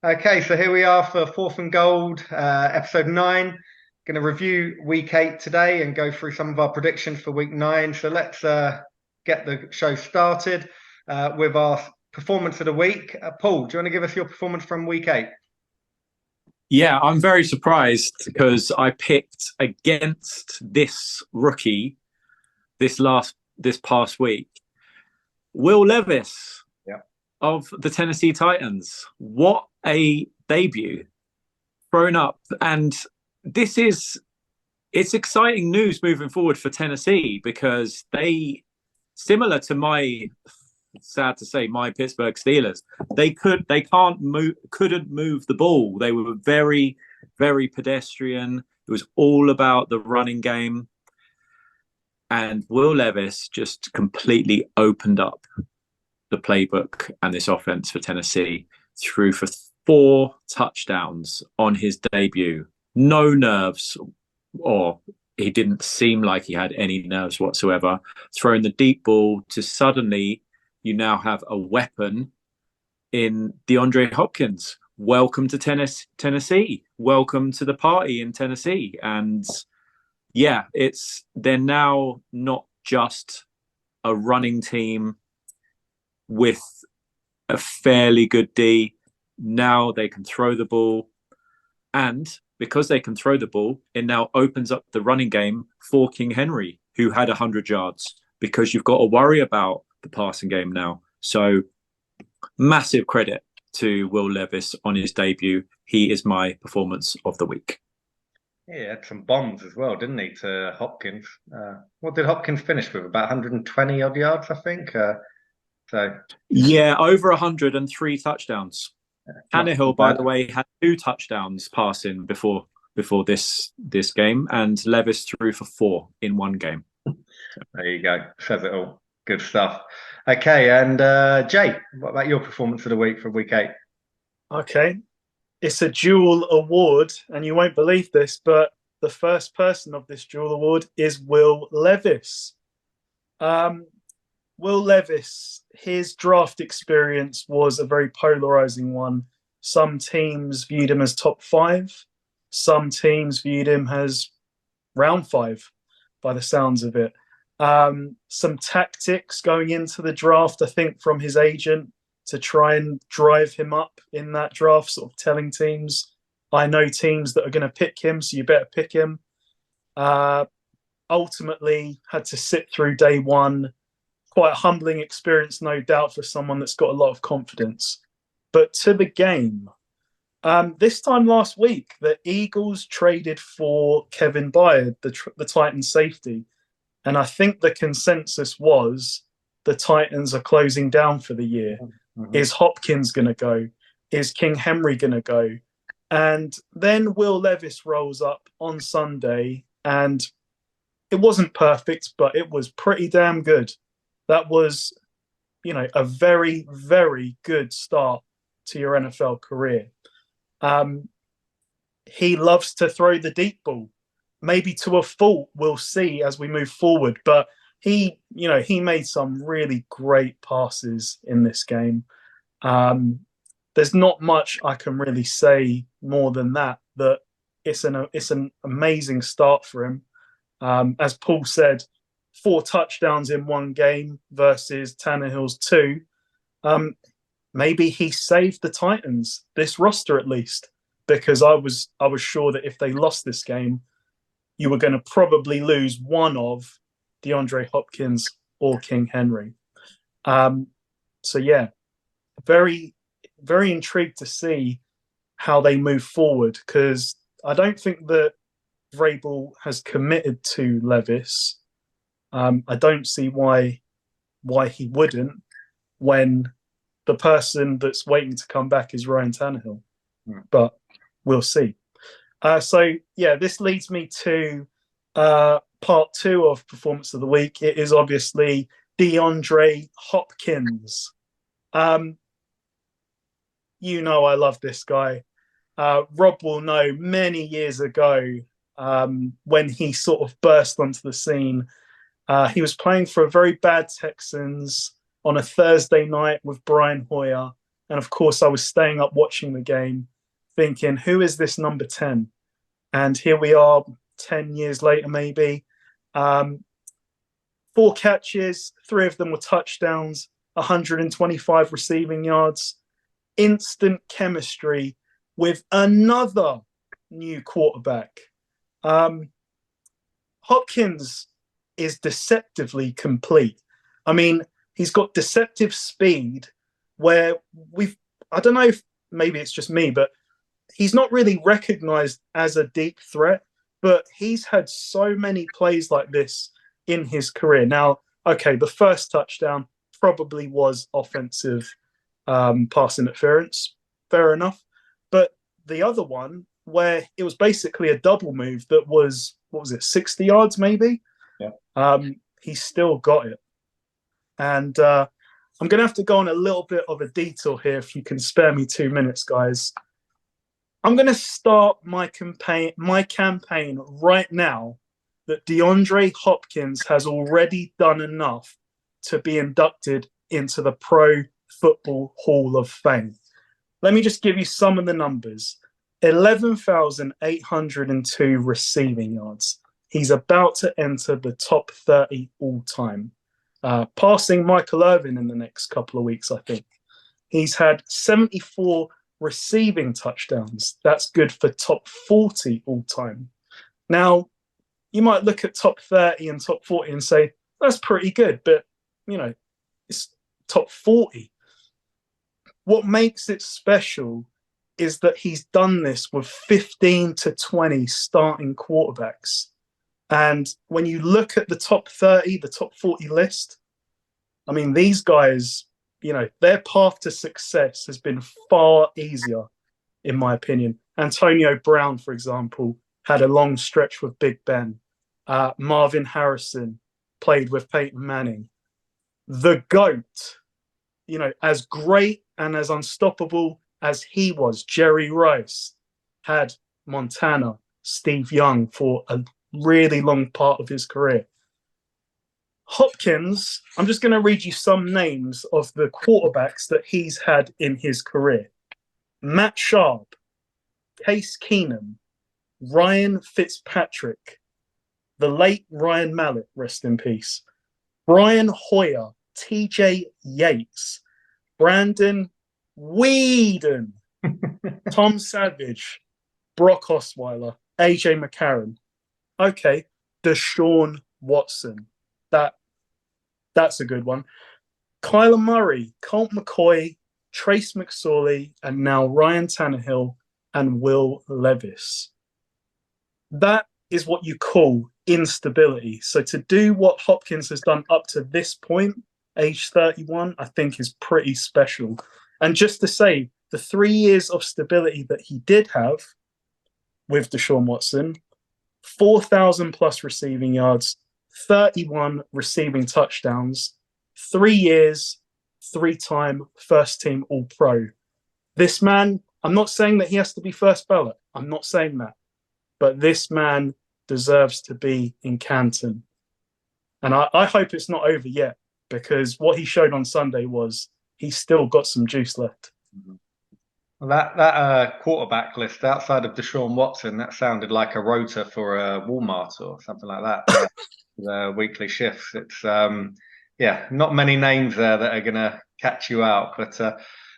Okay, so here we are for Fourth and Gold, episode 9. Going to review week 8 today and go through some of our predictions for week 9. So let's get the show started with our performance of the week. Paul, do you want to give us your performance from week 8? Yeah, I'm very surprised because I picked against this rookie this past week. Will Levis Yeah. of the Tennessee Titans. What a debut. Thrown up. And it's exciting news moving forward for Tennessee because similar to sad to say, my Pittsburgh Steelers, couldn't move the ball. They were very, very pedestrian. It was all about the running game. And Will Levis just completely opened up the playbook and this offense for Tennessee. Threw for 4 touchdowns on his debut. No nerves, or he didn't seem like he had any nerves whatsoever. Throwing the deep ball to suddenly you now have a weapon in DeAndre Hopkins. Welcome to Tennessee. Welcome to the party in Tennessee. And yeah, they're now not just a running team with a fairly good D. Now they can throw the ball. And because they can throw the ball, it now opens up the running game for King Henry, who had 100 yards, because you've got to worry about the passing game now. So massive credit to Will Levis on his debut. He is my performance of the week. Yeah, he had some bombs as well, didn't he, to Hopkins? What did Hopkins finish with? About 120 odd yards, I think. Yeah, over 103 touchdowns. Not Tannehill, by the way, had 2 touchdowns passing before this game, and Levis threw for 4 in one game. There you go. Says it all. Good stuff. Okay, and Jay, what about your performance of the week for week 8? Okay. It's a dual award, and you won't believe this, but the first person of this dual award is Will Levis. Will Levis, his draft experience was a very polarizing one. Some teams viewed him as top 5. Some teams viewed him as round 5, by the sounds of it. Some tactics going into the draft, I think, from his agent to try and drive him up in that draft, sort of telling teams, I know teams that are going to pick him, so you better pick him. Ultimately, had to sit through day 1. Quite a humbling experience, no doubt, for someone that's got a lot of confidence. But to the game, this time last week, the Eagles traded for Kevin Byard, the Titans safety. And I think the consensus was the Titans are closing down for the year. Mm-hmm. Is Hopkins going to go? Is King Henry going to go? And then Will Levis rolls up on Sunday, and it wasn't perfect, but it was pretty damn good. That was, a very, very good start to your NFL career. He loves to throw the deep ball. Maybe to a fault, we'll see as we move forward. But he made some really great passes in this game. There's not much I can really say more than that it's an amazing start for him. As Paul said, 4 touchdowns in one game versus Tannehill's 2. Maybe he saved the Titans, this roster at least, because I was sure that if they lost this game, you were going to probably lose one of DeAndre Hopkins or King Henry. So yeah, very, very intrigued to see how they move forward, because I don't think that Vrabel has committed to Levis. I don't see why he wouldn't, when the person that's waiting to come back is Ryan Tannehill. But we'll see. So yeah, this leads me to part 2 of performance of the week. It is obviously DeAndre Hopkins. I love this guy. Rob will know many years ago, when he sort of burst onto the scene. He was playing for a very bad Texans on a Thursday night with Brian Hoyer, And of course, I was staying up watching the game thinking, who is this number 10? And here we are 10 years later, maybe. 4 catches, 3 of them were touchdowns, 125 receiving yards, instant chemistry with another new quarterback. Hopkins is deceptively complete. I mean, he's got deceptive speed where I don't know if maybe it's just me, but he's not really recognized as a deep threat, but he's had so many plays like this in his career. Now, okay, the first touchdown probably was offensive pass interference. Fair enough. But the other one, where it was basically a double move that was, 60 yards maybe? Yeah. He still got it. And I'm going to have to go on a little bit of a detour here if you can spare me 2 minutes, guys. I'm going to start my campaign right now that DeAndre Hopkins has already done enough to be inducted into the Pro Football Hall of Fame. Let me just give you some of the numbers. 11,802 receiving yards. He's about to enter the top 30 all-time, passing Michael Irvin in the next couple of weeks, I think. He's had 74 receiving touchdowns. That's good for top 40 all-time. Now, you might look at top 30 and top 40 and say, that's pretty good, but, it's top 40. What makes it special is that he's done this with 15 to 20 starting quarterbacks. And when you look at the top 30, the top 40 list, I mean, these guys, their path to success has been far easier, in my opinion. Antonio Brown, for example, had a long stretch with Big Ben. Marvin Harrison played with Peyton Manning. The GOAT, as great and as unstoppable as he was, Jerry Rice, had Montana, Steve Young for a really long part of his career. Hopkins, I'm just going to read you some names of the quarterbacks that he's had in his career. Matt Sharp, Case Keenum, Ryan Fitzpatrick, the late Ryan Mallett, rest in peace, Brian Hoyer, TJ Yates, Brandon Weeden, Tom Savage, Brock Osweiler, AJ McCarron. Okay, Deshaun Watson. That's a good one. Kyler Murray, Colt McCoy, Trace McSorley, and now Ryan Tannehill and Will Levis. That is what you call instability. So to do what Hopkins has done up to this point, age 31, I think is pretty special. And just to say, the 3 years of stability that he did have with Deshaun Watson, 4,000 plus receiving yards, 31 receiving touchdowns, 3 years, 3-time first team All-Pro. This man, I'm not saying that he has to be first ballot. I'm not saying that. But this man deserves to be in Canton. And I hope it's not over yet, because what he showed on Sunday was he's still got some juice left. Well, that quarterback list outside of Deshaun Watson, that sounded like a rota for a Walmart or something like that. The weekly shifts. It's not many names there that are going to catch you out. But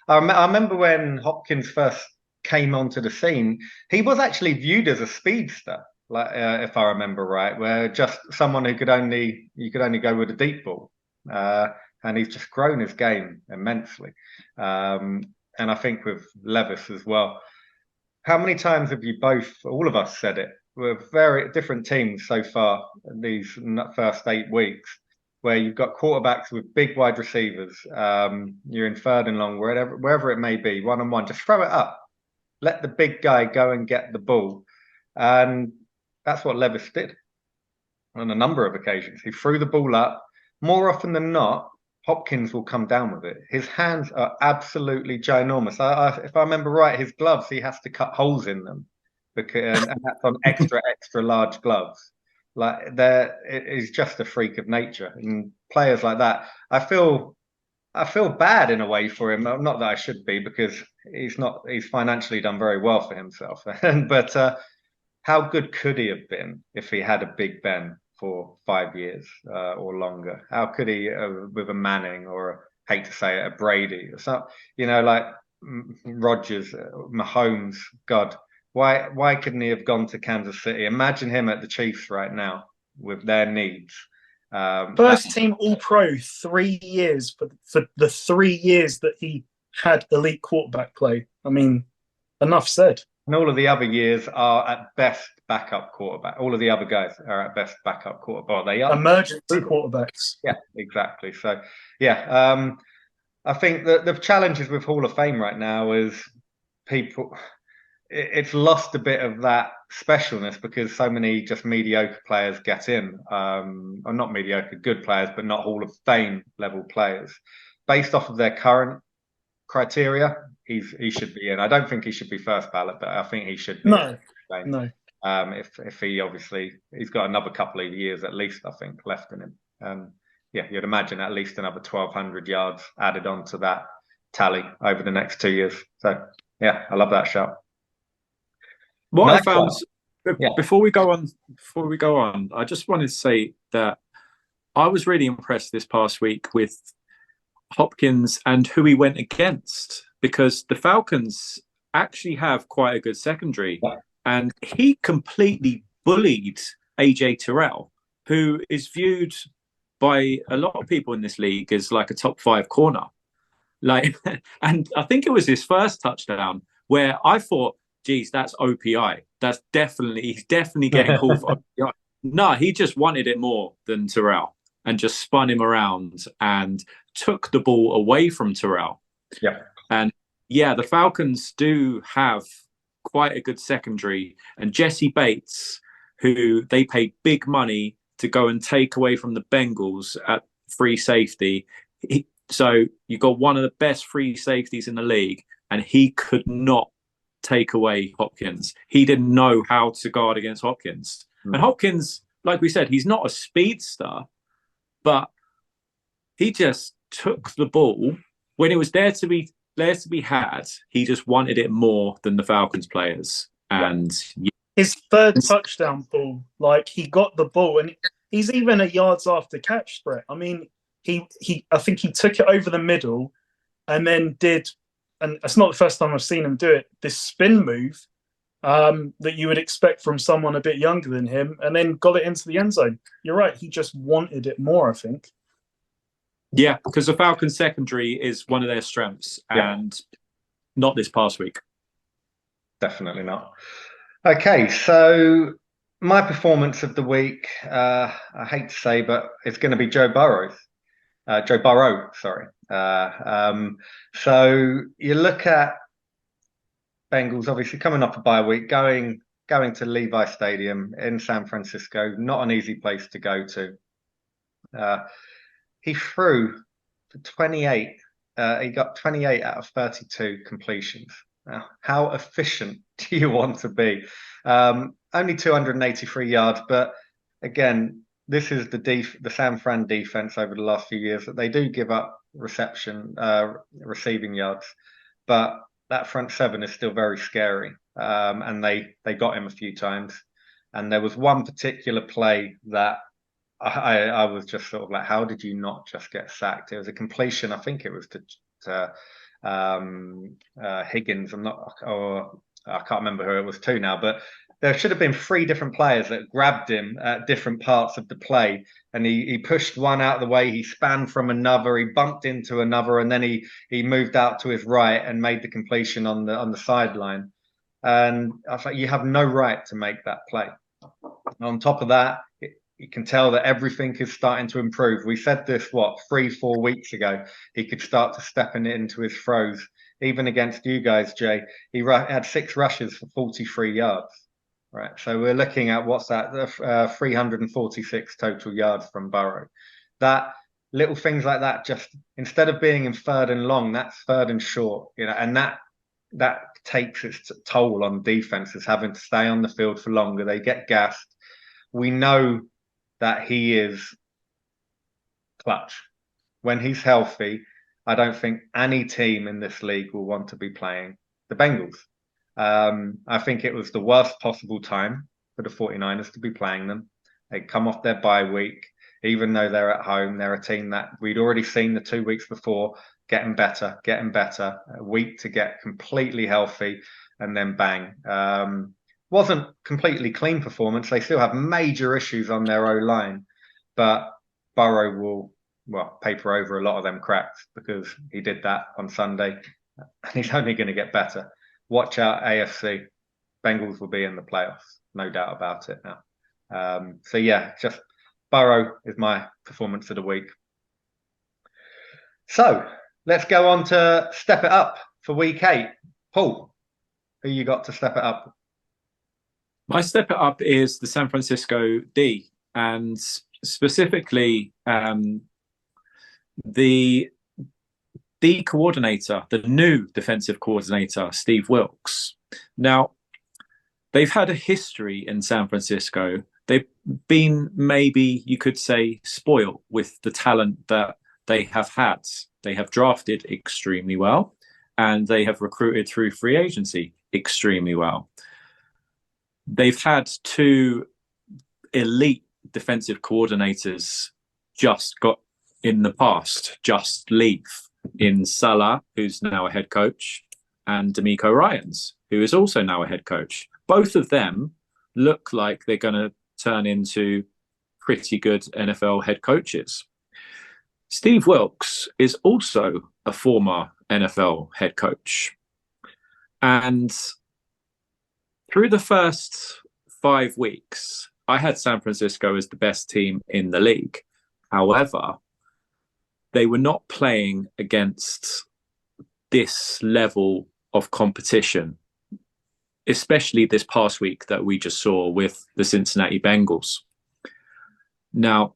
I remember when Hopkins first came onto the scene, he was actually viewed as a speedster, like if I remember right, where just someone who you could only go with a deep ball, and he's just grown his game immensely. And I think with Levis as well. How many times have you all of us said it? We're very different teams so far in these first 8 weeks, where you've got quarterbacks with big wide receivers. You're in third and long, wherever it may be, one-on-one. Just throw it up. Let the big guy go and get the ball. And that's what Levis did on a number of occasions. He threw the ball up. More often than not, Hopkins will come down with it. His hands are absolutely ginormous. If I remember right, his gloves, he has to cut holes in them, and that's on extra large gloves. Like it is just a freak of nature. And players like that, I feel I feel bad in a way for him. Not that I should be, because he's financially done very well for himself. But how good could he have been if he had a Big Ben for 5 years or longer? How could he with a Manning or hate to say it, a Brady or something? Like Rodgers, Mahomes. God, why couldn't he have gone to Kansas City? Imagine him at the Chiefs right now with their needs. First team All Pro 3 years for the 3 years that he had elite quarterback play. I mean, enough said. And all of the other years are at best backup quarterback. All of the other guys are at best backup quarterback. They are emergency quarterbacks. Yeah, exactly. So, yeah, I think that the challenges with Hall of Fame right now is people. It's lost a bit of that specialness because so many just mediocre players get in, or not mediocre, good players, but not Hall of Fame level players. Based off of their current criteria, he should be in. I don't think he should be first ballot, but I think he should be. No. If he obviously he's got another couple of years at least, I think, left in him. Yeah, you'd imagine at least another 1,200 yards added on to that tally over the next 2 years. So yeah, I love that shout. What I found before we go on, I just wanted to say that I was really impressed this past week with Hopkins and who he went against, because the Falcons actually have quite a good secondary, and he completely bullied AJ Terrell, who is viewed by a lot of people in this league as like a top 5 corner. And I think it was his first touchdown where I thought, geez, that's OPI. He's definitely getting called for OPI. No, he just wanted it more than Terrell and just spun him around and took the ball away from Terrell. Yeah. And yeah, the Falcons do have quite a good secondary. And Jesse Bates, who they paid big money to go and take away from the Bengals at free safety. So you got one of the best free safeties in the league, and he could not take away Hopkins. He didn't know how to guard against Hopkins. And Hopkins, like we said, he's not a speedster, but he just took the ball when it was there to be had. He just wanted it more than the Falcons players. And his third touchdown ball, like he got the ball and he's even a yards after catch threat. I mean, I think he took it over the middle and then did, and it's not the first time I've seen him do it, this spin move that you would expect from someone a bit younger than him, and then got it into the end zone. You're right. He just wanted it more, I think. Yeah, because the Falcons secondary is one of their strengths, and not this past week. Definitely not. Okay, so my performance of the week, I hate to say, but it's going to be Joe Burrow, sorry. So you look at Bengals, obviously coming off a bye week, going to Levi Stadium in San Francisco, not an easy place to go to. He threw for 28. He got 28 out of 32 completions. Now, how efficient do you want to be? Only 283 yards, but again, this is the San Fran defense over the last few years that they do give up receiving yards, but that front seven is still very scary. And they got him a few times. And there was one particular play that I was just sort of like, how did you not just get sacked? It was a completion. I think it was to Higgins. I can't remember who it was to now, but there should have been 3 different players that grabbed him at different parts of the play, and he pushed one out of the way, he spanned from another, he bumped into another, and then he moved out to his right and made the completion on the sideline. And I was like, you have no right to make that play. On top of that, you can tell that everything is starting to improve. We said this, 3-4 weeks ago, he could start to step into his throws. Even against you guys, Jay, he had 6 rushes for 43 yards. Right, so we're looking at 346 total yards from Burrow. That little things like that, just instead of being in 3rd and long, that's 3rd and short, and that takes its toll on defenses having to stay on the field for longer. They get gassed. We know that he is clutch when he's healthy. I don't think any team in this league will want to be playing the Bengals. I think it was the worst possible time for the 49ers to be playing them. They come off their bye week, even though they're at home. They're a team that we'd already seen the 2 weeks before getting better, a week to get completely healthy, and then bang. Wasn't completely clean performance. They still have major issues on their O-line, but Burrow will paper over a lot of them cracks because he did that on Sunday, and he's only going to get better. Watch out, AFC. Bengals will be in the playoffs, no doubt about it now. So yeah, just Burrow is my performance of the week. So let's go on to step it up for week 8. Paul, who you got to step it up? My step it up is the San Francisco D, and specifically the D coordinator, the new defensive coordinator, Steve Wilks. Now, they've had a history in San Francisco. They've been, maybe you could say, spoiled with the talent that they have had. They have drafted extremely well, and they have recruited through free agency extremely well. They've had 2 elite defensive coordinators just leave in Salah, who's now a head coach, and D'Amico Ryans, who is also now a head coach. Both of them look like they're going to turn into pretty good NFL head coaches. Steve Wilks is also a former NFL head coach. And through the first 5 weeks, I had San Francisco as the best team in the league. However, they were not playing against this level of competition, especially this past week that we just saw with the Cincinnati Bengals. Now,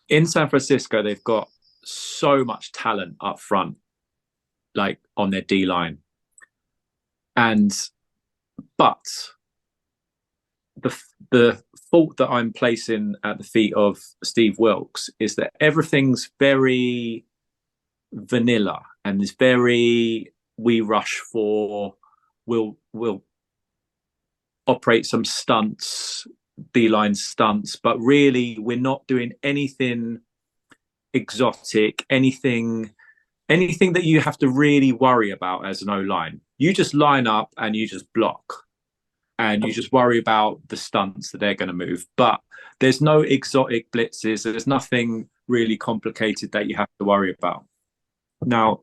in San Francisco, they've got so much talent up front, like on their D-line. But the fault that I'm placing at the feet of Steve Wilks is that everything's very vanilla and is very, we rush for, we'll operate some stunts, D-line stunts, but really we're not doing anything exotic, anything that you have to really worry about as an O-line. You just line up and you just block. And you just worry about the stunts that they're going to move. But there's no exotic blitzes. There's nothing really complicated that you have to worry about. Now,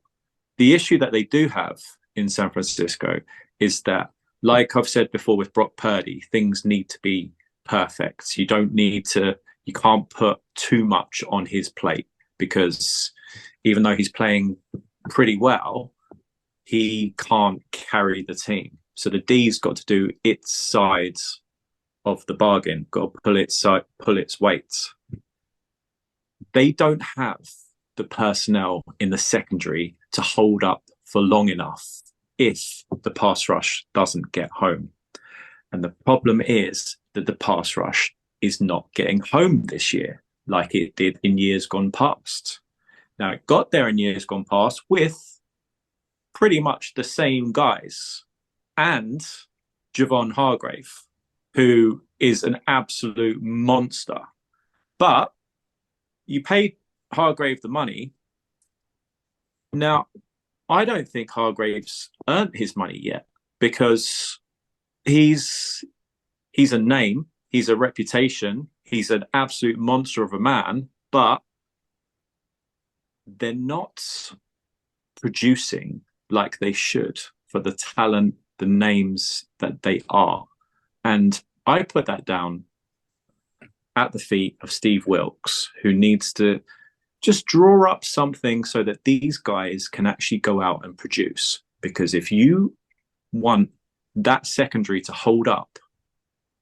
the issue that they do have in San Francisco is that, like I've said before with Brock Purdy, things need to be perfect. You can't put too much on his plate, because even though he's playing pretty well, he can't carry the team. So the D's got to do its side of the bargain, got to pull its weight. They don't have the personnel in the secondary to hold up for long enough if the pass rush doesn't get home. And the problem is that the pass rush is not getting home this year like it did in years gone past. Now, it got there in years gone past with pretty much the same guys, and Javon Hargrave, who is an absolute monster. But you paid Hargrave the money. Now, I don't think Hargrave's earned his money yet, because he's a name, he's a reputation, he's an absolute monster of a man, but they're not producing like they should for the talent, the names that they are. And I put that down at the feet of Steve Wilks, who needs to just draw up something so that these guys can actually go out and produce. Because if you want that secondary to hold up,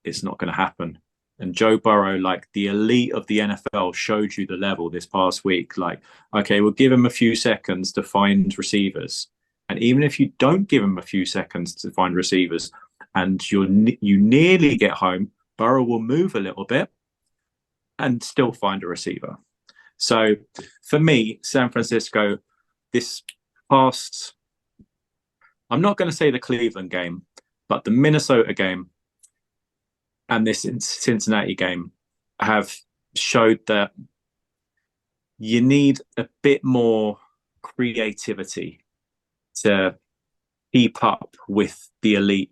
it's not going to happen. And Joe Burrow, like the elite of the NFL, showed you the level this past week. Like, okay, we'll give him a few seconds to find receivers. And even if you don't give him a few seconds to find receivers and you nearly get home, Burrow will move a little bit and still find a receiver. So for me, San Francisco, this past, I'm not going to say the Cleveland game, but the Minnesota game and this Cincinnati game have showed that you need a bit more creativity to keep up with the elite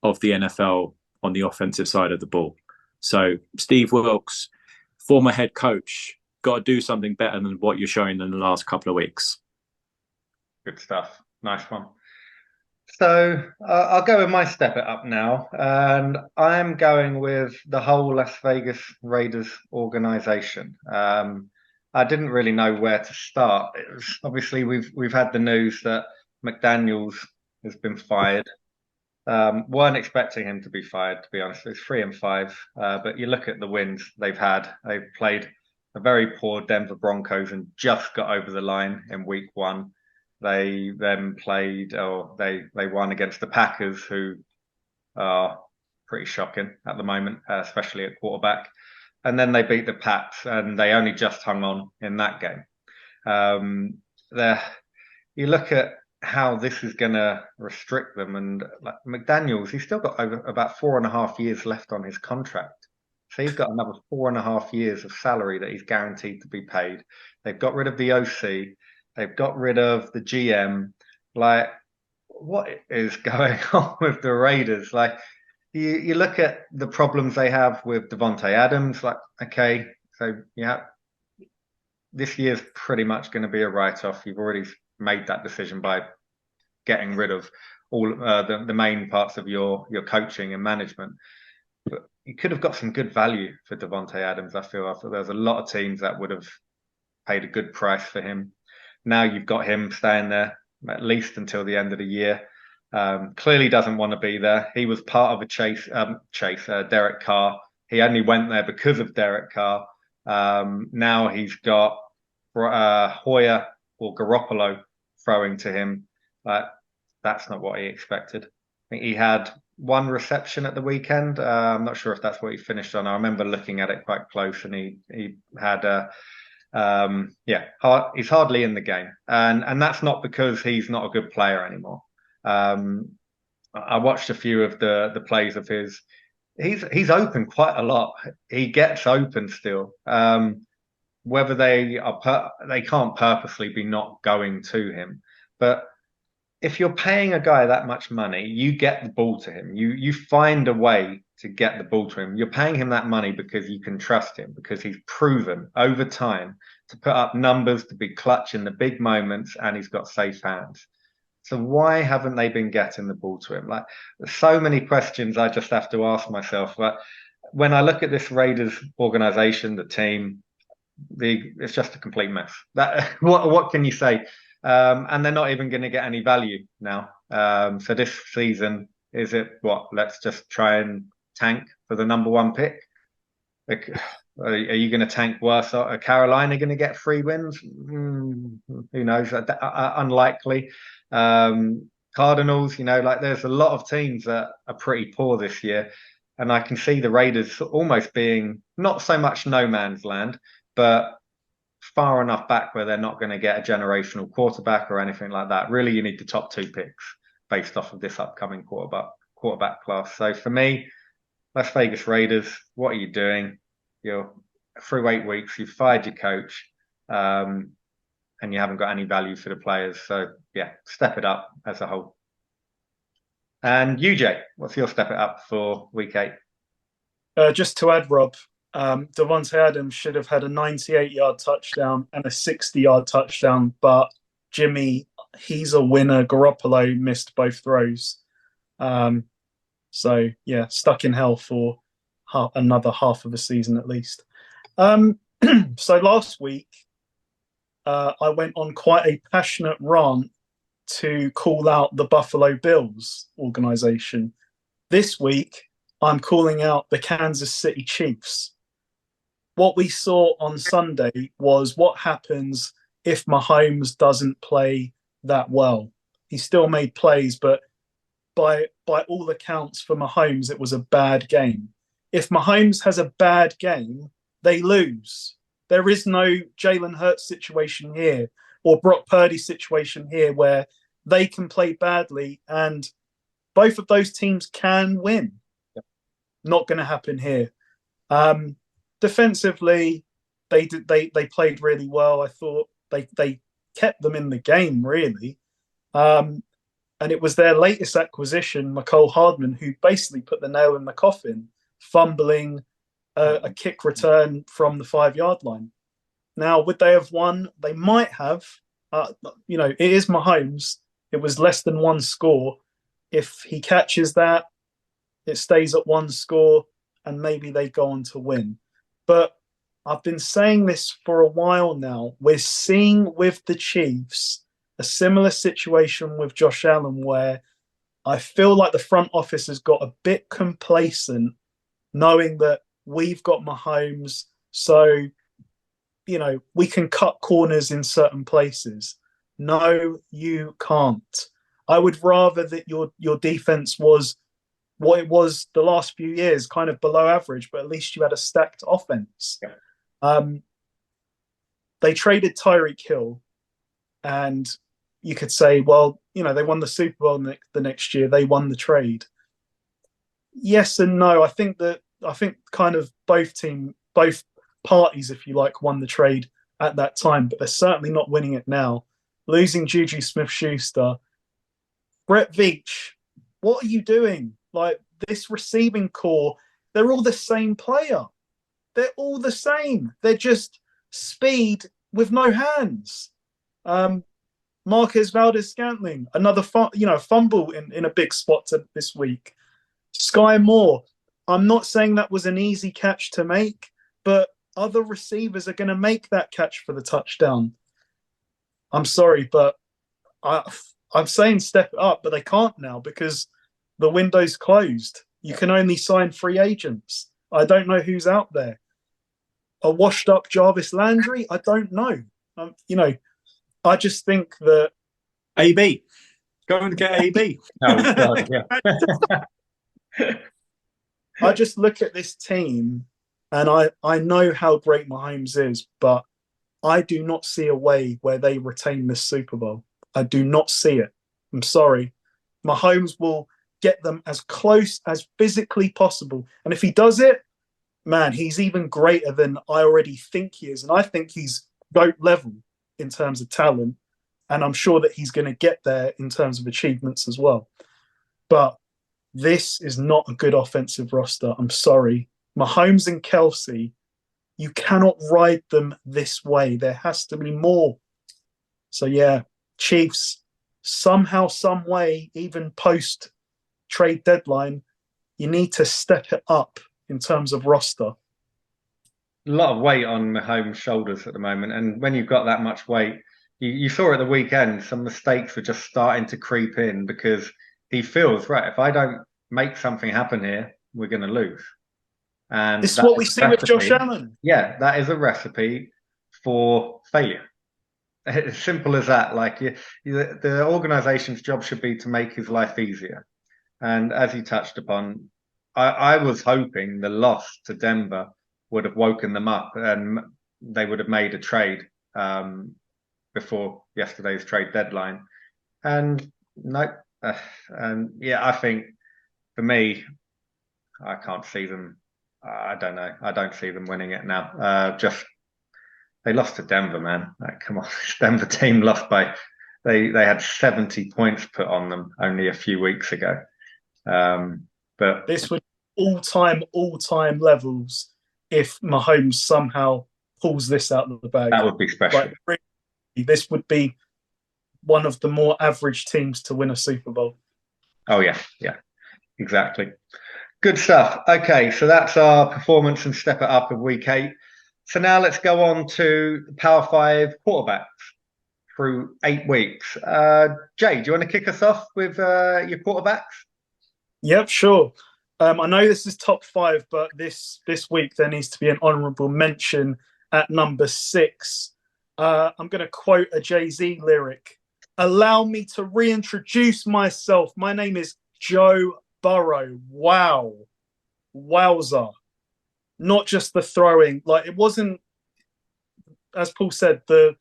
of the NFL on the offensive side of the ball. So Steve Wilkes, former head coach, got to do something better than what you're showing in the last couple of weeks. Good stuff. Nice one. So I'll go with my step it up now, and I'm going with the whole Las Vegas Raiders organization. I didn't really know where to start. Obviously, we've had the news that McDaniels has been fired. Weren't expecting him to be fired, to be honest. It's 3-5, but you look at the wins they've had. They've played a very poor Denver Broncos and just got over the line in week 1. They then they won against the Packers, who are pretty shocking at the moment, especially at quarterback. And then they beat the Pats, and they only just hung on in that game. You look at how this is going to restrict them, and like McDaniels, he's still got about 4.5 years left on his contract. So he's got another 4.5 years of salary that he's guaranteed to be paid. They've got rid of the OC. They've got rid of the GM. Like, what is going on with the Raiders? Like, you look at the problems they have with Devontae Adams. Like, okay, so yeah, this year's pretty much going to be a write-off. You've already made that decision by getting rid of all the main parts of your coaching and management. But you could have got some good value for Devontae Adams. I feel there's a lot of teams that would have paid a good price for him. Now you've got him staying there at least until the end of the year. Clearly doesn't want to be there. He was part of a Derek Carr. He only went there because of Derek Carr. Now he's got Hoyer or Garoppolo throwing to him. That's not what he expected. I think he had 1 reception at the weekend. I'm not sure if that's what he finished on. I remember looking at it quite close, and he had he's hardly in the game, and that's not because he's not a good player anymore. I watched a few of the plays of his. He's open quite a lot. He gets open still. Whether they can't purposely be not going to him, but if you're paying a guy that much money, you get the ball to him. You find a way to get the ball to him. You're paying him that money because you can trust him, because he's proven over time to put up numbers, to be clutch in the big moments, and he's got safe hands. So why haven't they been getting the ball to him? Like, so many questions I just have to ask myself. But when I look at this Raiders organization, the team, it's just a complete mess. What can you say? And they're not even going to get any value now. So this season, is it let's just try and tank for the number 1 pick? Are you going to tank worse? Are Carolina going to get 3 wins? Who knows? Unlikely. Cardinals, there's a lot of teams that are pretty poor this year. And I can see the Raiders almost being not so much no man's land, but far enough back where they're not going to get a generational quarterback or anything like that. Really, you need the top 2 picks based off of this upcoming quarterback class. So for me, Las Vegas Raiders, what are you doing? You're through 8 weeks, you've fired your coach, and you haven't got any value for the players. So yeah, step it up as a whole. And UJ, what's your step it up for week 8? Just to add, Rob, Devontae Adams should have had a 98-yard touchdown and a 60-yard touchdown, but Jimmy, he's a winner. Garoppolo missed both throws. So, yeah, stuck in hell for another half of a season at least. So last week, I went on quite a passionate rant to call out the Buffalo Bills organization. This week, I'm calling out the Kansas City Chiefs. What we saw on Sunday was what happens if Mahomes doesn't play that well. He still made plays, but by all accounts for Mahomes, it was a bad game. If Mahomes has a bad game, they lose. There is no Jalen Hurts situation here or Brock Purdy situation here where they can play badly and both of those teams can win. Yep. Not going to happen here. Defensively, they played really well. I thought they kept them in the game, really. And it was their latest acquisition, Mecole Hardman, who basically put the nail in the coffin, fumbling a kick return from the 5-yard line. Now, would they have won? They might have. It is Mahomes. It was less than one score. If he catches that, it stays at one score, and maybe they go on to win. But I've been saying this for a while now. We're seeing with the Chiefs a similar situation with Josh Allen where I feel like the front office has got a bit complacent knowing that we've got Mahomes, so, we can cut corners in certain places. No, you can't. I would rather that your defense was what it was the last few years, kind of below average, but at least you had a stacked offense. Yeah. They traded Tyreek Hill, and you could say, well, they won the Super Bowl the next year. They won the trade. Yes and no. I think kind of both parties, if you like, won the trade at that time, but they're certainly not winning it now. Losing Juju Smith-Schuster. Brett Veach, what are you doing? Like, this receiving core, they're all the same player. They're all the same. They're just speed with no hands. Marquez Valdez-Scantling, another fumble in a big spot this week. Sky Moore, I'm not saying that was an easy catch to make, but other receivers are going to make that catch for the touchdown. I'm sorry, but I'm saying step it up, but they can't now because the window's closed. You can only sign free agents. I don't know who's out there. A washed-up Jarvis Landry? I don't know. I just think that... AB. Go and get AB. Oh, God, yeah. I just look at this team and I know how great Mahomes is, but I do not see a way where they retain this Super Bowl. I do not see it. I'm sorry. Mahomes will get them as close as physically possible. And if he does it, man, he's even greater than I already think he is. And I think he's GOAT level in terms of talent. And I'm sure that he's going to get there in terms of achievements as well. But this is not a good offensive roster. I'm sorry. Mahomes and Kelsey, you cannot ride them this way. There has to be more. So, yeah, Chiefs, somehow, some way, even post-trade deadline, you need to step it up in terms of roster. A lot of weight on Mahomes' shoulders at the moment. And when you've got that much weight, you saw at the weekend, some mistakes were just starting to creep in because he feels, right, if I don't make something happen here, we're going to lose. And this is what we see with Josh Allen. Yeah, that is a recipe for failure. As simple as that. Like the organization's job should be to make his life easier. And as you touched upon, I was hoping the loss to Denver would have woken them up and they would have made a trade before yesterday's trade deadline. And no, and yeah, I think for me, I can't see them. I don't know. I don't see them winning it now. They lost to Denver, man. Come on, this Denver team lost by. They had 70 points put on them only a few weeks ago. But this would all-time levels if Mahomes somehow pulls this out of the bag. That would be special. Like, really, this would be one of the more average teams to win a Super Bowl. Oh yeah, exactly. Good stuff. Okay, so that's our performance and step it up of week 8. So now let's go on to the Power 5 quarterbacks through 8 weeks. Jay, do you want to kick us off with your quarterbacks? Yep, sure. I know this is top 5, but this week there needs to be an honourable mention at number 6. I'm going to quote a Jay-Z lyric. Allow me to reintroduce myself. My name is Joe Burrow. Wow. Wowza. Not just the throwing. Like, it wasn't, as Paul said, the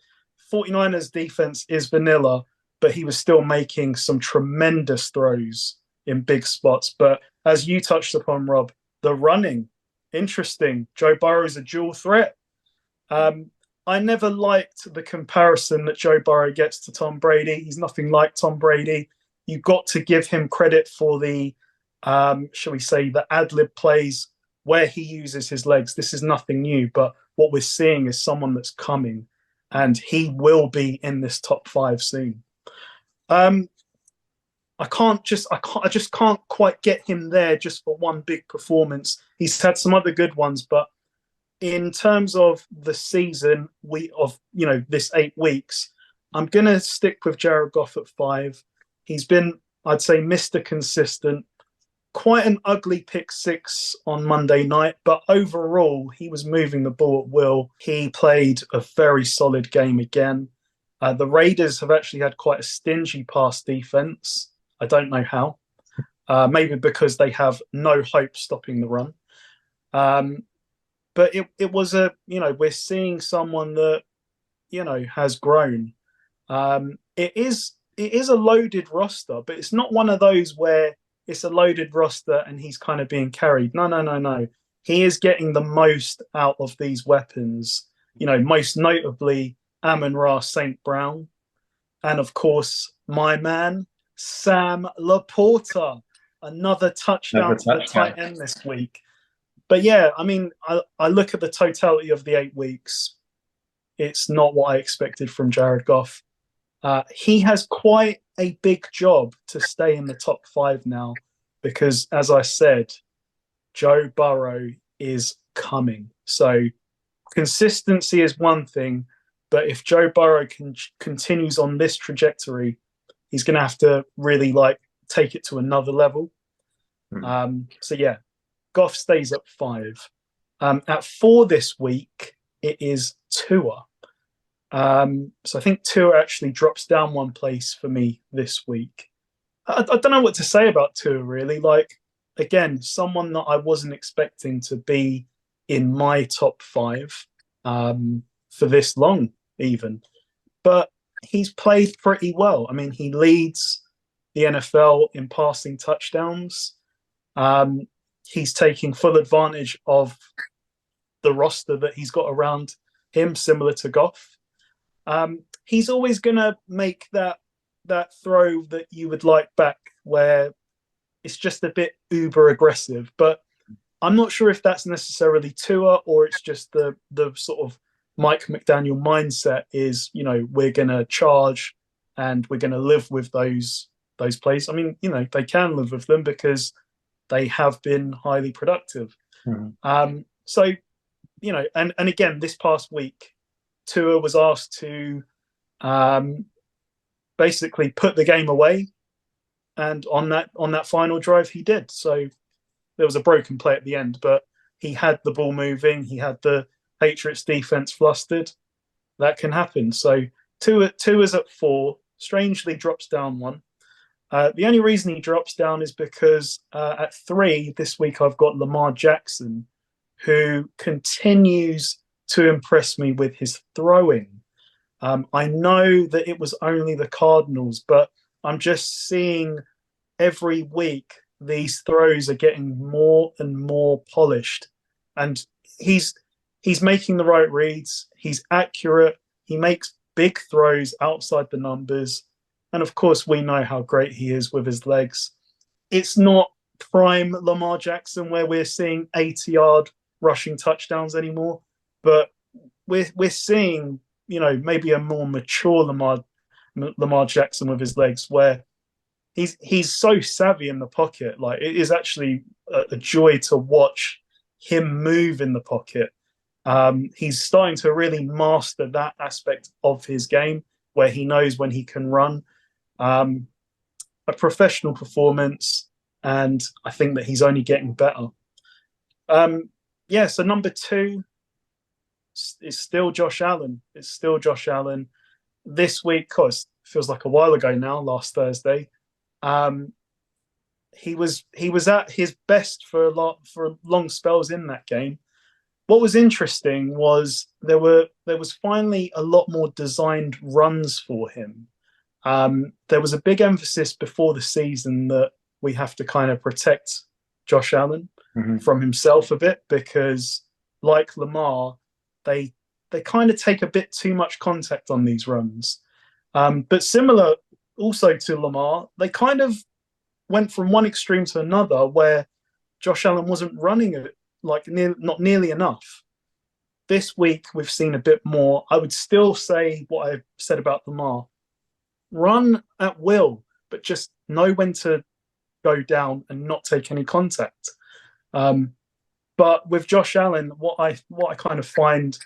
49ers defense is vanilla, but he was still making some tremendous throws in big spots. But as you touched upon, Rob, the running, interesting. Joe Burrow is a dual threat. I never liked the comparison that Joe Burrow gets to Tom Brady. He's nothing like Tom Brady. You've got to give him credit for the, shall we say, the ad-lib plays where he uses his legs. This is nothing new, but what we're seeing is someone that's coming, and he will be in this top 5 soon. I just can't quite get him there just for one big performance. He's had some other good ones, but in terms of the season, this 8 weeks, I'm gonna stick with Jared Goff at 5. He's been, I'd say, Mr. Consistent. Quite an ugly pick 6 on Monday night, but overall, he was moving the ball at will. He played a very solid game again. The Raiders have actually had quite a stingy pass defense. I don't know how. Maybe because they have no hope stopping the run. But it was we're seeing someone that, has grown. It is a loaded roster, but it's not one of those where it's a loaded roster and he's kind of being carried. No. He is getting the most out of these weapons, most notably Amon-Ra St. Brown. And of course, my man, Sam Laporta, another touchdown for the tight end this week. But yeah, I mean, I look at the totality of the 8 weeks. It's not what I expected from Jared Goff. He has quite a big job to stay in the top 5 now because, as I said, Joe Burrow is coming. So consistency is one thing, but if Joe Burrow continues on this trajectory, he's going to have to really take it to another level. So yeah, Goff stays at 5. At 4 this week, it is Tua. So I think Tua actually drops down 1 place for me this week. I don't know what to say about Tua, really. Again, someone that I wasn't expecting to be in my top 5 for this long, even. But he's played pretty well. I mean, he leads the NFL in passing touchdowns. He's taking full advantage of the roster that he's got around him, similar to Goff. He's always going to make that throw that you would like back where it's just a bit uber aggressive. But I'm not sure if that's necessarily Tua or it's just the sort of Mike McDaniel mindset is, we're going to charge and we're going to live with those plays. I mean, they can live with them because they have been highly productive. Mm-hmm. And again, this past week, Tua was asked to basically put the game away, and on that final drive, he did. So there was a broken play at the end, but he had the ball moving. He had the Patriots defense flustered. That can happen. So Tua's at 4. Strangely, drops down 1. The only reason he drops down is because at 3 this week, I've got Lamar Jackson, who continues to impress me with his throwing. I know that it was only the Cardinals, but I'm just seeing every week these throws are getting more and more polished. And he's making the right reads. He's accurate. He makes big throws outside the numbers. And of course, we know how great he is with his legs. It's not prime Lamar Jackson where we're seeing 80-yard rushing touchdowns anymore, but we're seeing, maybe a more mature Lamar Jackson with his legs, where he's so savvy in the pocket. It is actually a joy to watch him move in the pocket. He's starting to really master that aspect of his game, where he knows when he can run. A professional performance, and I think that he's only getting better. So number 2 is still Josh Allen. It's still Josh Allen. This week, it feels like a while ago now, last Thursday, he was at his best for long spells in that game. what was interesting was there was finally a lot more designed runs for him. There was a big emphasis before the season that we have to kind of protect Josh Allen from himself a bit, because like Lamar, they kind of take a bit too much contact on these runs. But similar also to Lamar, they kind of went from one extreme to another where Josh Allen wasn't running it not nearly enough. This week we've seen a bit more. I would still say what I said about Lamar: run at will, but just know when to go down and not take any contact. But with Josh Allen, what I kind of find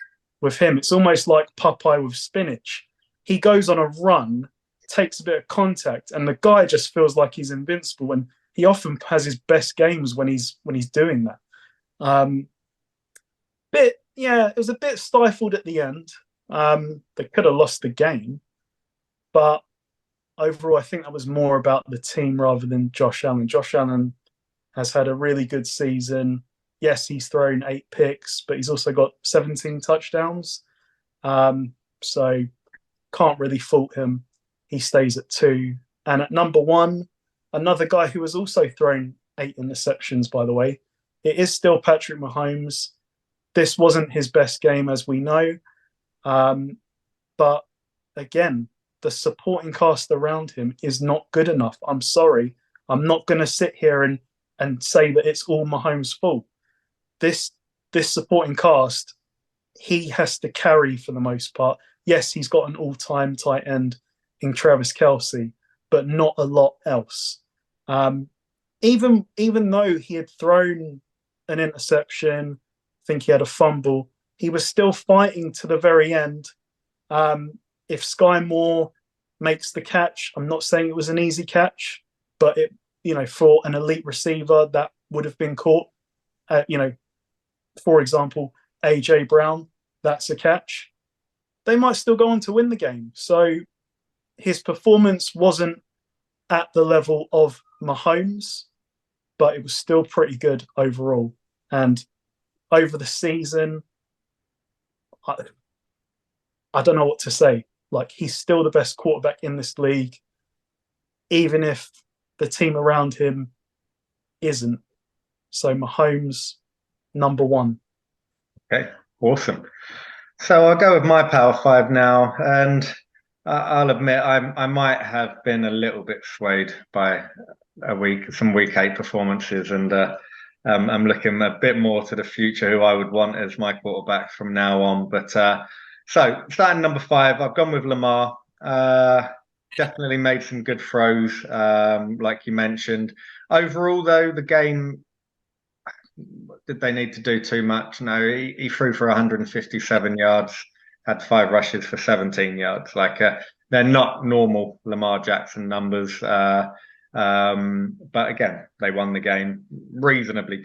with him, it's almost like Popeye with spinach. He goes on a run, takes a bit of contact, and the guy just feels like he's invincible. And he often has his best games when he's doing that. It was a bit stifled at the end. They could have lost the game, but overall, I think that was more about the team rather than Josh Allen. Josh Allen has had a really good season. Yes, he's thrown 8 picks, but he's also got 17 touchdowns. So can't really fault him. He stays at 2. And at number 1, another guy who has also thrown 8 interceptions, by the way, it is still Patrick Mahomes. This wasn't his best game, as we know. But again, the supporting cast around him is not good enough. I'm sorry. I'm not going to sit here and say that it's all Mahomes' fault. This supporting cast, he has to carry for the most part. Yes, he's got an all-time tight end in Travis Kelce, but not a lot else. Even though he had thrown an interception, I think he had a fumble, he was still fighting to the very end. If Sky Moore makes the catch, I'm not saying it was an easy catch, but for an elite receiver, that would have been caught. For example, AJ Brown, that's a catch. They might still go on to win the game. So his performance wasn't at the level of Mahomes, but it was still pretty good overall. And over the season, I don't know what to say. He's still the best quarterback in this league, even if the team around him isn't. So Mahomes, number 1. Okay, awesome. So I'll go with my Power 5 now, and I'll admit I might have been a little bit swayed by some Week 8 performances, and I'm looking a bit more to the future, who I would want as my quarterback from now on. But so starting number 5, I've gone with Lamar. Definitely made some good throws, like you mentioned. Overall, though, the game, did they need to do too much? No, he threw for 157 yards, had 5 rushes for 17 yards. They're not normal Lamar Jackson numbers. But again, they won the game reasonably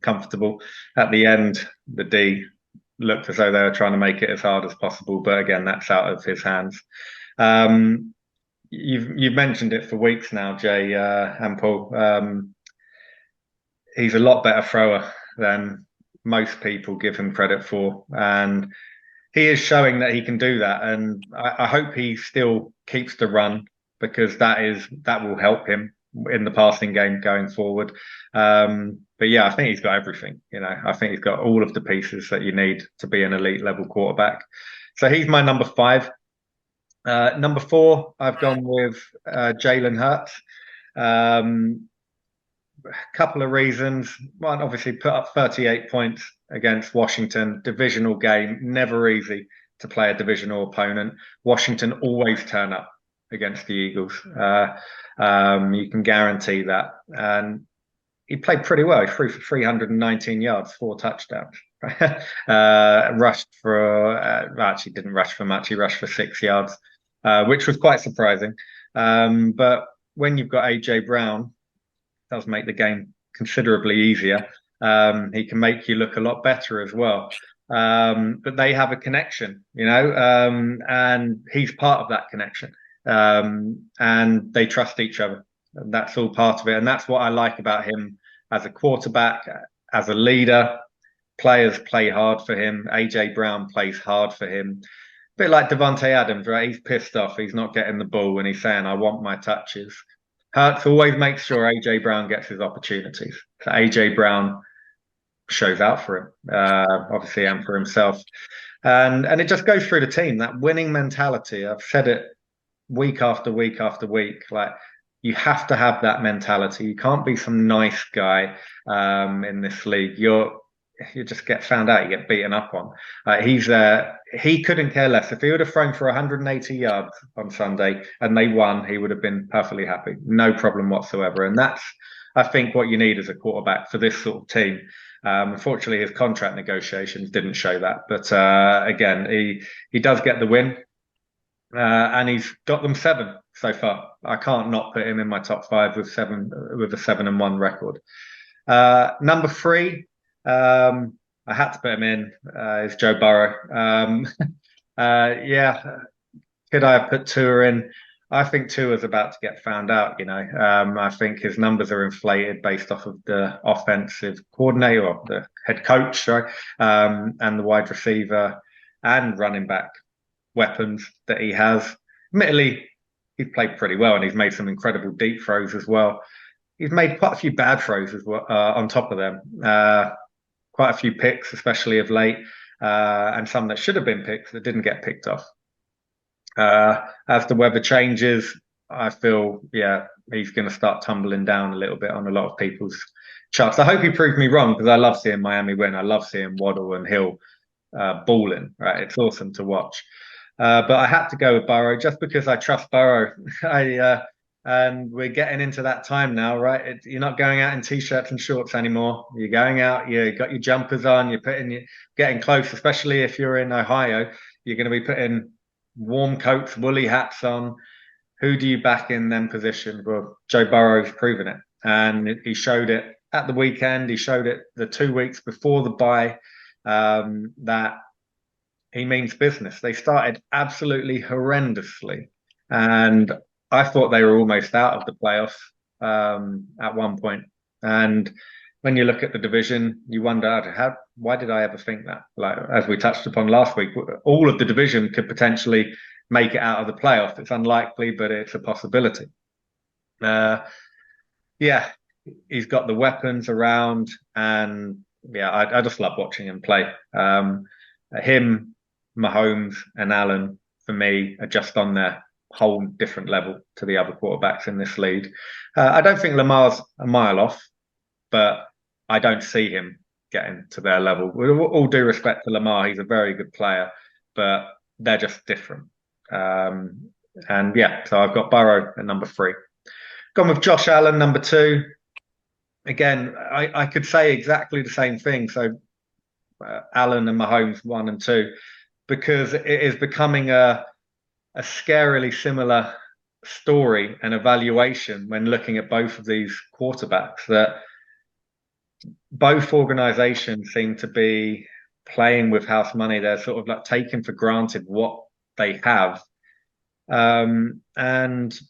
comfortable. At the end, the D looked as though they were trying to make it as hard as possible. But again, that's out of his hands. You've mentioned it for weeks now, Jay and Paul. He's a lot better thrower than most people give him credit for. And he is showing that he can do that. And I hope he still keeps the run, because that will help him in the passing game going forward. But yeah, I think he's got everything. I think he's got all of the pieces that you need to be an elite level quarterback. So he's my number 5. Number 4, I've gone with Jalen Hurts. A couple of reasons. One, obviously put up 38 points against Washington. Divisional game, never easy to play a divisional opponent. Washington always turn up against the Eagles. You can guarantee that. And he played pretty well. He threw for 319 yards, 4 touchdowns. Rushed for, actually didn't rush for much. He rushed for 6 yards, which was quite surprising. But when you've got AJ Brown, it does make the game considerably easier. He can make you look a lot better as well. But they have a connection, and he's part of that connection. And they trust each other. And that's all part of it. And that's what I like about him as a quarterback, as a leader. players play hard for him. AJ Brown plays hard for him. A bit like Devontae Adams, right? He's pissed off. He's not getting the ball and he's saying, I want my touches. Hurts always makes sure AJ Brown gets his opportunities. So AJ Brown shows out for him, obviously, and for himself. And it just goes through the team, that winning mentality. I've said it week after week after week. Like, you have to have that mentality. You can't be some nice guy in this league. You just get found out, you get beaten up on. He couldn't care less. If he would have thrown for 180 yards on Sunday and they won, he would have been perfectly happy. No problem whatsoever. And that's, I think, what you need as a quarterback for this sort of team. Unfortunately, his contract negotiations didn't show that. But again, he does get the win. And he's got them 7 so far. I can't not put him in my top 5 with a 7-1 record. Number 3, I had to put him in, is Joe Burrow. Could I have put Tua in? I think Tua's about to get found out, I think his numbers are inflated based off of the offensive coordinator, or the head coach, sorry, and the wide receiver and running back weapons that he has. Admittedly, he's played pretty well and he's made some incredible deep throws as well. He's made quite a few bad throws as well, on top of them. Quite a few picks, especially of late, and some that should have been picked that didn't get picked off. As the weather changes, I feel, he's going to start tumbling down a little bit on a lot of people's charts. I hope he proved me wrong, because I love seeing Miami win. I love seeing Waddle and Hill balling. Right, it's awesome to watch. But I had to go with Burrow just because I trust Burrow. And we're getting into that time now, right? You're not going out in t-shirts and shorts anymore. You're going out, you got your jumpers on, getting close, especially if you're in Ohio. You're going to be putting warm coats, woolly hats on. Who do you back in them positions? Well, Joe Burrow's proven it. And he showed it at the weekend. He showed it the 2 weeks before the bye, that he means business. They started absolutely horrendously. And I thought they were almost out of the playoffs at one point. And when you look at the division, you wonder, why did I ever think that? Like, as we touched upon last week, all of the division could potentially make it out of the playoff. It's unlikely, but it's a possibility. He's got the weapons around, and I just love watching him play. Him, Mahomes, and Allen, for me, are just on their whole different level to the other quarterbacks in this league. I don't think Lamar's a mile off, but I don't see him getting to their level. With all due respect to Lamar, he's a very good player, but they're just different. So I've got Burrow at number 3. Gone with Josh Allen, number 2. Again, I could say exactly the same thing. So Allen and Mahomes 1 and 2, because it is becoming a scarily similar story and evaluation when looking at both of these quarterbacks, that both organizations seem to be playing with house money. They're sort of like taking for granted what they have. And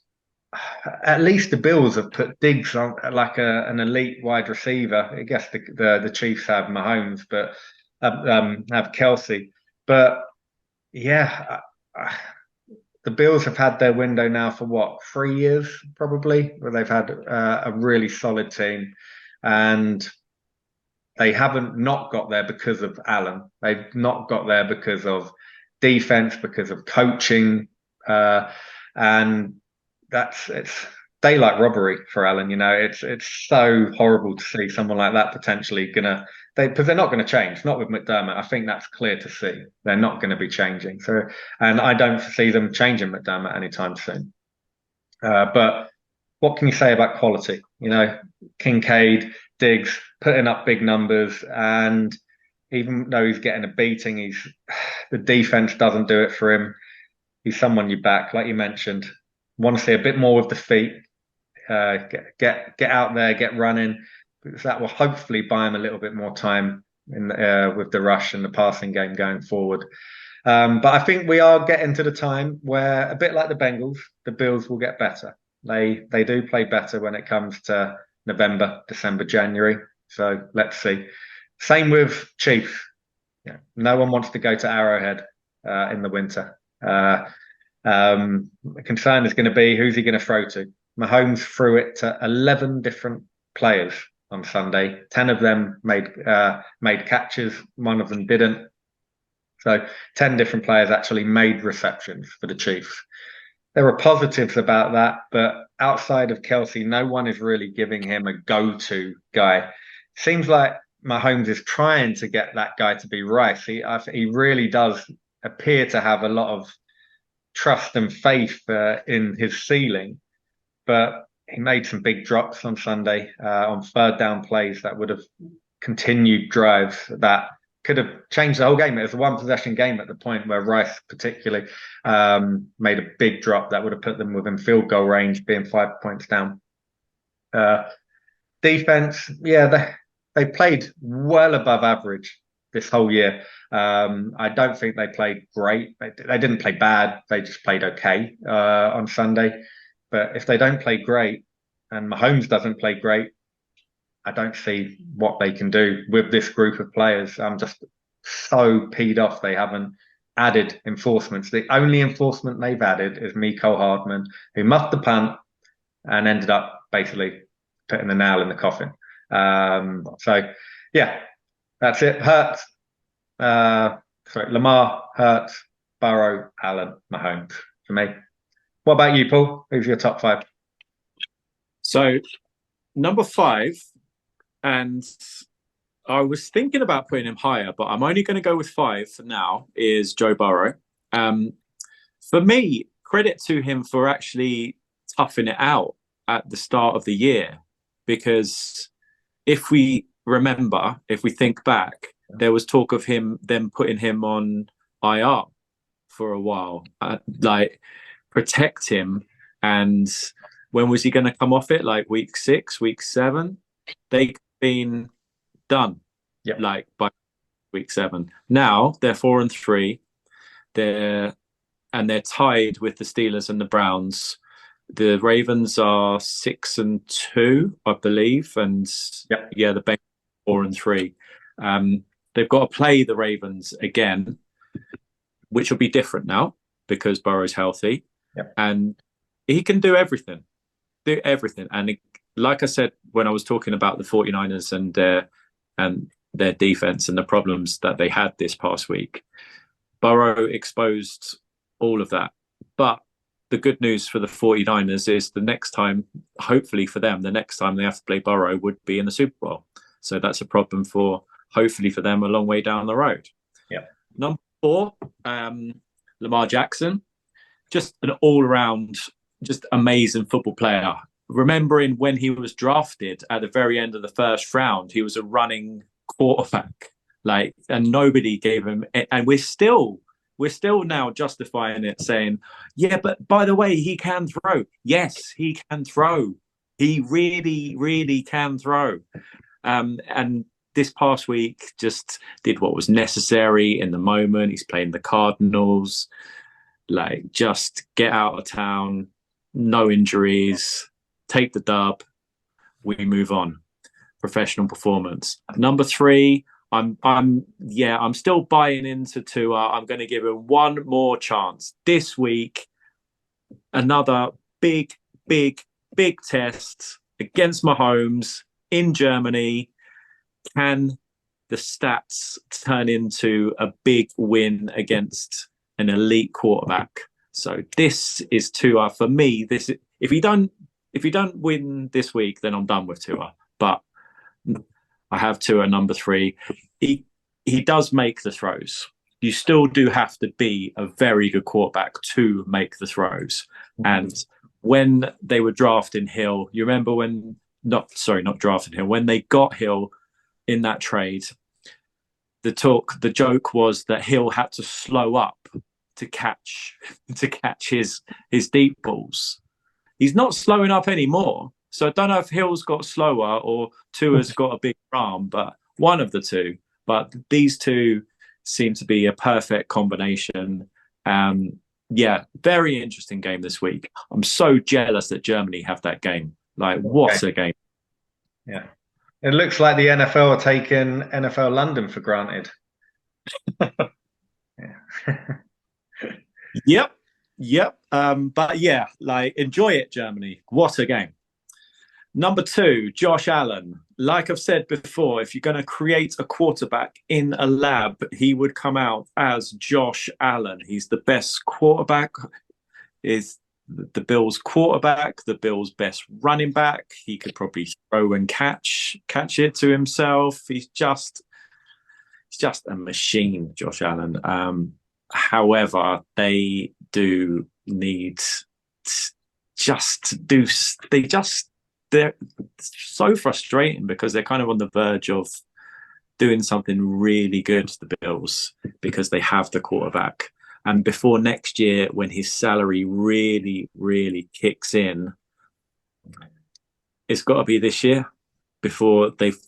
at least the Bills have put Diggs on like an elite wide receiver. I guess the Chiefs have Mahomes, but have Kelsey. But the Bills have had their window now for what, 3 years probably, where they've had a really solid team, and they haven't not got there because of Allen. They've not got there because of defense, because of coaching, and it's daylight robbery for Allen. It's so horrible to see someone like that potentially because they're not going to change. Not with McDermott. I think that's clear to see. They're not going to be changing. So, and I don't see them changing McDermott anytime soon. But what can you say about quality? Kincaid, Diggs putting up big numbers, and even though he's getting a beating, the defense doesn't do it for him. He's someone you back, like you mentioned. Want to see a bit more with the feet. Get out there, get running, because that will hopefully buy him a little bit more time with the rush and the passing game going forward. But I think we are getting to the time where, a bit like the Bengals, the Bills will get better. They do play better when it comes to November, December, January. So let's see. Same with Chiefs. Yeah, no one wants to go to Arrowhead in the winter. The concern is going to be who's he going to throw to. Mahomes threw it to 11 different players on Sunday. 10 of them made catches. One of them didn't. So 10 different players actually made receptions for the Chiefs. There are positives about that, but outside of Kelsey, no one is really giving him a go-to guy. Seems like Mahomes is trying to get that guy to be Rice. He really does appear to have a lot of trust and faith in his ceiling, but he made some big drops on Sunday on third down plays that would have continued drives that could have changed the whole game. It was a one possession game at the point where Rice particularly made a big drop that would have put them within field goal range, being 5 points down. Defense, yeah, they played well above average this whole year. I don't think they played great. They didn't play bad. They just played okay on Sunday. But if they don't play great and Mahomes doesn't play great, I don't see what they can do with this group of players. I'm just so peed off they haven't added enforcements. The only enforcement they've added is Mecole Hardman, who muffed the punt and ended up basically putting the nail in the coffin. So, yeah, that's it. Lamar, Hurts, Burrow, Allen, Mahomes for me. What about you, Paul? Who's your top five? So, number 5, and I was thinking about putting him higher, but I'm only going to go with 5 for now, is Joe Burrow. For me, credit to him for actually toughing it out at the start of the year, because if we think back, there was talk of them putting him on IR for a while, like protect him. And when was he going to come off it? Like week 6, week 7? They've been done. Yep. Like by week 7. Now they're 4-3. They're tied with the Steelers and the Browns. The Ravens are 6-2, I believe, and yep. Yeah, the Bengals 4-3. They've got to play the Ravens again, which will be different now because Burrow's healthy. Yep. And he can do everything. And like I said, when I was talking about the 49ers and their defense and the problems that they had this past week, Burrow exposed all of that. But the good news for the 49ers is the next time, hopefully for them, the next time they have to play Burrow would be in the Super Bowl. So that's a problem hopefully for them a long way down the road. Yeah. Number 4, Lamar Jackson, just an all-around, just amazing football player. Remembering when he was drafted at the very end of the first round, he was a running quarterback, and nobody gave him. And we're still now justifying it, saying, yeah, but by the way, he can throw. Yes, he can throw. He really, really can throw. And this past week just did what was necessary in the moment. He's playing the Cardinals. Just get out of town, no injuries, take the dub, we move on. Professional performance. Number 3, I'm still buying into Tua. I'm going to give him one more chance this week. Another big test against Mahomes in Germany. Can the stats turn into a big win against an elite quarterback? So this is Tua for me. If you don't win this week, then I'm done with Tua. But I have Tua number 3. He does make the throws. You still do have to be a very good quarterback to make the throws. Mm-hmm. And when they were drafting Hill, you remember when not drafting Hill, when they got Hill in that trade, the joke was that Hill had to slow up to catch his deep balls. He's not slowing up anymore. So I don't know if Hill's got slower or Tua's got a big arm, but one of the two. But these two seem to be a perfect combination. Very interesting game this week. I'm so jealous that Germany have that game. What a game. Yeah. It looks like the NFL are taking NFL London for granted. Yep. But yeah, like enjoy it, Germany. What a game. Number 2, Josh Allen. Like I've said before, if you're going to create a quarterback in a lab, he would come out as Josh Allen. He's the best quarterback, is the Bills' quarterback, the Bills' best running back. He could probably throw and catch it to himself. He's just a machine, Josh Allen. However, they do need they're so frustrating because they're kind of on the verge of doing something really good to the Bills because they have the quarterback. And before next year, when his salary really, really kicks in, it's got to be this year before they've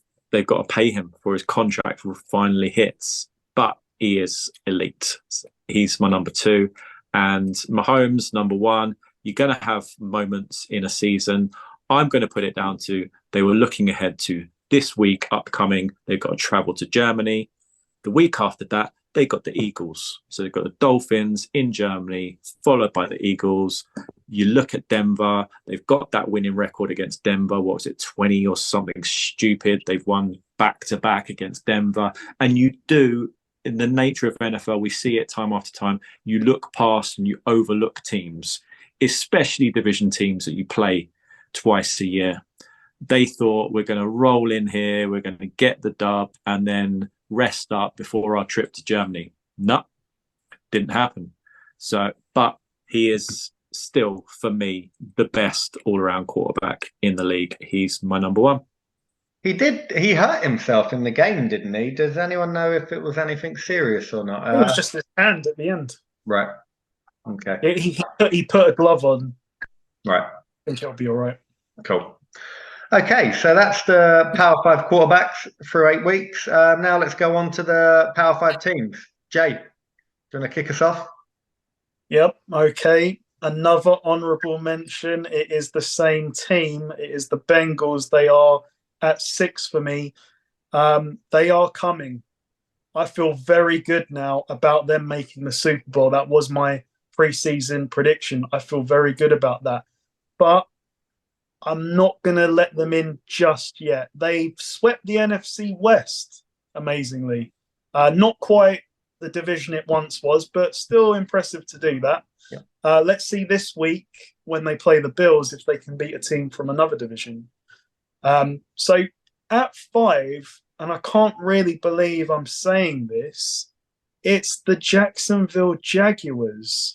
got to pay him for his contract finally hits. But he is elite. He's my number 2. And Mahomes, number 1. You're going to have moments in a season. I'm going to put it down to they were looking ahead to this week upcoming. They've got to travel to Germany. The week after that, they got the Eagles. So they've got the Dolphins in Germany, followed by the Eagles. You look at Denver. They've got that winning record against Denver. What was it, 20 or something stupid? They've won back-to-back against Denver. And you do, in the nature of NFL, we see it time after time. You look past and you overlook teams, especially division teams that you play twice a year. They thought, we're going to roll in here, we're going to get the dub and then rest up before our trip to Germany. No, didn't happen. So, but he is still, for me, the best all-around quarterback in the league. He's my number 1. He hurt himself in the game, didn't he? Does anyone know if it was anything serious or not? It was just his hand at the end. Right. Okay. He put a glove on. Right. I think it'll be all right. Cool. Okay, so that's the Power 5 quarterbacks through 8 weeks. Now let's go on to the Power 5 teams. Jay, do you want to kick us off? Yep. Okay. Another honourable mention. It is the same team. It is the Bengals. They are at 6 for me. They are coming. I feel very good now about them making the Super Bowl. That was my preseason prediction. I feel very good about that. But I'm not going to let them in just yet. They've swept the NFC West, amazingly. Not quite the division it once was, but still impressive to do that. Yeah. Let's see this week when they play the Bills if they can beat a team from another division. So at 5, and I can't really believe I'm saying this, it's the Jacksonville Jaguars.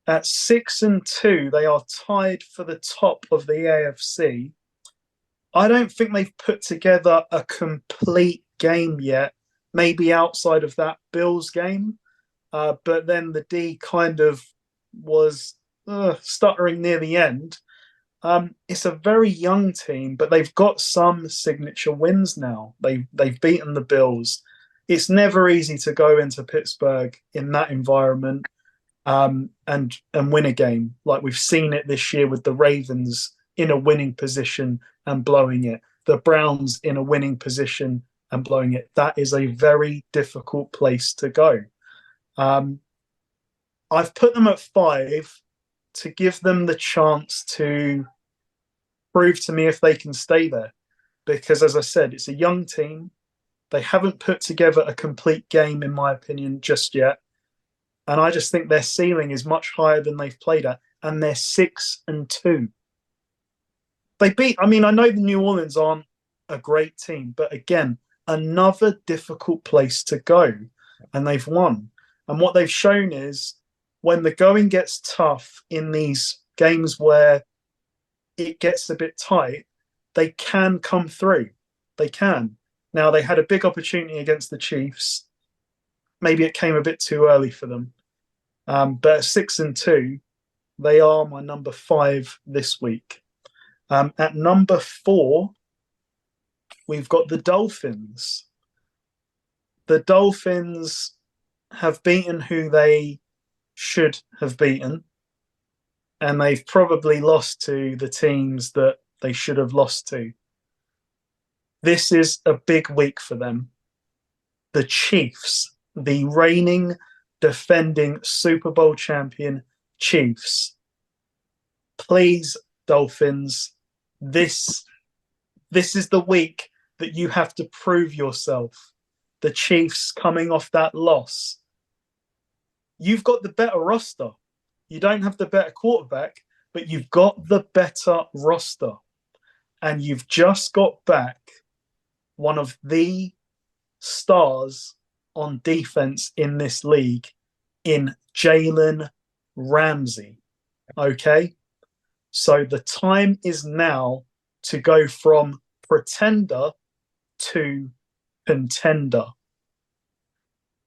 At 6-2, they are tied for the top of the AFC. I don't think they've put together a complete game yet, maybe outside of that Bills game. But then the D kind of was stuttering near the end. It's a very young team, but they've got some signature wins now. They've beaten the Bills. It's never easy to go into Pittsburgh in that environment and win a game. Like we've seen it this year with the Ravens in a winning position and blowing it. The Browns in a winning position and blowing it. That is a very difficult place to go. I've put them at 5 to give them the chance to prove to me if they can stay there. Because as I said, it's a young team. They haven't put together a complete game, in my opinion, just yet. And I just think their ceiling is much higher than they've played at. And they're 6-2. I know the New Orleans aren't a great team, but again, another difficult place to go. And they've won. And what they've shown is when the going gets tough in these games where it gets a bit tight, they can come through. They can. Now, they had a big opportunity against the Chiefs. Maybe it came a bit too early for them. But at 6-2, they are my number 5 this week. At number 4, we've got the Dolphins. The Dolphins have beaten who they should have beaten, and they've probably lost to the teams that they should have lost to. This is a big week for them. The Chiefs, the reigning, defending Super Bowl champion Chiefs. Please, Dolphins, this is the week that you have to prove yourself. The Chiefs coming off that loss. You've got the better roster. You don't have the better quarterback, but you've got the better roster. And you've just got back one of the stars on defense in this league in Jalen Ramsey. Okay? So the time is now to go from pretender to contender.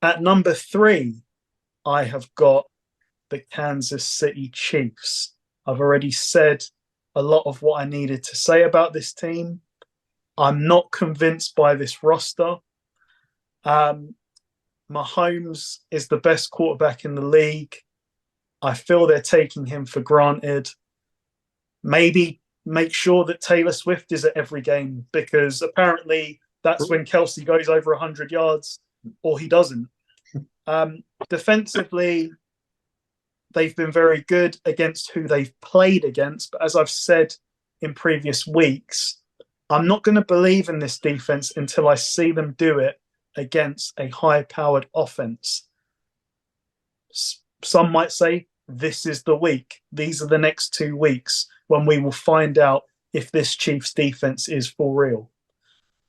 At number 3, I have got the Kansas City Chiefs. I've already said a lot of what I needed to say about this team. I'm not convinced by this roster. Mahomes is the best quarterback in the league. I feel they're taking him for granted. Maybe make sure that Taylor Swift is at every game, because apparently that's when Kelsey goes over 100 yards, or he doesn't. Defensively, they've been very good against who they've played against. But as I've said in previous weeks, I'm not going to believe in this defense until I see them do it against a high-powered offense. Some might say this is the week. These are the next 2 weeks when we will find out if this Chiefs defense is for real.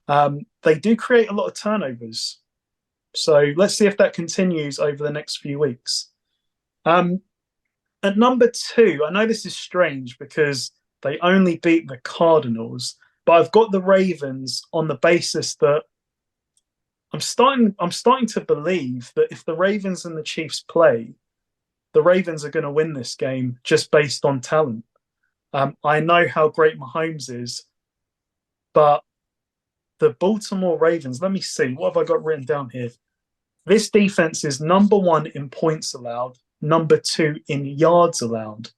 They do create a lot of turnovers. So let's see if that continues over the next few weeks. At number 2, I know this is strange because they only beat the Cardinals, but I've got the Ravens on the basis that I'm starting to believe that if the Ravens and the Chiefs play, the Ravens are going to win this game just based on talent. I know how great Mahomes is, but the Baltimore Ravens, let me see, what have I got written down here? This defense is number 1 in points allowed, number 2 in yards allowed.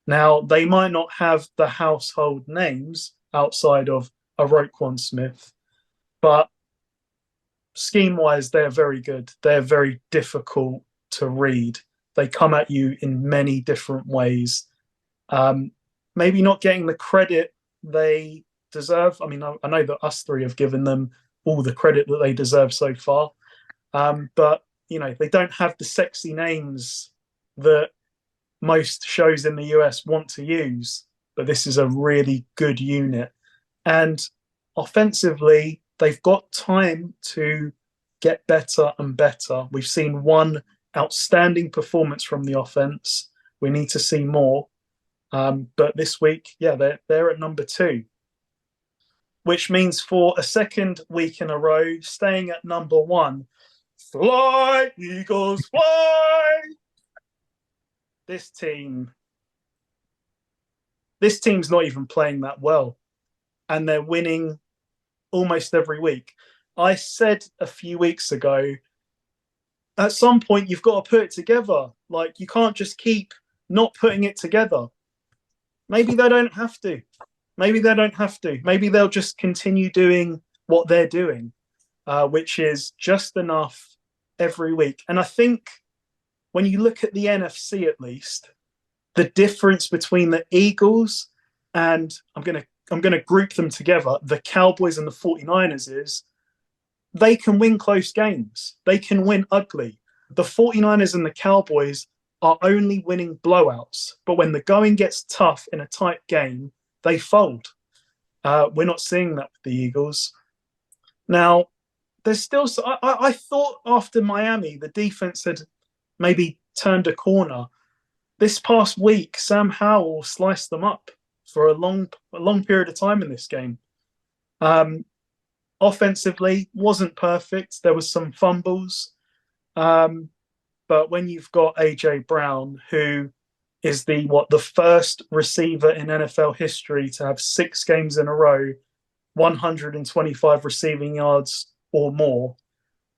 Now, they might not have the household names outside of a Roquan Smith, but scheme-wise, they're very good. They're very difficult to read. They come at you in many different ways. Maybe not getting the credit they deserve. I mean, I know that us 3 have given them all the credit that they deserve so far. But, you know, they don't have the sexy names that most shows in the US want to use. But this is a really good unit. And offensively, they've got time to get better and better. We've seen one outstanding performance from the offense. We need to see more. But this week, yeah, they're at number 2, which means for a second week in a row, staying at number 1, fly, Eagles, fly! This team's not even playing that well, and they're winning almost every week. I said a few weeks ago, at some point, you've got to put it together. Like, you can't just keep not putting it together. Maybe they don't have to. Maybe they'll just continue doing what they're doing, which is just enough every week. And I think when you look at the NFC, at least, the difference between the Eagles and I'm going to group them together, the Cowboys and the 49ers, is they can win close games. They can win ugly. The 49ers and the Cowboys are only winning blowouts. But when the going gets tough in a tight game, they fold. We're not seeing that with the Eagles. Now, there's still... I thought after Miami, the defense had maybe turned a corner. This past week, Sam Howell sliced them up for a long period of time in this game. Offensively, wasn't perfect. There was some fumbles. But when you've got A.J. Brown, who is the first receiver in NFL history to have 6 games in a row, 125 receiving yards or more,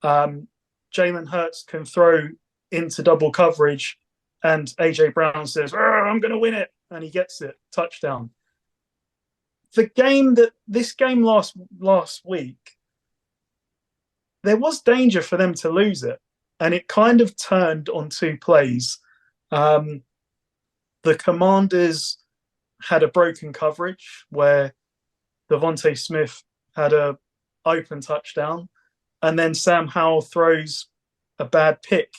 Jalen Hurts can throw into double coverage, and A.J. Brown says, "I'm going to win it," and he gets it. Touchdown. this game last week, there was danger for them to lose it, and it kind of turned on two plays. The Commanders had a broken coverage where Devontae Smith had a open touchdown, and then Sam Howell throws a bad pick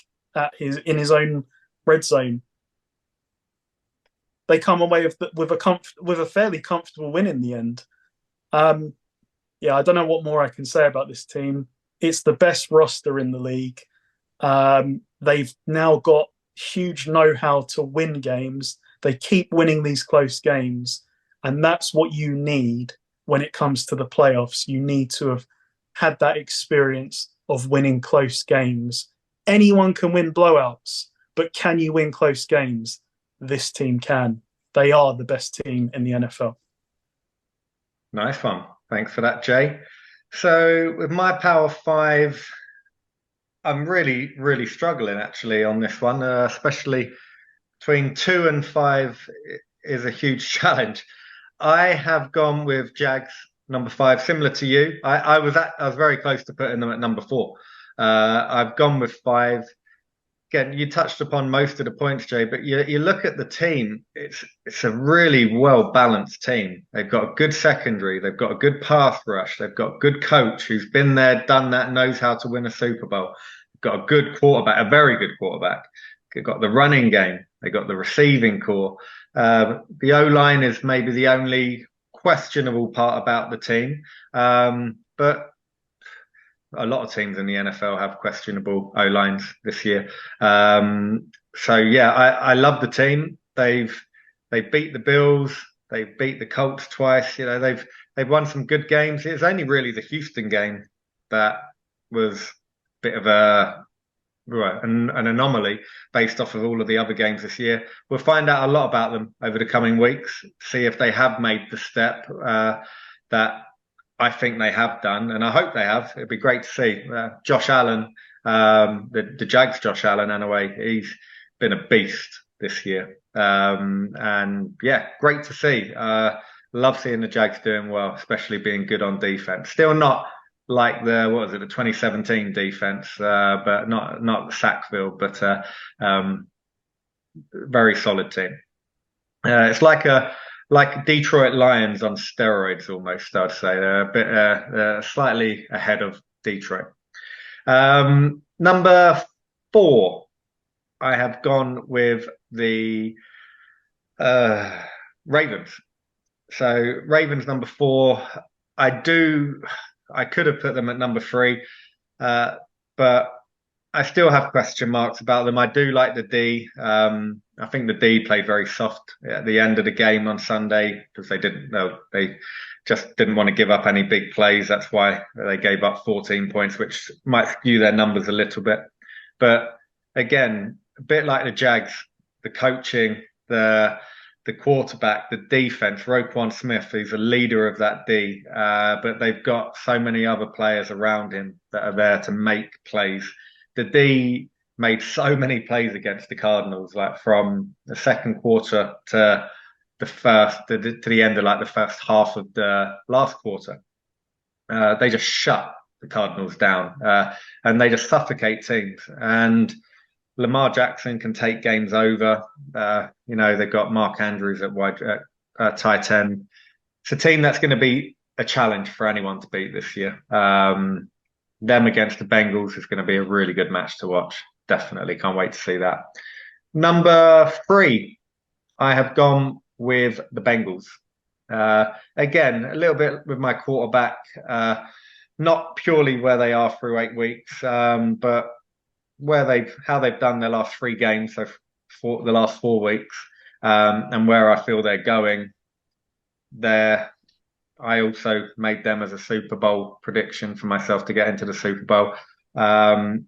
in his own red zone. They come away with a fairly comfortable win in the end. I don't know what more I can say about this team. It's the best roster in the league. They've now got huge know-how to win games. They keep winning these close games, and that's what you need when it comes to the playoffs. You need to have had that experience of winning close games. Anyone can win blowouts, but can you win close games? This team can. They are the best team in the NFL. Nice one. Thanks for that, Jay. So with my Power 5, I'm really, really struggling actually on this one, especially between 2 and 5 is a huge challenge. I have gone with Jags number 5, similar to you. I was very close to putting them at number 4. I've gone with 5. Again, you touched upon most of the points, Jay, but you look at the team, it's a really well-balanced team. They've got a good secondary. They've got a good pass rush. They've got a good coach who's been there, done that, knows how to win a Super Bowl. They've got a good quarterback, a very good quarterback. They've got the running game. They've got the receiving core. The O-line is maybe the only questionable part about the team. But a lot of teams in the NFL have questionable O-lines this year. I love the team. They beat the Bills. They beat the Colts twice. They've won some good games. It was only really the Houston game that was a bit of an anomaly based off of all of the other games this year. We'll find out a lot about them over the coming weeks, see if they have made the step that I think they have done, and I hope they have. It'd be great to see. Josh Allen, the Jags Josh Allen, anyway, he's been a beast this year. Great to see. Love seeing the Jags doing well, especially being good on defense. Still not like the 2017 defense, but not Sackville, but very solid team. It's like Detroit Lions on steroids, almost. I'd say they're a bit slightly ahead of Detroit. Number 4, I have gone with the Ravens. So Ravens number 4. I could have put them at number 3, but I still have question marks about them. I do like the D. I think the D played very soft at the end of the game on Sunday because they just didn't want to give up any big plays. That's why they gave up 14 points, which might skew their numbers a little bit. But again, a bit like the Jags, the coaching, the quarterback, the defense, Roquan Smith, who's a leader of that D, but they've got so many other players around him that are there to make plays. The D made so many plays against the Cardinals, like from the second quarter to the end of like the first half of the last quarter. They just shut the Cardinals down, and they just suffocate teams. And Lamar Jackson can take games over. They've got Mark Andrews at tight end. It's a team that's going to be a challenge for anyone to beat this year. Them against the Bengals is going to be a really good match to watch. Definitely can't wait to see that. Number 3, I have gone with the Bengals. Again, a little bit with my quarterback, not purely where they are through 8 weeks, but how they've done their last 3 games, so for the last 4 weeks, and where I feel they're going. I also made them as a Super Bowl prediction for myself to get into the Super Bowl. I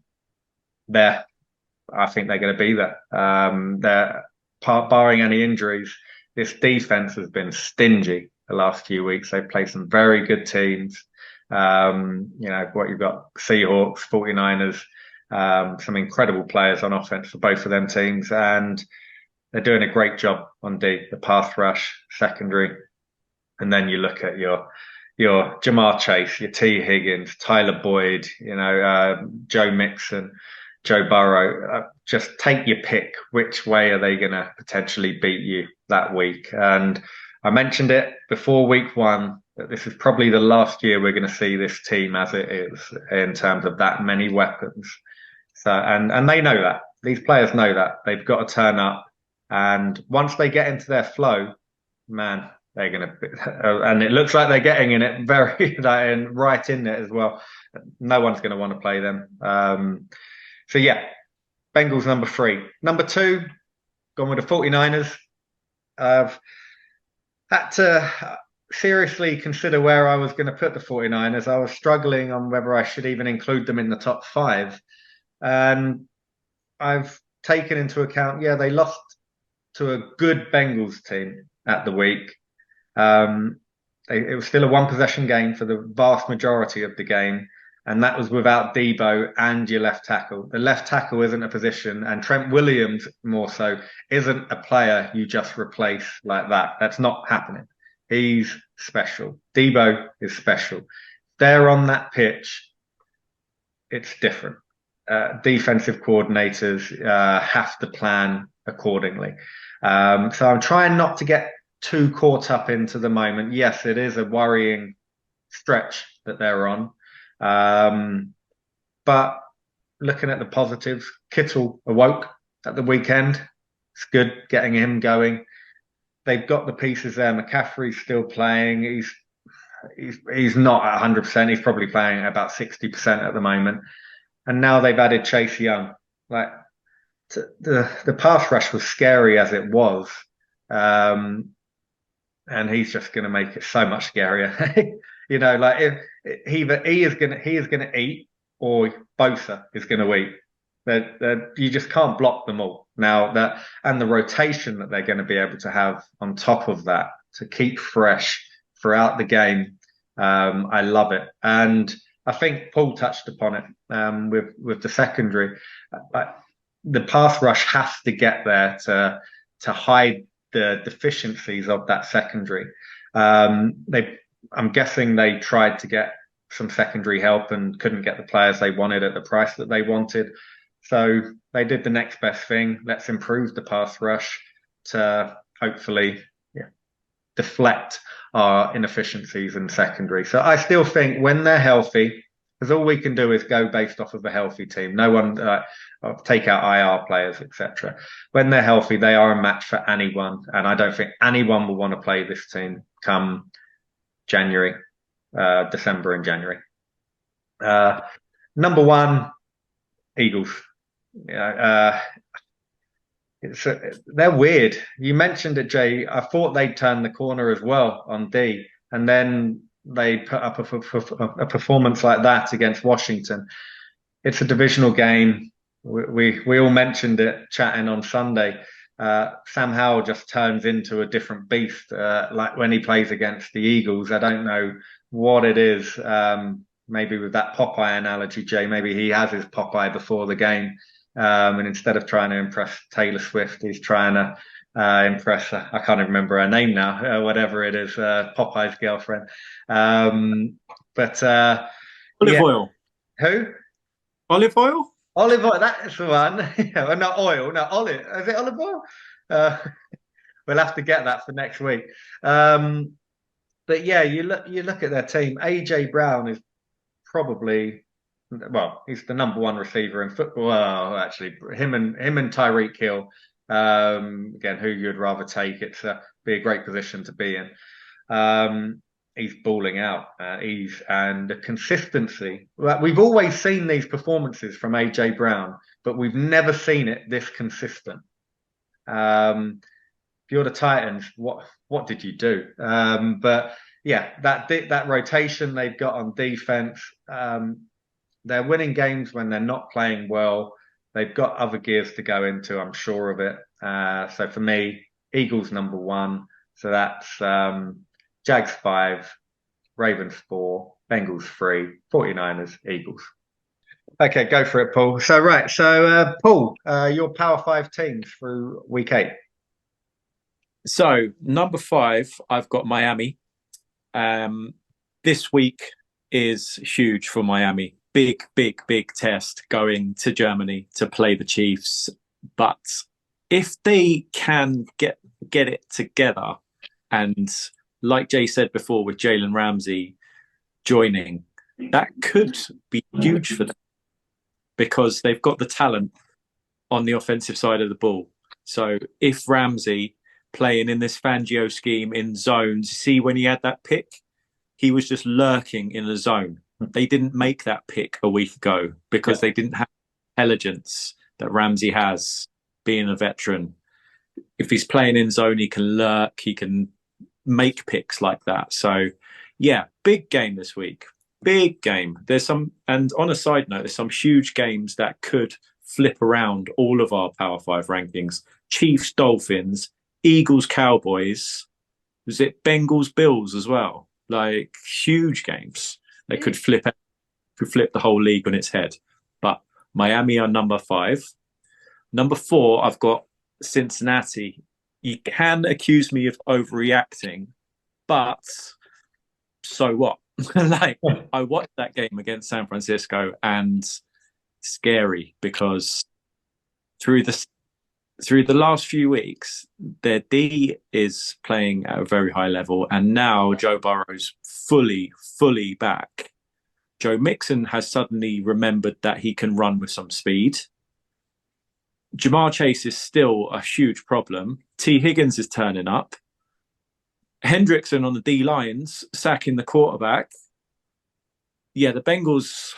think they're going to be there. Barring any injuries, this defense has been stingy the last few weeks. They've played some very good teams. You've got Seahawks, 49ers, some incredible players on offense for both of them teams, and they're doing a great job on the pass rush, secondary. And then you look at your Jamar Chase, your T. Higgins, Tyler Boyd, Joe Mixon, Joe Burrow. Just take your pick. Which way are they going to potentially beat you that week? And I mentioned it before week 1 that this is probably the last year we're going to see this team as it is in terms of that many weapons. So, and they know that. These players know that. They've got to turn up. And once they get into their flow, man, they're going to, and it looks like they're getting in it and right in it as well. No one's going to want to play them. So yeah, Bengals number 3. Number 2, gone with the 49ers. I've had to seriously consider where I was going to put the 49ers. I was struggling on whether I should even include them in the top 5. And I've taken into account, they lost to a good Bengals team at the week. It was still a 1-possession game for the vast majority of the game. And that was without Debo and your left tackle. The left tackle isn't a position, and Trent Williams more so isn't a player you just replace like that. That's not happening. He's special. Debo is special. They're on that pitch. It's different. Defensive coordinators have to plan accordingly. So I'm trying not to get too caught up into the moment. Yes, it is a worrying stretch that they're on. But looking at the positives, Kittle awoke at the weekend. It's good getting him going. They've got the pieces there. McCaffrey's still playing. He's not at 100%. He's probably playing at about 60% at the moment. And now they've added Chase Young. Like the pass rush was scary as it was. And he's just going to make it so much scarier. Like either he is going to eat, or Bosa is going to eat. You just can't block them all now. And the rotation that they're going to be able to have on top of that to keep fresh throughout the game, I love it. And I think Paul touched upon it with the secondary. The pass rush has to get there to hide the deficiencies of that secondary. I'm guessing they tried to get some secondary help and couldn't get the players they wanted at the price that they wanted. So they did the next best thing. Let's improve the pass rush to hopefully deflect our inefficiencies in secondary. So I still think when they're healthy, because all we can do is go based off of a healthy team. No one take out IR players, etc. When they're healthy, they are a match for anyone, and I don't think anyone will want to play this team come January, December and January. Number 1, Eagles. They're weird. You mentioned it, Jay. I thought they'd turn the corner as well on D, and then they put up a performance like that against Washington. It's a divisional game. We all mentioned it chatting on Sunday. Sam Howell just turns into a different beast. Like when he plays against the Eagles, I don't know what it is. Maybe with that Popeye analogy, Jay, maybe he has his Popeye before the game. And instead of trying to impress Taylor Swift, he's trying to impress, I can't even remember her name now, whatever it is, Popeye's girlfriend. Olive oil. Who? Olive oil? Olive oil, that's the one. Not oil, no, olive. Is it olive oil? We'll have to get that for next week. But yeah, you look at their team. AJ Brown is probably, he's the number 1 receiver in football. Well, actually, him and Tyreek Hill. Again, who you'd rather take? It's be a great position to be in. He's balling out. And the consistency. We've always seen these performances from AJ Brown, but we've never seen it this consistent. If you're the Titans, what did you do? But yeah, that rotation they've got on defense. They're winning games when they're not playing well. They've got other gears to go into, I'm sure of it. So for me, Eagles number 1. So that's Jags 5, Ravens 4, Bengals 3, 49ers, Eagles. Okay, go for it, Paul. So Paul, your Power 5 teams through week 8. So number 5, I've got Miami. This week is huge for Miami. Big test going to Germany to play the Chiefs. But if they can get it together, and like Jay said before, with Jalen Ramsey joining, that could be huge for them because they've got the talent on the offensive side of the ball. So if Ramsey playing in this Fangio scheme in zones, see when he had that pick, he was just lurking in the zone. They didn't make that pick a week ago because they didn't have intelligence that Ramsey has, being a veteran. If he's playing in zone, he can lurk, he can make picks like that. So yeah, big game this week. Big game. There's some, and on a side note, there's some huge games that could flip around all of our Power 5 rankings. Chiefs, Dolphins, Eagles, Cowboys. Was it Bengals, Bills as well? Like huge games. They could flip the whole league on its head. But Miami are number 5. Number 4, I've got Cincinnati. You can accuse me of overreacting, but so what? Like, I watched that game against San Francisco, and scary because through the last few weeks, their D is playing at a very high level, and now Joe Burrow's fully back. Joe Mixon has suddenly remembered that he can run with some speed. Jamar Chase is still a huge problem. T. Higgins is turning up. Hendrickson on the D lines sacking the quarterback. Yeah, the Bengals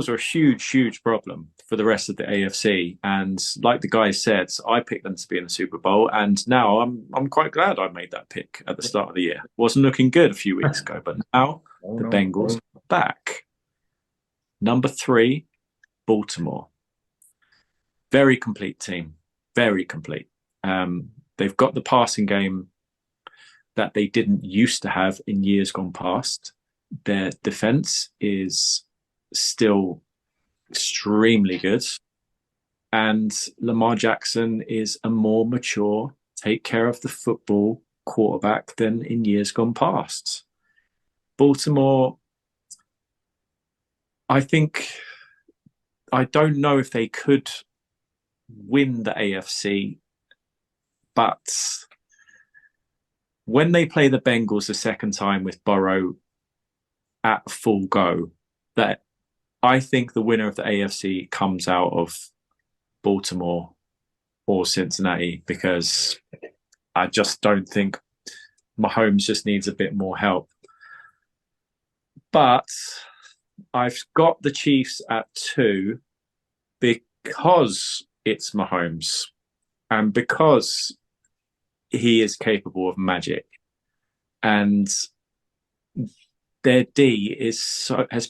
are a huge problem for the rest of the AFC. And like the guy said, I picked them to be in the Super Bowl, and now I'm quite glad I made that pick at the start of the year. It wasn't looking good a few weeks ago, but now the Bengals are back. Number 3, Baltimore. Very complete team. Very complete. They've got the passing game that they didn't used to have in years gone past. Their defense is still extremely good. And Lamar Jackson is a more mature, take care of the football quarterback than in years gone past. Baltimore, I don't know if they could win the AFC, but when they play the Bengals the second time with Burrow at full go, that I think the winner of the AFC comes out of Baltimore or Cincinnati, because I just don't think Mahomes just needs a bit more help. But I've got the Chiefs at 2 because it's Mahomes and because he is capable of magic, and their D has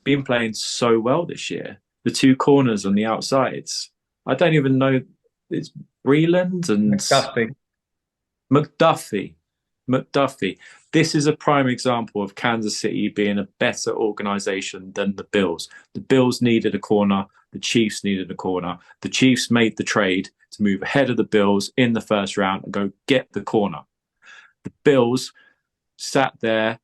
been playing so well this year. The 2 corners on the outsides, I don't even know, it's Breland and McDuffie. This is a prime example of Kansas City being a better organization than the Bills. The Bills needed a corner. The Chiefs needed a corner. The Chiefs made the trade to move ahead of the Bills in the first round and go get the corner. The Bills sat there,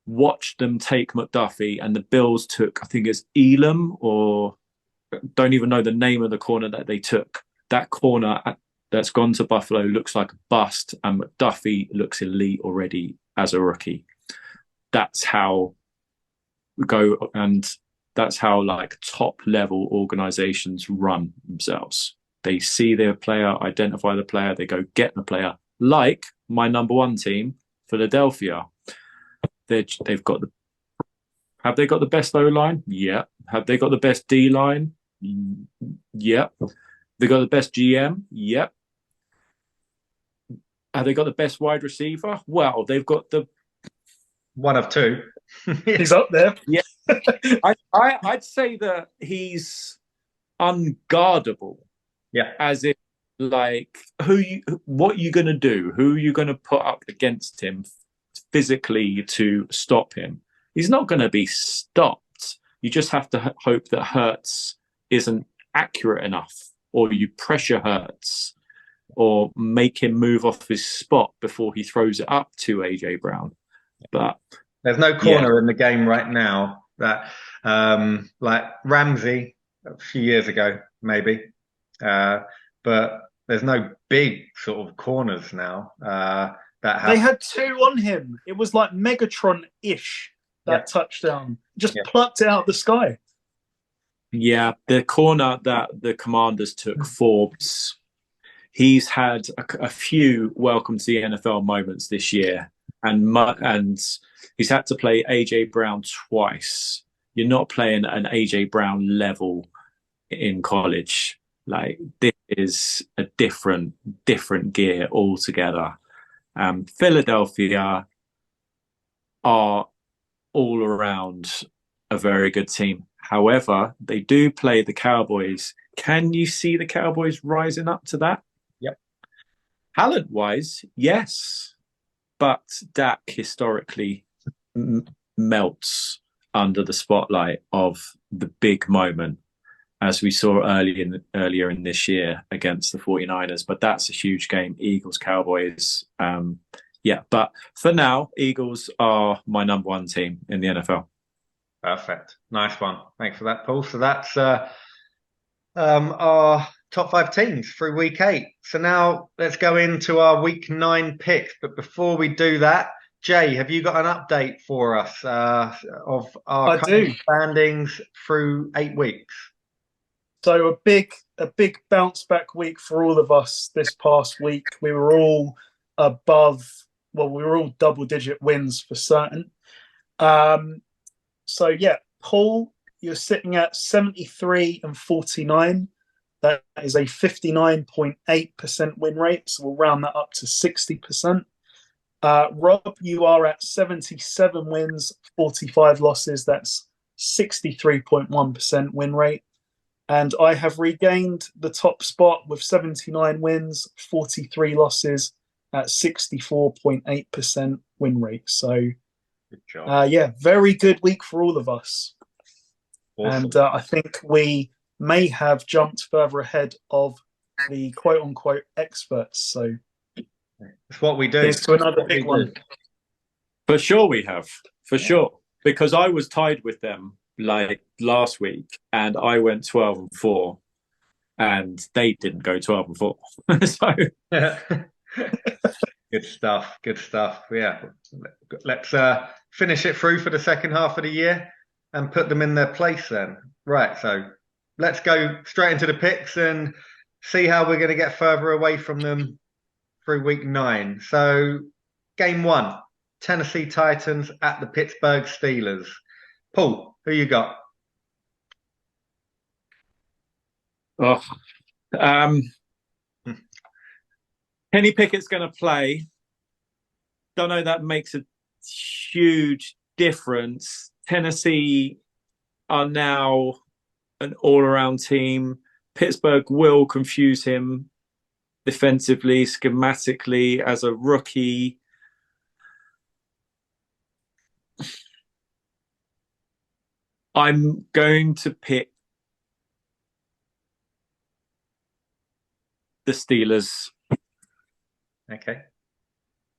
watched them take McDuffie, and the Bills took, I think it's Elam, or don't even know the name of the corner that they took. That corner that's gone to Buffalo looks like a bust, and McDuffie looks elite already as a rookie. That's how we go, and that's how like top level organizations run themselves. They see their player, identify the player, they go get the player. Like my number 1 team, Philadelphia. They've got the. Have they got the best O line? Yeah. Have they got the best D line? Yep. They got the best GM? Yep. Have they got the best wide receiver? Well, they've got the one of 2. He's up there. Yeah. I'd say that he's unguardable. Yeah. As if like what are you gonna do? Who are you gonna put up against him physically to stop him? He's not gonna be stopped. You just have to hope that Hurts isn't accurate enough, or you pressure Hurts, or make him move off his spot before he throws it up to AJ Brown. But there's no corner in the game right now that, like Ramsey a few years ago, maybe, but there's no big sort of corners now that have. They had two on him. It was like Megatron-ish, that touchdown. Just plucked it out of the sky. Yeah, the corner that the Commanders took, Forbes, he's had a few welcome to the NFL moments this year, and he's had to play AJ Brown twice. You're not playing an AJ Brown level in college. Like, this is a different gear altogether. Philadelphia are all around a very good team. However, they do play the Cowboys. Can you see the Cowboys rising up to that? Yep. Talent-wise, yes. But Dak historically melts under the spotlight of the big moment, as we saw earlier in this year against the 49ers. But that's a huge game. Eagles, Cowboys. But for now, Eagles are my number one team in the NFL. Perfect. Nice one. Thanks for that, Paul. So that's our top 5 teams through week 8. So now let's go into our week 9 picks. But before we do that, Jay, have you got an update for us of our standings through 8 weeks? So a big bounce back week for all of us this past week. We were all we were all double-digit wins for certain. So yeah, Paul, you're sitting at 73 and 49. That is a 59.8% win rate. So we'll round that up to 60%. Rob, you are at 77 wins, 45 losses. That's 63.1% win rate. And I have regained the top spot with 79 wins, 43 losses at 64.8% win rate. So good job. Very good week for all of us. Awesome. And I think we may have jumped further ahead of the quote-unquote experts. So it's what we do. Here's to another big one. For sure we have. For sure. Because I was tied with them like last week, and I went 12-4, and they didn't go 12-4. So Good stuff. Yeah. Let's finish it through for the second half of the year and put them in their place then. Right. So let's go straight into the picks and see how we're going to get further away from them through week 9. So game 1, Tennessee Titans at the Pittsburgh Steelers. Paul, who you got? Kenny Pickett's going to play. Don't know that makes a huge difference. Tennessee are now an all-around team. Pittsburgh will confuse him defensively, schematically, as a rookie. I'm going to pick the Steelers. Okay.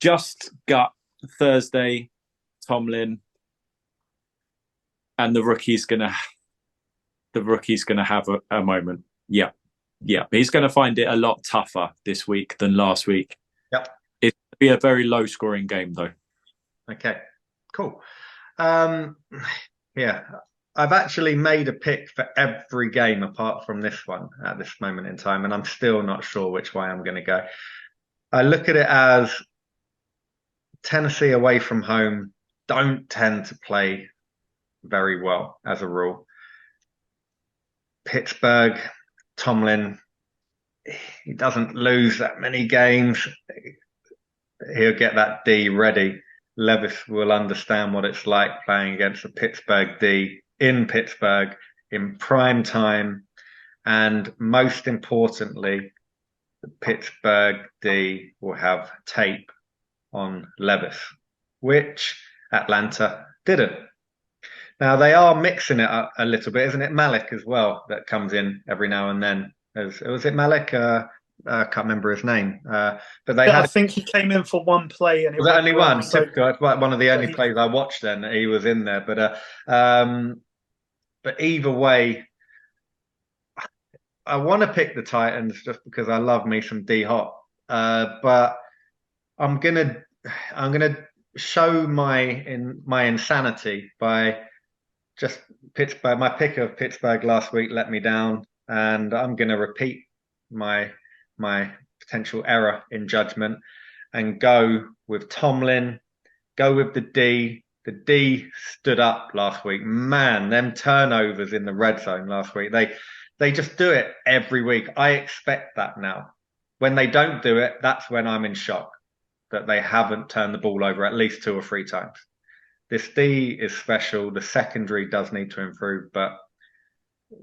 Just gut Thursday, Tomlin, and the rookie's gonna have a moment. Yeah. He's gonna find it a lot tougher this week than last week. Yep. It'll be a very low scoring game though. Okay. Cool. Yeah. I've actually made a pick for every game apart from this one at this moment in time, and I'm still not sure which way I'm going to go. I look at it as Tennessee away from home don't tend to play very well as a rule. Pittsburgh, Tomlin, he doesn't lose that many games. He'll get that D ready. Levis will understand what it's like playing against the Pittsburgh D in Pittsburgh in prime time. And most importantly, the Pittsburgh D will have tape on Levis, which Atlanta didn't. Now, they are mixing it up a little bit, isn't it? Malik as well, that comes in every now and then. Was it Malik? I can't remember his name, but they I had. think he came in for one play and it Was that went only well. one? So Typical. It's like one of the only he, plays I watched. Then he was in there, but either way, I want to pick the Titans just because I love me some D Hop. But I'm gonna show my insanity by just Pittsburgh. My pick of Pittsburgh last week let me down, and I'm gonna repeat my potential error in judgment and go with Tomlin. Go with the D. The D stood up last week. Man, them turnovers in the red zone last week. They just do it every week. I expect that now. When they don't do it, that's when I'm in shock that they haven't turned the ball over at least 2 or 3 times. This D is special. The secondary does need to improve, but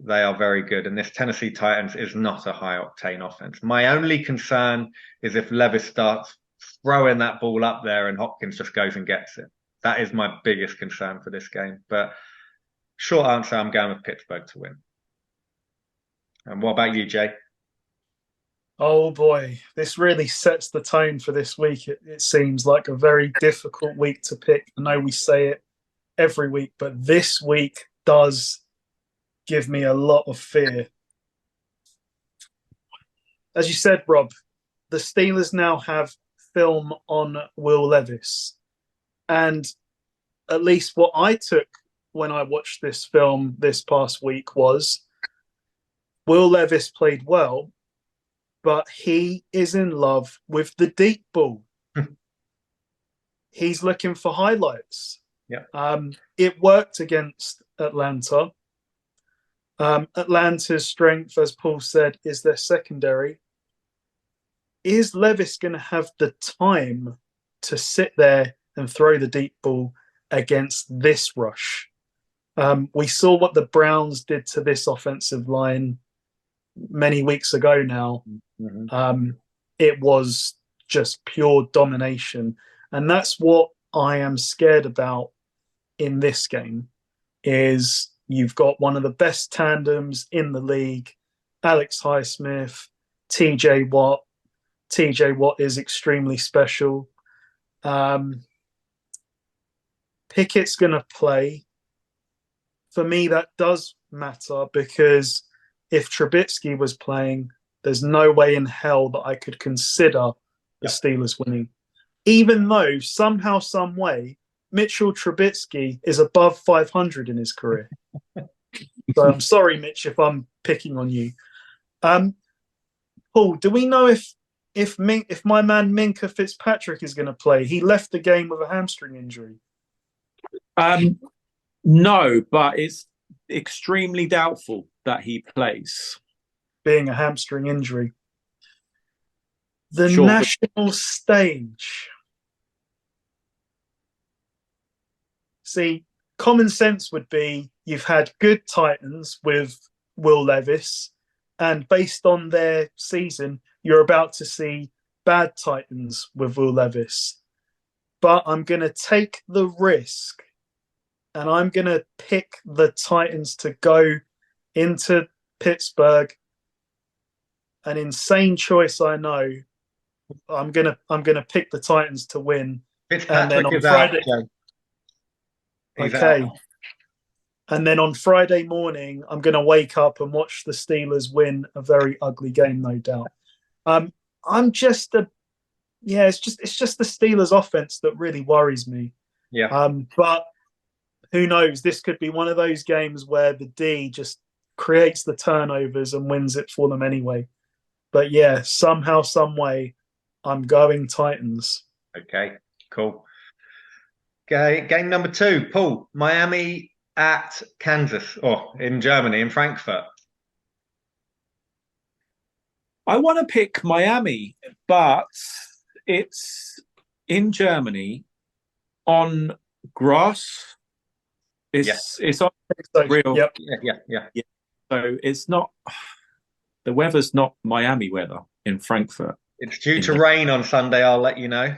they are very good. And this Tennessee Titans is not a high octane offense. My only concern is if Levis starts throwing that ball up there and Hopkins just goes and gets it. That is my biggest concern for this game. But short answer, I'm going with Pittsburgh to win. And what about you, Jay? oh boy, this really sets the tone for this week. It seems like a very difficult week to pick. I know we say it every week, but this week does give me a lot of fear. As you said, Rob, the Steelers now have film on Will Levis. And at least what I took when I watched this film this past week was Will Levis played well, but he is in love with the deep ball. He's looking for highlights. Yeah. It worked against Atlanta. Atlanta's strength, as Paul said, is their secondary. Is Levis going to have the time to sit there and throw the deep ball against this rush? We saw what the Browns did to this offensive line many weeks ago now. Mm-hmm. It was just pure domination. And that's what I am scared about in this game is you've got one of the best tandems in the league, Alex Highsmith, TJ Watt. TJ Watt is extremely special. Pickett's going to play. For me, that does matter because if Trubisky was playing, there's no way in hell that I could consider the Steelers winning. Even though somehow, some way, Mitchell Trubisky is above 500 in his career. So I'm sorry, Mitch, if I'm picking on you. Paul, do we know if my man Minka Fitzpatrick is going to play? He left the game with a hamstring injury. No, but it's extremely doubtful that he plays. Being a hamstring injury. The national stage. See, common sense would be you've had good Titans with Will Levis, and based on their season, you're about to see bad Titans with Will Levis. But I'm going to take the risk and I'm going to pick the Titans to go into Pittsburgh. An insane choice, I know. I'm gonna pick the Titans to win. Fitzpatrick and then on Friday, out. And then on Friday morning, I'm gonna wake up and watch the Steelers win a very ugly game, no doubt. It's just the Steelers offense that really worries me. Yeah. But who knows? This could be one of those games where the D just creates the turnovers and wins it for them anyway. But yeah, somehow, some way, I'm going Titans. Okay, cool. Okay, game number 2, Paul. Miami at Kansas, in Germany, in Frankfurt. I want to pick Miami, but it's in Germany on grass. It's on real. Yep. Yeah. So it's not. The weather's not Miami weather in Frankfurt. It's due to rain on Sunday, I'll let you know.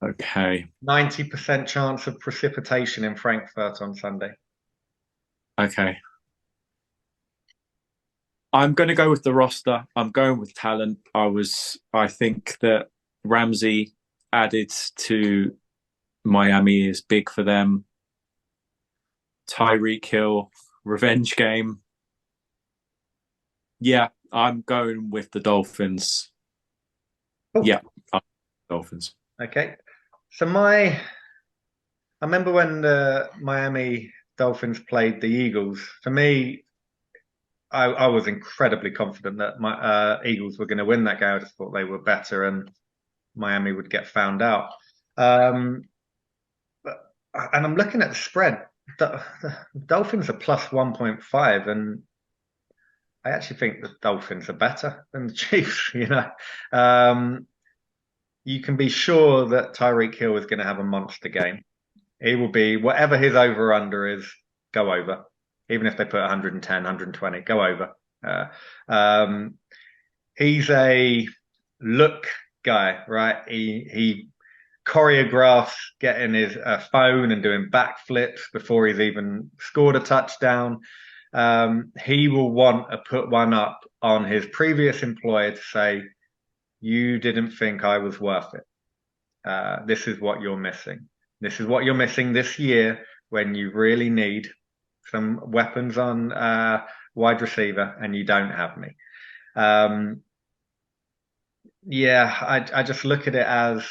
Okay. 90% chance of precipitation in Frankfurt on Sunday. Okay. I'm going to go with the roster. I'm going with talent. I think that Ramsey added to Miami is big for them. Tyreek Hill, revenge game. Yeah, I'm going with the Dolphins. Cool. Yeah, Dolphins. Okay. So I remember when the Miami Dolphins played the Eagles. For me, I was incredibly confident that my Eagles were going to win that game. I just thought they were better and Miami would get found out. And I'm looking at the spread. The Dolphins are plus 1.5, and I actually think the Dolphins are better than the Chiefs. You can be sure that Tyreek Hill is going to have a monster game. He will be, whatever his over-under is, go over. Even if they put 110, 120, go over. He's a look guy, right? He choreographs getting his phone and doing backflips before he's even scored a touchdown. He will want to put one up on his previous employer to say, you didn't think I was worth it. This is what you're missing. This is what you're missing this year when you really need some weapons on wide receiver and you don't have me. I just look at it as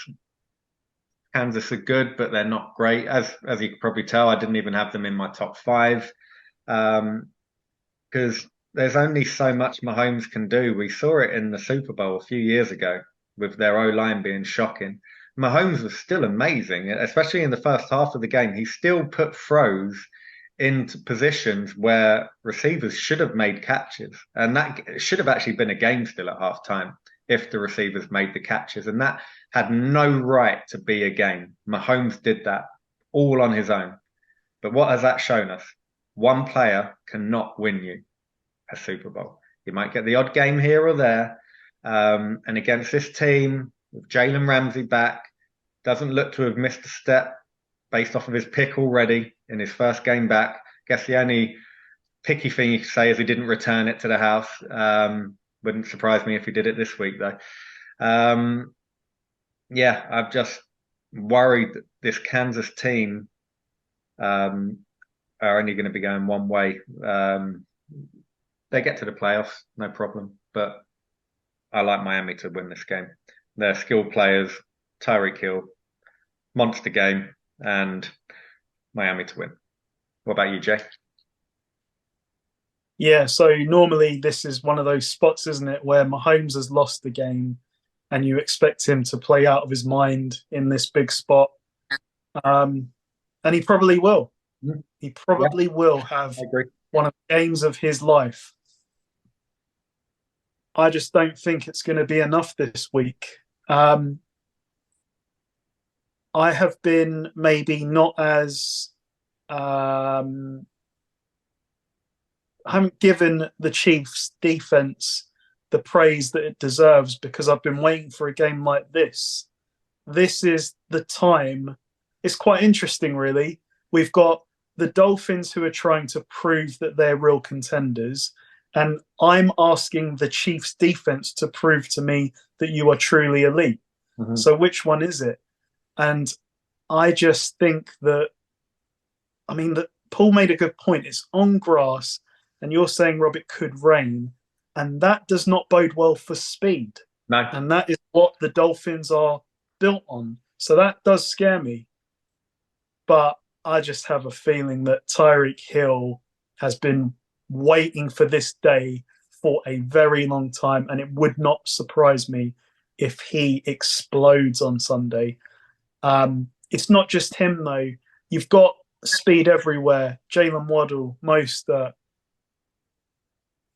Kansas are good, but they're not great. As you can probably tell, I didn't even have them in my top 5 because there's only so much Mahomes can do. We saw it in the Super Bowl a few years ago with their O-line being shocking. Mahomes was still amazing, especially in the first half of the game. He still put throws into positions where receivers should have made catches. And that should have actually been a game still at halftime if the receivers made the catches. And that had no right to be a game. Mahomes did that all on his own. But what has that shown us? One player cannot win you a Super Bowl. You might get the odd game here or there. And against this team, with Jalen Ramsey back, doesn't look to have missed a step based off of his pick already in his first game back. Guess the only picky thing you could say is he didn't return it to the house. Wouldn't surprise me if he did it this week, though. I'm just worried that this Kansas team are only going to be going one way. They get to the playoffs, no problem. But I like Miami to win this game. They're skilled players, Tyreek Hill, monster game, and Miami to win. What about you, Jay? Yeah, so normally this is one of those spots, isn't it, where Mahomes has lost the game and you expect him to play out of his mind in this big spot. And he probably will. He probably will have one of the games of his life. I just don't think it's going to be enough this week. I have been maybe not as... I haven't given the Chiefs defense the praise that it deserves because I've been waiting for a game like this. This is the time. It's quite interesting, really. We've got the Dolphins who are trying to prove that they're real contenders, and I'm asking the Chiefs defense to prove to me that you are truly elite. Mm-hmm. So which one is it? And I just think that, that Paul made a good point. It's on grass. And you're saying, Rob, it could rain. And that does not bode well for speed. No. And that is what the Dolphins are built on. So that does scare me. But I just have a feeling that Tyreek Hill has been waiting for this day for a very long time. And it would not surprise me if he explodes on Sunday. It's not just him, though. You've got speed everywhere. Jalen Waddle, Mostert.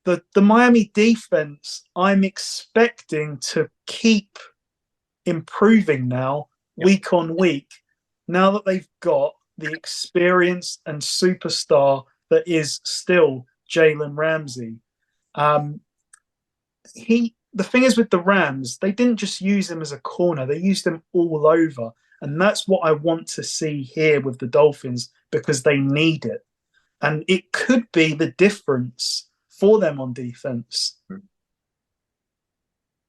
The Miami defense, I'm expecting to keep improving now, week on week, now that they've got the experience and superstar that is still Jalen Ramsey. The thing is with the Rams, they didn't just use him as a corner, they used him all over. And that's what I want to see here with the Dolphins because they need it. And it could be the difference for them on defense.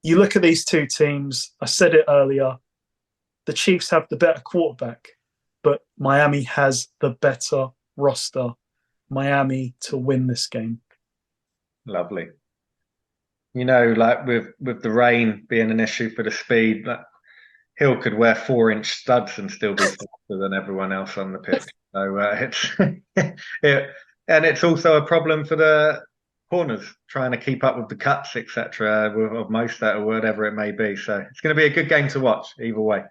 You look at these two teams, I said it earlier, the Chiefs have the better quarterback, but Miami has the better roster. Miami to win this game. Lovely. Like with the rain being an issue for the speed, that Hill could wear 4-inch studs and still be faster than everyone else on the pitch. So it's also a problem for the corners trying to keep up with the cuts, etc., of Mostert or whatever it may be. So it's going to be a good game to watch either way.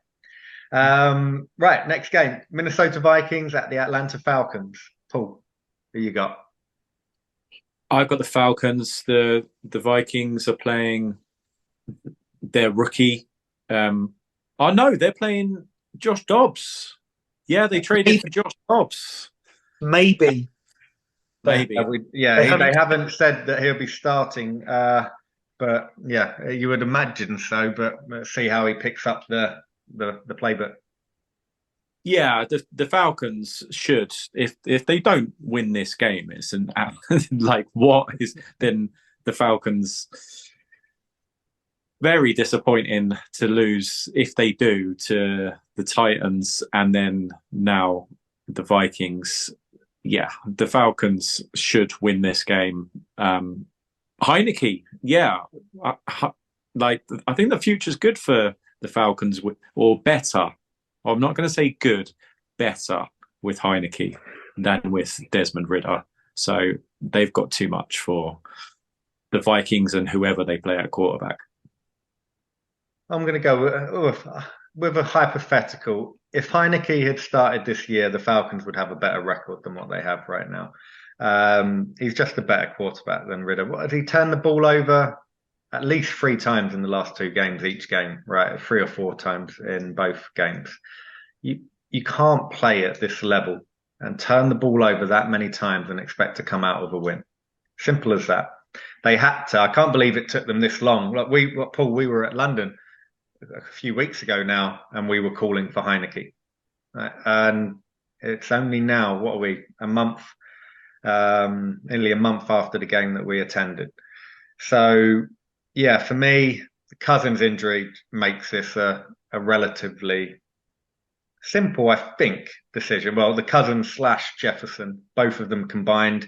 Right, next game, Minnesota Vikings at the Atlanta Falcons. Paul, who you got? I've got the Falcons. The Vikings are playing their rookie. No, they're playing Josh Dobbs. Yeah, they traded for Josh Dobbs. Maybe. They haven't said that he'll be starting, but yeah, you would imagine so. But let's see how he picks up the playbook. Yeah, the Falcons should, if they don't win this game, it's then the Falcons very disappointing to lose if they do to the Titans and then now the Vikings. Yeah, the Falcons should win this game. Heineke, yeah, I think the future's good for the Falcons, or better. I'm not going to say good, better with Heineke than with Desmond Ridder. So they've got too much for the Vikings and whoever they play at quarterback. I'm going to go with a hypothetical. If Heineke had started this year, the Falcons would have a better record than what they have right now. He's just a better quarterback than Ridder. What, has he turned the ball over at least 3 times in the last 2 games each game, right? 3 or 4 times in both games. You can't play at this level and turn the ball over that many times and expect to come out with a win. Simple as that. They had to. I can't believe it took them this long. Paul, we were at London a few weeks ago now, and we were calling for Heineke. Right? And it's only now, what are we, a month, nearly a month after the game that we attended. So, yeah, for me, the Cousins injury makes this a relatively simple, I think, decision. Well, the Cousins / Jefferson, both of them combined,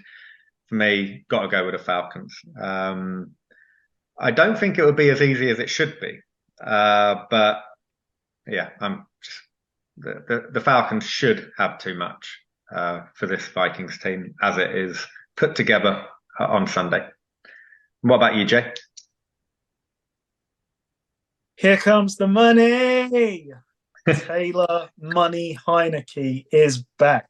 for me, got to go with the Falcons. I don't think it would be as easy as it should be. But yeah, the Falcons should have too much for this Vikings team as it is put together on Sunday. What about you, Jay? Here comes the money. Taylor Money Heineke is back.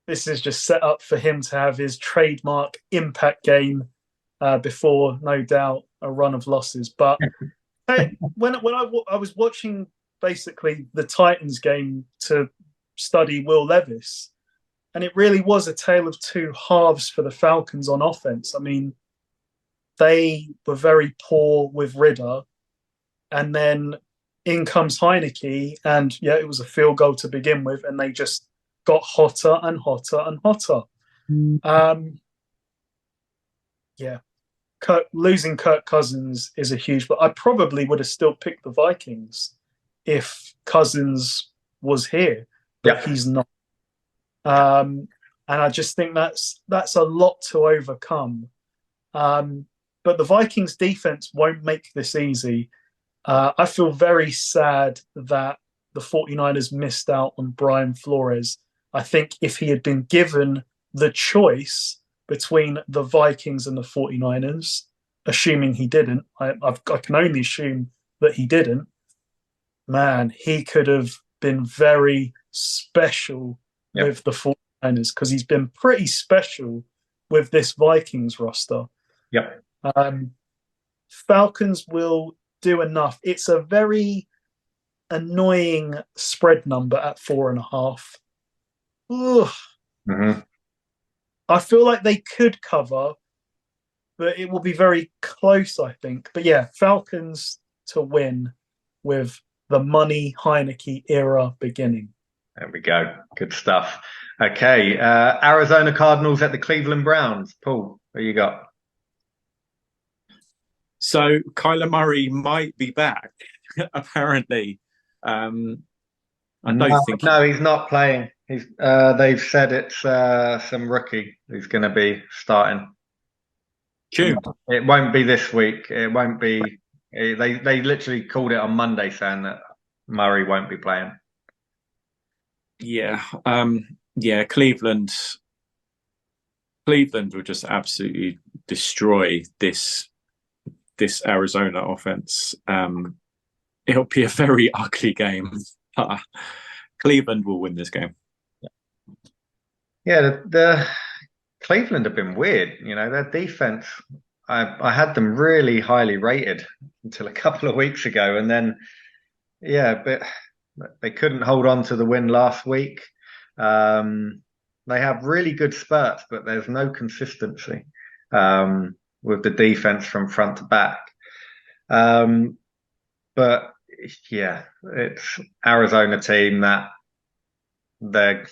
This is just set up for him to have his trademark impact game before, no doubt, a run of losses. But when I was watching basically the Titans game to study Will Levis, and it really was a tale of 2 halves for the Falcons on offense. I mean, they were very poor with Ridder, and then in comes Heineke, and yeah, it was a field goal to begin with, and they just got hotter and hotter and hotter. Yeah. Losing Kirk Cousins is a huge, but I probably would have still picked the Vikings if Cousins was here, but he's not. And I just think that's a lot to overcome. But the Vikings defense won't make this easy. I feel very sad that the 49ers missed out on Brian Flores. I think if he had been given the choice between the Vikings and the 49ers, assuming he didn't, I can only assume that he didn't, man, he could have been very special with the 49ers, because he's been pretty special with this Vikings roster. Falcons will do enough. It's a very annoying spread number at 4.5. I feel like they could cover, but it will be very close, I think. But yeah, Falcons to win with the Money Heineke era beginning. There we go. Good stuff. Okay. Arizona Cardinals at the Cleveland Browns. Paul, what you got? So Kyler Murray might be back, apparently. No, he's not playing. They've said it's some rookie who's going to be starting. June. It won't be this week. It won't be. They literally called it on Monday saying that Murray won't be playing. Yeah. Yeah. Cleveland will just absolutely destroy this Arizona offense. It'll be a very ugly game. Cleveland will win this game. Yeah, the Cleveland have been weird. You know, their defense. I had them really highly rated until a couple of weeks ago, and then but they couldn't hold on to the win last week. They have really good spurts, but there's no consistency with the defense from front to back. But yeah, it's Arizona team that their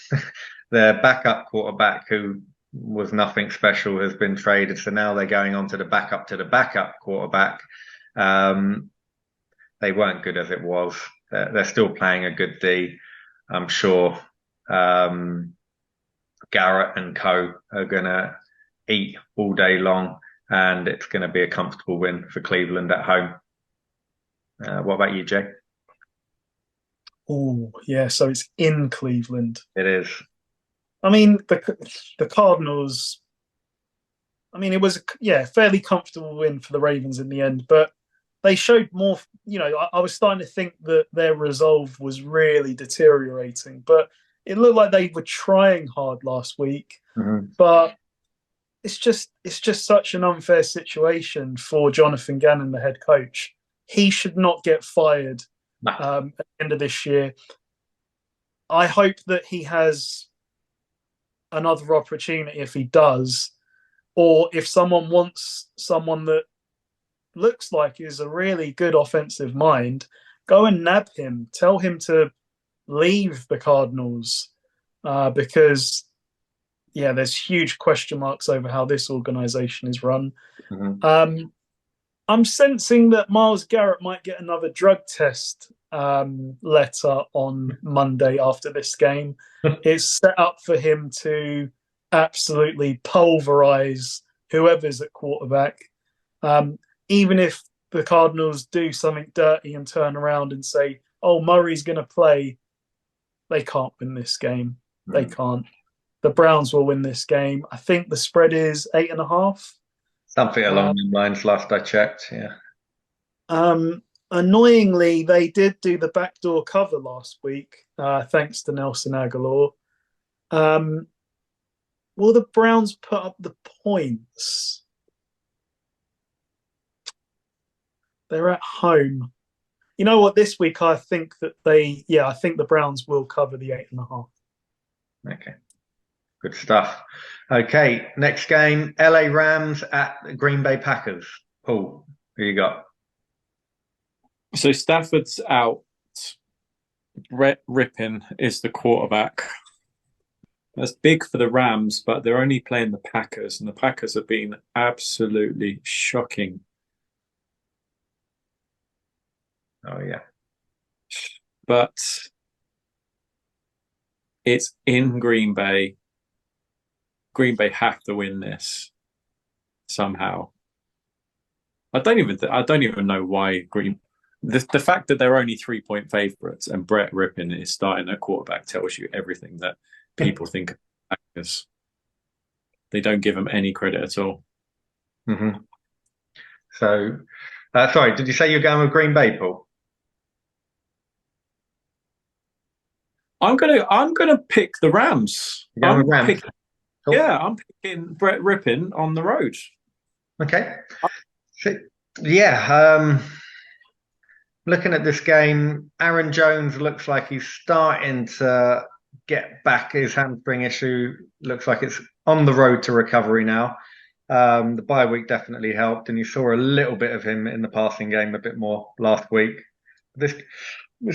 backup quarterback, who was nothing special, has been traded. So now they're going on to the backup quarterback. They weren't good as it was. They're still playing a good D. I'm sure Garrett and co are going to eat all day long, and it's going to be a comfortable win for Cleveland at home. What about you, Jay? Oh, yeah. So it's in Cleveland. It is. I mean, the Cardinals. I mean, it was a fairly comfortable win for the Ravens in the end, but they showed more. You know, I was starting to think that their resolve was really deteriorating, but it looked like they were trying hard last week. Mm-hmm. But it's just such an unfair situation for Jonathan Gannon, the head coach. He should not get fired at the end of this year. I hope that he has another opportunity if he does, or if someone wants someone that looks like is a really good offensive mind, go and nab him. Tell him to leave the Cardinals because, there's huge question marks over how this organization is run. Mm-hmm. I'm sensing that Myles Garrett might get another drug test letter on Monday after this game. It's set up for him to absolutely pulverize whoever's at quarterback. Even if the Cardinals do something dirty and turn around and say, oh, Murray's going to play, they can't win this game. Mm-hmm. They can't. The Browns will win this game. I think the spread is 8.5. Something along those lines last I checked, yeah. Annoyingly, they did do the backdoor cover last week, thanks to Nelson Aguilar. Will the Browns put up the points? They're at home. You know what? This week, I think that I think the Browns will cover the 8.5. Okay. Good stuff. Okay, next game, LA Rams at Green Bay Packers. Paul, who you got? So Stafford's out. Brett Rippin is the quarterback. That's big for the Rams, but they're only playing the Packers, and the Packers have been absolutely shocking. Oh, yeah. But it's in Green Bay. Green Bay have to win this somehow. I don't even know why the fact that they're only 3-point favorites and Brett Rippin is starting at quarterback tells you everything that people think of Packers. They don't give them any credit at all. Mm-hmm. So, sorry, did you say you're going with Green Bay, Paul? I'm gonna pick the Rams. You're going with Rams? Cool. Yeah, I'm picking Brett Rippin on the road. Okay. Yeah. Looking at this game, Aaron Jones looks like he's starting to get back. His hamstring issue looks like it's on the road to recovery now. The bye week definitely helped, and you saw a little bit of him in the passing game a bit more last week. This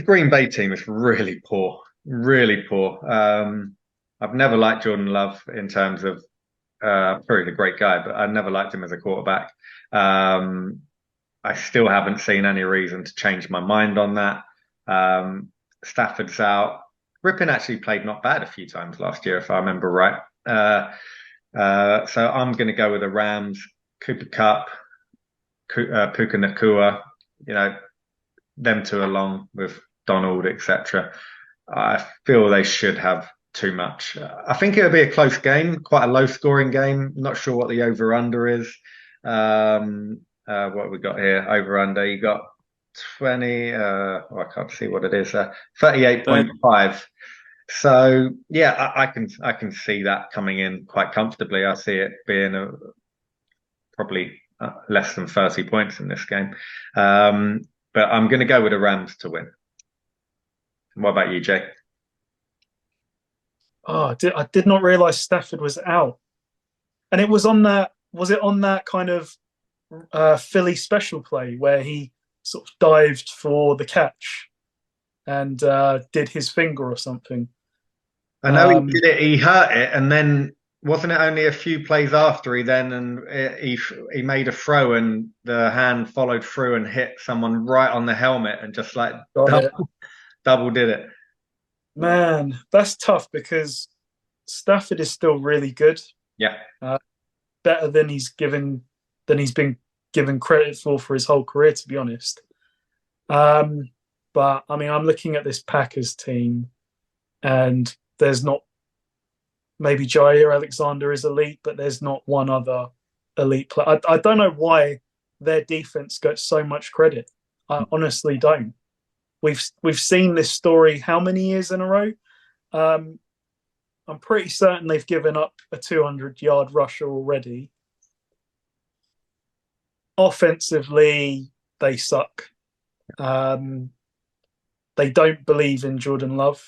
Green Bay team is really poor. really poor. I've never liked Jordan Love in terms of probably a great guy, but I never liked him as a quarterback. I still haven't seen any reason to change my mind on that. Stafford's out. Ripon actually played not bad a few times last year, if I remember right. So I'm going to go with the Rams. Cooper Kupp, Puka Nakua, them two along with Donald, etc. I feel they should have too much. I think it'll be a close game, quite a low scoring game. Not sure what the over under is. What have we got here? Over under. You got 20. I can't see what it is. 38.5. So yeah, I can see that coming in quite comfortably. I see it being probably less than 30 points in this game. But I'm going to go with the Rams to win. What about you, Jay? Oh, I did not realize Stafford was out, and it was on that. Was it on that kind of Philly special play where he sort of dived for the catch and did his finger or something? I know he did it. He hurt it, and then wasn't it only a few plays after he made a throw and the hand followed through and hit someone right on the helmet and just like double did it. Man, that's tough because Stafford is still really good. Yeah, better than he's been given credit for his whole career, to be honest. But I mean, I'm looking at this Packers team, and there's not. Maybe Jair Alexander is elite, but there's not one other elite player. I don't know why their defense gets so much credit. I honestly don't. We've seen this story how many years in a row? I'm pretty certain they've given up a 200-yard rusher already. Offensively, they suck. They don't believe in Jordan Love.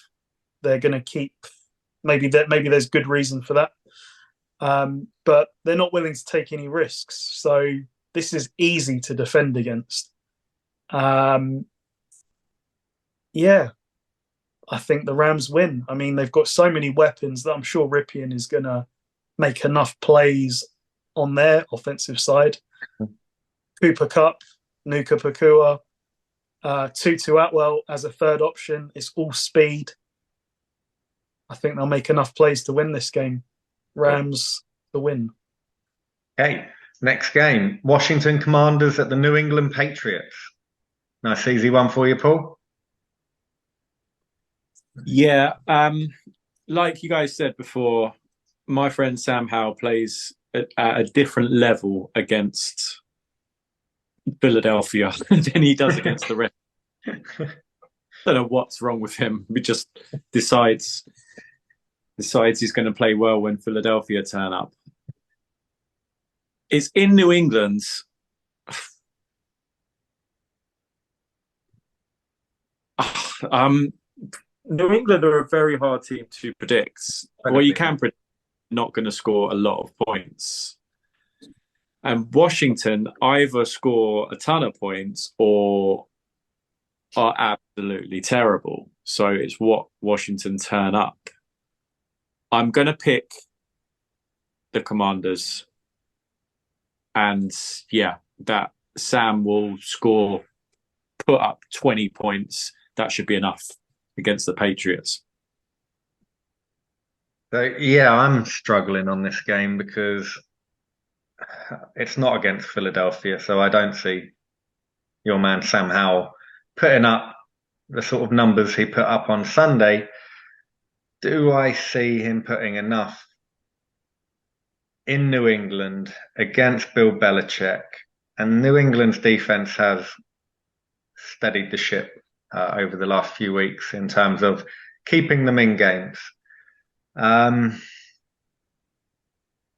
They're going to keep. Maybe there's good reason for that. But they're not willing to take any risks. So this is easy to defend against. Yeah, I think the Rams win. I mean, they've got so many weapons that I'm sure Ripien is going to make enough plays on their offensive side. Cooper Kupp, Nuka Pakua, Tutu Atwell as a third option. It's all speed. I think they'll make enough plays to win this game. Rams to win. Okay, next game. Washington Commanders at the New England Patriots. Nice easy one for you, Paul. Yeah, like you guys said before, my friend Sam Howell plays at a different level against Philadelphia than he does against the rest. I don't know what's wrong with him. He just decides he's going to play well when Philadelphia turn up. It's in New England. New England are a very hard team to predict. Well, you can predict not going to score a lot of points. And Washington either score a ton of points or are absolutely terrible. So it's what Washington turn up. I'm going to pick the Commanders. And yeah, that Sam will put up 20 points. That should be enough against the Patriots. So yeah, I'm struggling on this game because it's not against Philadelphia, so I don't see your man Sam Howell putting up the sort of numbers he put up on Sunday. Do I see him putting enough in New England against Bill Belichick? And New England's defense has steadied the ship over the last few weeks in terms of keeping them in games.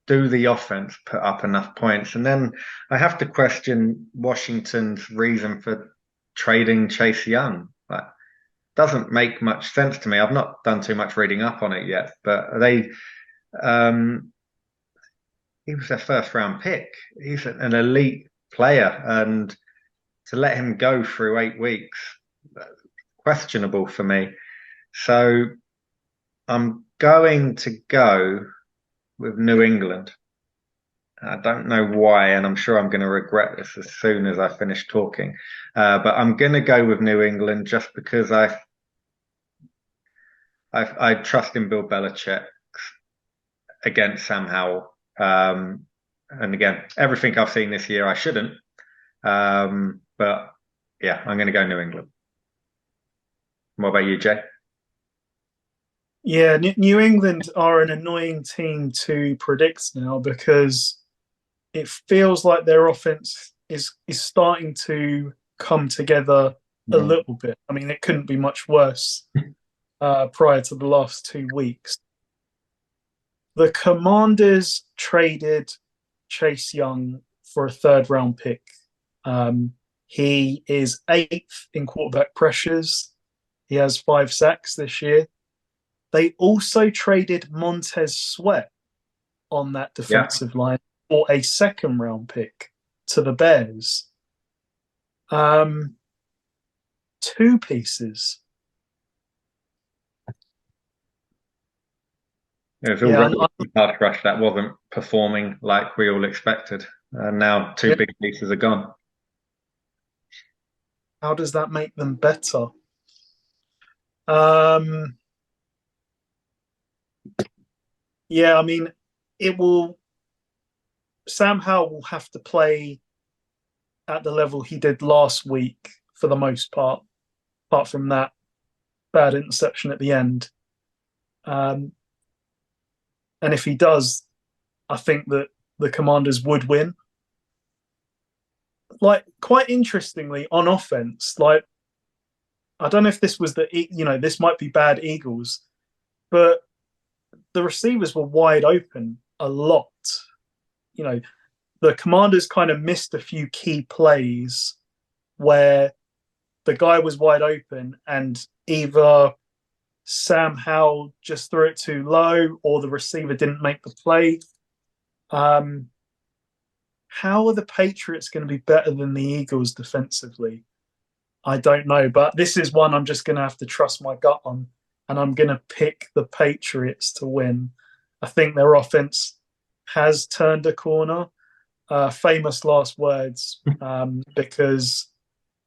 Do the offense put up enough points? And then I have to question Washington's reason for trading Chase Young. That doesn't make much sense to me. I've not done too much reading up on it yet, but he was their first round pick. He's an elite player, and to let him go through 8 weeks, questionable for me. So I'm going to go with New England. I don't know why, and I'm sure I'm going to regret this as soon as I finish talking. But I'm going to go with New England just because I trust in Bill Belichick against Sam Howell. And again, everything I've seen this year, I shouldn't. But yeah, I'm going to go New England. What about you, Jay? Yeah, New England are an annoying team to predict now because it feels like their offense is starting to come together a little bit. I mean, it couldn't be much worse prior to the last 2 weeks. The Commanders traded Chase Young for a third-round pick. He is 8th in quarterback pressures. He has 5 sacks this year. They also traded Montez Sweat on that defensive line for a second-round pick to the Bears. 2 pieces. It was already a pass rush that wasn't performing like we all expected. And now 2 big pieces are gone. How does that make them better? Yeah, I mean, Sam Howell will have to play at the level he did last week for the most part, apart from that bad interception at the end. And if he does, I think that the Commanders would win. Like, quite interestingly, on offense, like, I don't know if this was this might be bad Eagles, but the receivers were wide open a lot. The Commanders kind of missed a few key plays where the guy was wide open and either Sam Howell just threw it too low or the receiver didn't make the play. How are the Patriots going to be better than the Eagles defensively? I don't know, but this is one I'm just going to have to trust my gut on, and I'm going to pick the Patriots to win. I think their offense has turned a corner. Famous last words, because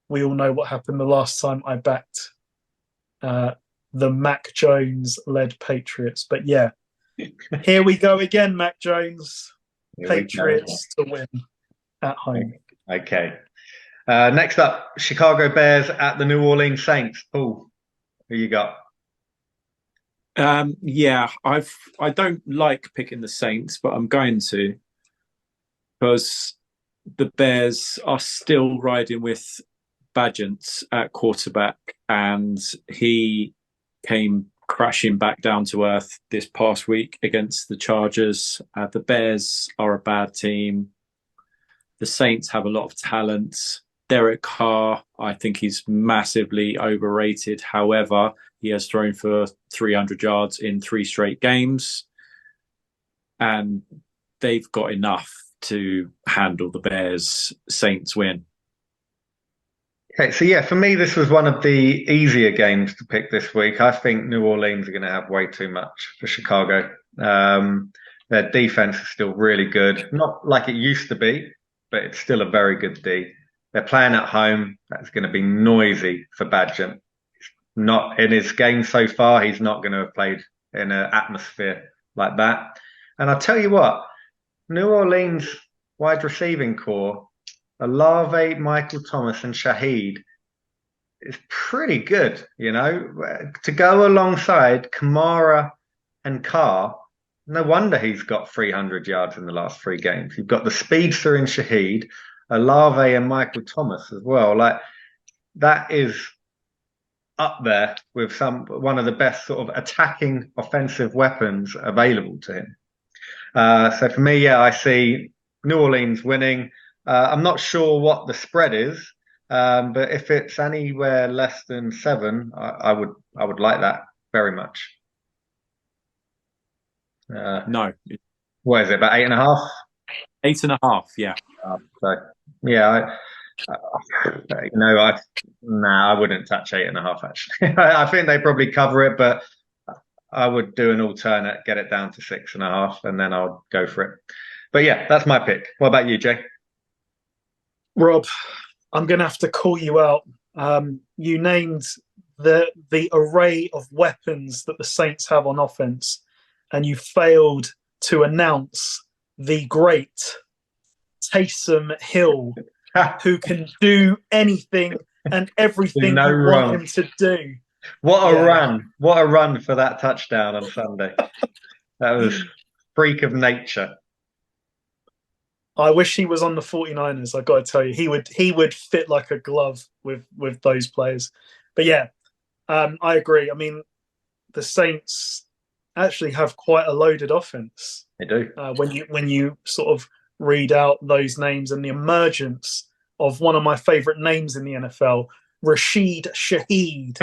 we all know what happened the last time I backed the Mac Jones-led Patriots. But yeah, here we go again, Mac Jones. Patriots to win at home. Okay. Next up, Chicago Bears at the New Orleans Saints. Paul, who you got? Yeah, I don't like picking the Saints, but I'm going to, because the Bears are still riding with Badgett at quarterback, and he came crashing back down to earth this past week against the Chargers. The Bears are a bad team. The Saints have a lot of talent. Derek Carr, I think he's massively overrated. However, he has thrown for 300 yards in 3 straight games, and they've got enough to handle the Bears. Saints win. Okay, so yeah, for me, this was one of the easier games to pick this week. I think New Orleans are going to have way too much for Chicago. Their defense is still really good. Not like it used to be, but it's still a very good D. They're playing at home. That's going to be noisy for Badgett. Not in his game so far, he's not going to have played in an atmosphere like that. And I'll tell you what, New Orleans wide receiving core, Olave, Michael Thomas, and Shaheed is pretty good, to go alongside Kamara and Carr. No wonder he's got 300 yards in the last 3 games. You've got the speedster in Shaheed, Olave and Michael Thomas as well. Like, that is up there with one of the best sort of attacking offensive weapons available to him. So for me, yeah, I see New Orleans winning. I'm not sure what the spread is, but if it's anywhere less than 7, I would like that very much. No. What is it, about 8.5? 8.5, yeah. So yeah, I wouldn't touch 8.5. Actually, I think they probably cover it, but I would do an alternate, get it down to 6.5, and then I'll go for it. But yeah, that's my pick. What about you, Jay? Rob, I'm going to have to call you out. You named the array of weapons that the Saints have on offense, and you failed to announce the great Taysom Hill, who can do anything and everything you want him to do. What a run. What a run for that touchdown on Sunday. That was freak of nature. I wish he was on the 49ers. I got to tell you, he would fit like a glove with those players. But yeah, I agree. I mean, the Saints actually have quite a loaded offense. They do. When you sort of read out those names and the emergence of one of my favorite names in the NFL, Rashid Shaheed,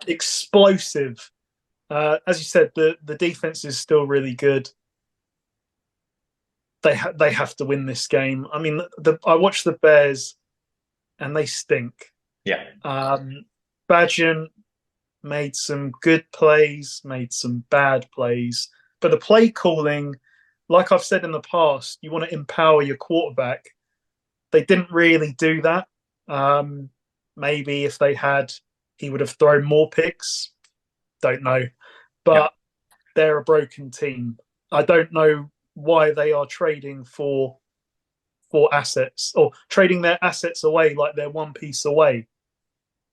explosive. As you said, the defense is still really good. They have to win this game. I mean, I watched the Bears, and they stink. Yeah. Badgen made some good plays, made some bad plays, but the play calling, like I've said in the past, you want to empower your quarterback. They didn't really do that. Maybe if they had, he would have thrown more picks. Don't know, but they're a broken team. I don't know why they are trading for assets or trading their assets away like they're one piece away.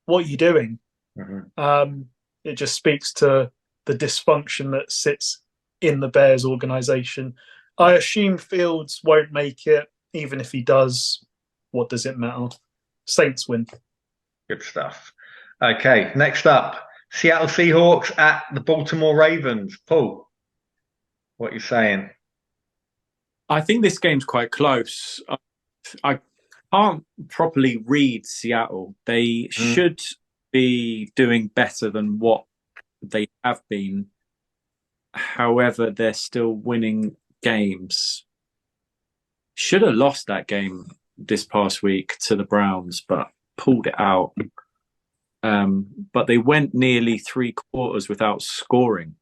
What are you doing? Mm-hmm. It just speaks to the dysfunction that sits in the Bears organization. I assume Fields won't make it. Even if he does, what does it matter? Saints win. Good stuff. Okay, next up, Seattle Seahawks at the Baltimore Ravens. Paul, what are you saying? I think this game's quite close. I can't properly read Seattle. They should be doing better than what they have been. However, they're still winning games. Should have lost that game this past week to the Browns, but pulled it out. But they went nearly 3 quarters without scoring,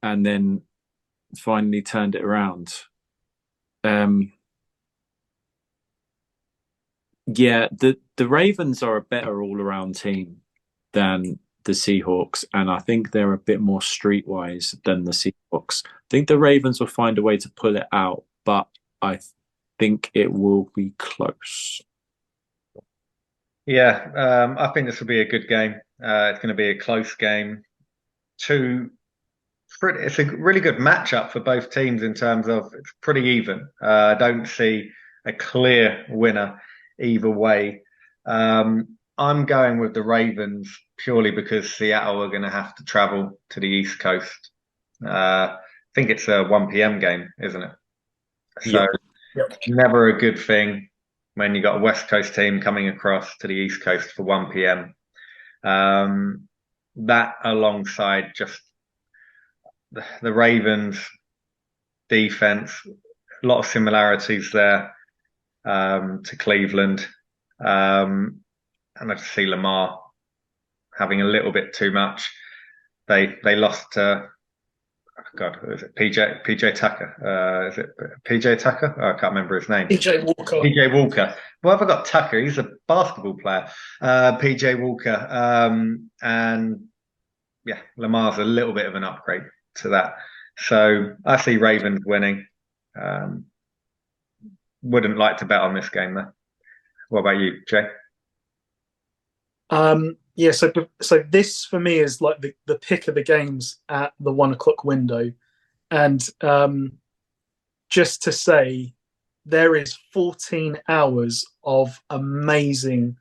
and then finally turned it around. The Ravens are a better all-around team than the Seahawks, and I think they're a bit more streetwise than the Seahawks. I think the Ravens will find a way to pull it out, but I think it will be close. Yeah, I think this will be a good game. It's going to be a close game. It's a really good matchup for both teams in terms of it's pretty even. I don't see a clear winner either way. I'm going with the Ravens purely because Seattle are going to have to travel to the East Coast. I think it's a 1 p.m. game, isn't it? So never a good thing when you got a West Coast team coming across to the East Coast for 1 p.m. That alongside just the Ravens defense, a lot of similarities there to Cleveland. And I just see Lamar having a little bit too much. They lost to who is it? PJ Tucker. Is it PJ Tucker? Oh, I can't remember his name. PJ Walker. PJ Walker. Well, have I got Tucker? He's a basketball player. PJ Walker. And yeah, Lamar's a little bit of an upgrade to that. So I see Ravens winning. Wouldn't like to bet on this game though. What about you, Jay? So this for me is like the pick of the games at the 1 o'clock window. And just to say, there is 14 hours of amazing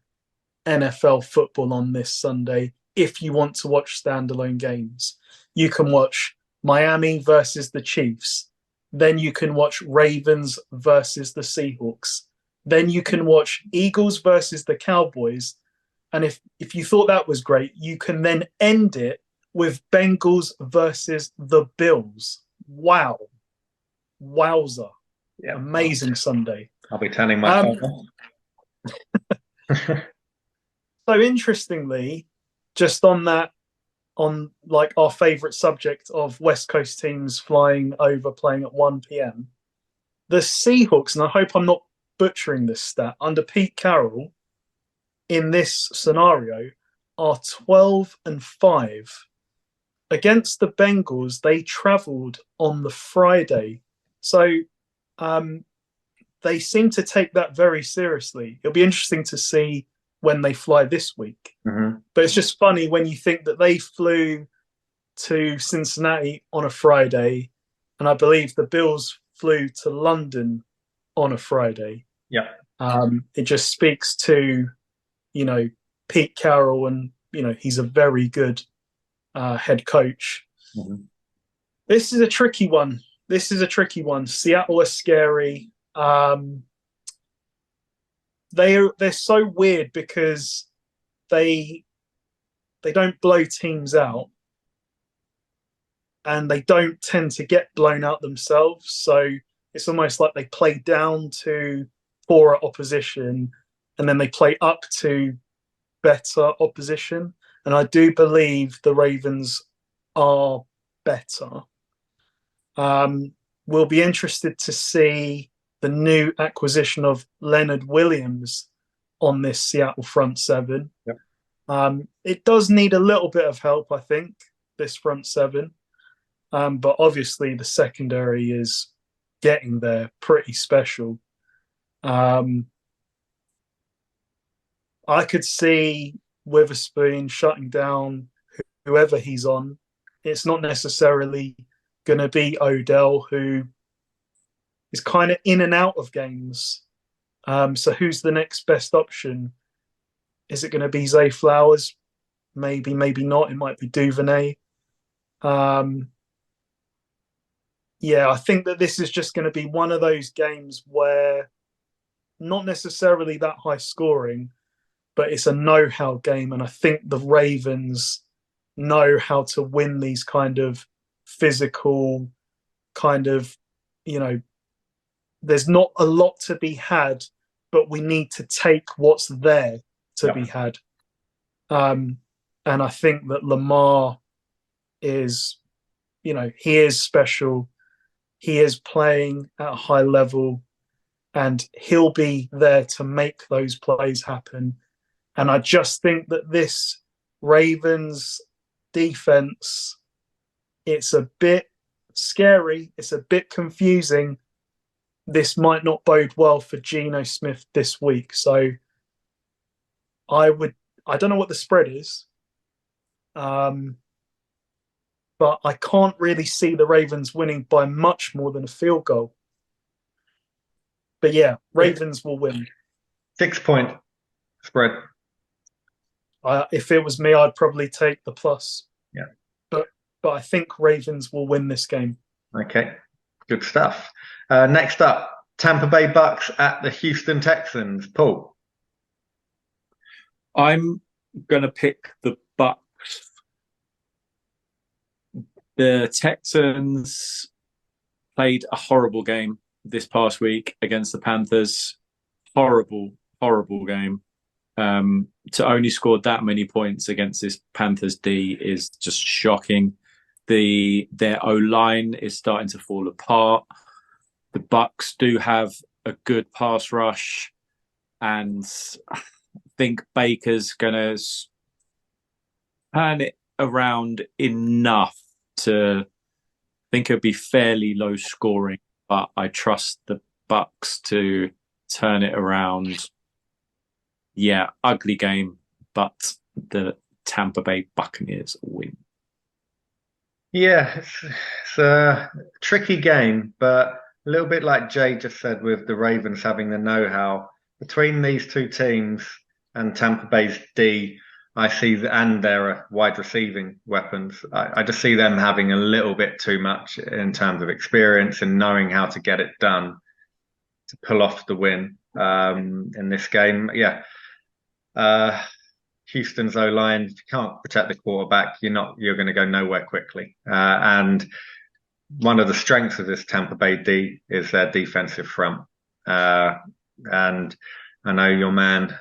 NFL football on this Sunday. If you want to watch standalone games, you can watch Miami versus the Chiefs. Then you can watch Ravens versus the Seahawks. Then you can watch Eagles versus the Cowboys. And if you thought that was great, you can then end it with Bengals versus the Bills. Wow. Wowza. Yeah. Amazing Sunday. I'll be turning my phone off. So interestingly, just on that, on like our favourite subject of West Coast teams flying over playing at 1 p.m. The Seahawks, and I hope I'm not butchering this stat, under Pete Carroll in this scenario are 12-5. Against the Bengals, they travelled on the Friday. So they seem to take that very seriously. It'll be interesting to see when they fly this week. Mm-hmm. But it's just funny when you think that they flew to Cincinnati on a Friday, and I believe the Bills flew to London on a Friday. Yeah. It just speaks to, Pete Carroll, and, he's a very good head coach. Mm-hmm. This is a tricky one. Seattle is scary. They're so weird because they don't blow teams out, and they don't tend to get blown out themselves. So it's almost like they play down to poorer opposition, and then they play up to better opposition. And I do believe the Ravens are better. We'll be interested to see the new acquisition of Leonard Williams on this Seattle front seven. Yep. It does need a little bit of help, I think, this front seven. But obviously the secondary is getting there, pretty special. I could see Witherspoon shutting down whoever he's on. It's not necessarily going to be Odell, who is kind of in and out of games. So who's the next best option? Is it going to be Zay Flowers? Maybe, maybe not. It might be Duvernay. Yeah, I think that this is just going to be one of those games where not necessarily that high scoring, but it's a know-how game. And I think the Ravens know how to win these kind of physical there's not a lot to be had, but we need to take what's there to be had. And I think that Lamar is, he is special. He is playing at a high level, and he'll be there to make those plays happen. And I just think that this Ravens defense, it's a bit scary. It's a bit confusing. This might not bode well for Geno Smith this week. So I don't know what the spread is. But I can't really see the Ravens winning by much more than a field goal. But yeah, Ravens will win. 6-point spread. If it was me, I'd probably take the plus. Yeah. But I think Ravens will win this game. Okay, good stuff. Next up, Tampa Bay Bucks at the Houston Texans. Paul? I'm going to pick the Bucks. The Texans played a horrible game this past week against the Panthers. Horrible, horrible game. To only score that many points against this Panthers D is just shocking. Their O-line is starting to fall apart. The Bucks do have a good pass rush, and I think Baker's going to turn it around enough to think it'll be fairly low scoring, but I trust the Bucks to turn it around. Yeah, ugly game, but the Tampa Bay Buccaneers win. Yeah, it's a tricky game, but a little bit like Jay just said with the Ravens having the know-how. Between these two teams and Tampa Bay's D, I see, and their wide receiving weapons, I just see them having a little bit too much in terms of experience and knowing how to get it done to pull off the win in this game. Yeah. Houston's O-line, if you can't protect the quarterback, you're going to go nowhere quickly. And one of the strengths of this Tampa Bay D is their defensive front. And I know your man,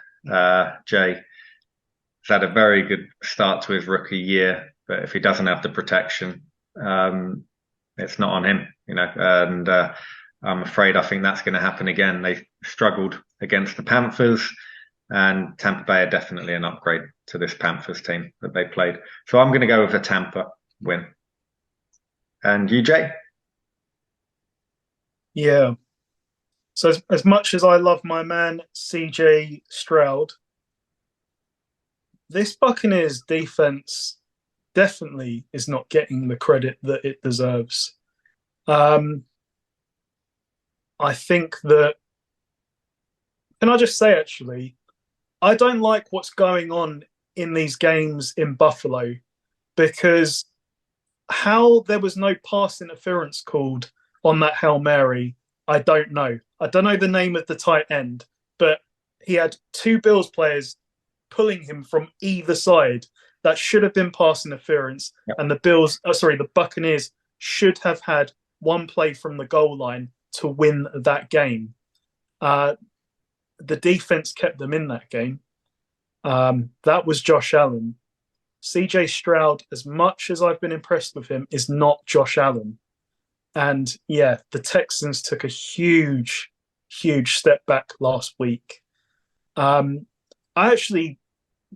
Jay, has had a very good start to his rookie year, but if he doesn't have the protection, it's not on him, and I'm afraid I think that's going to happen again. They struggled against the Panthers, and Tampa Bay are definitely an upgrade to this Panthers team that they played. So I'm going to go with a Tampa win. And you, Jay? Yeah. So as much as I love my man, CJ Stroud, this Buccaneers defense definitely is not getting the credit that it deserves. I think that, can I just say, actually, I don't like what's going on in these games in Buffalo, because how there was no pass interference called on that Hail Mary, I don't know. I don't know the name of the tight end, but he had two Bills players pulling him from either side. That should have been pass interference. Yep. And the Buccaneers should have had one play from the goal line to win that game. The defense kept them in that game. That was Josh Allen. CJ Stroud, as much as I've been impressed with him, is not Josh Allen. And yeah, the Texans took a huge, huge step back last week. I actually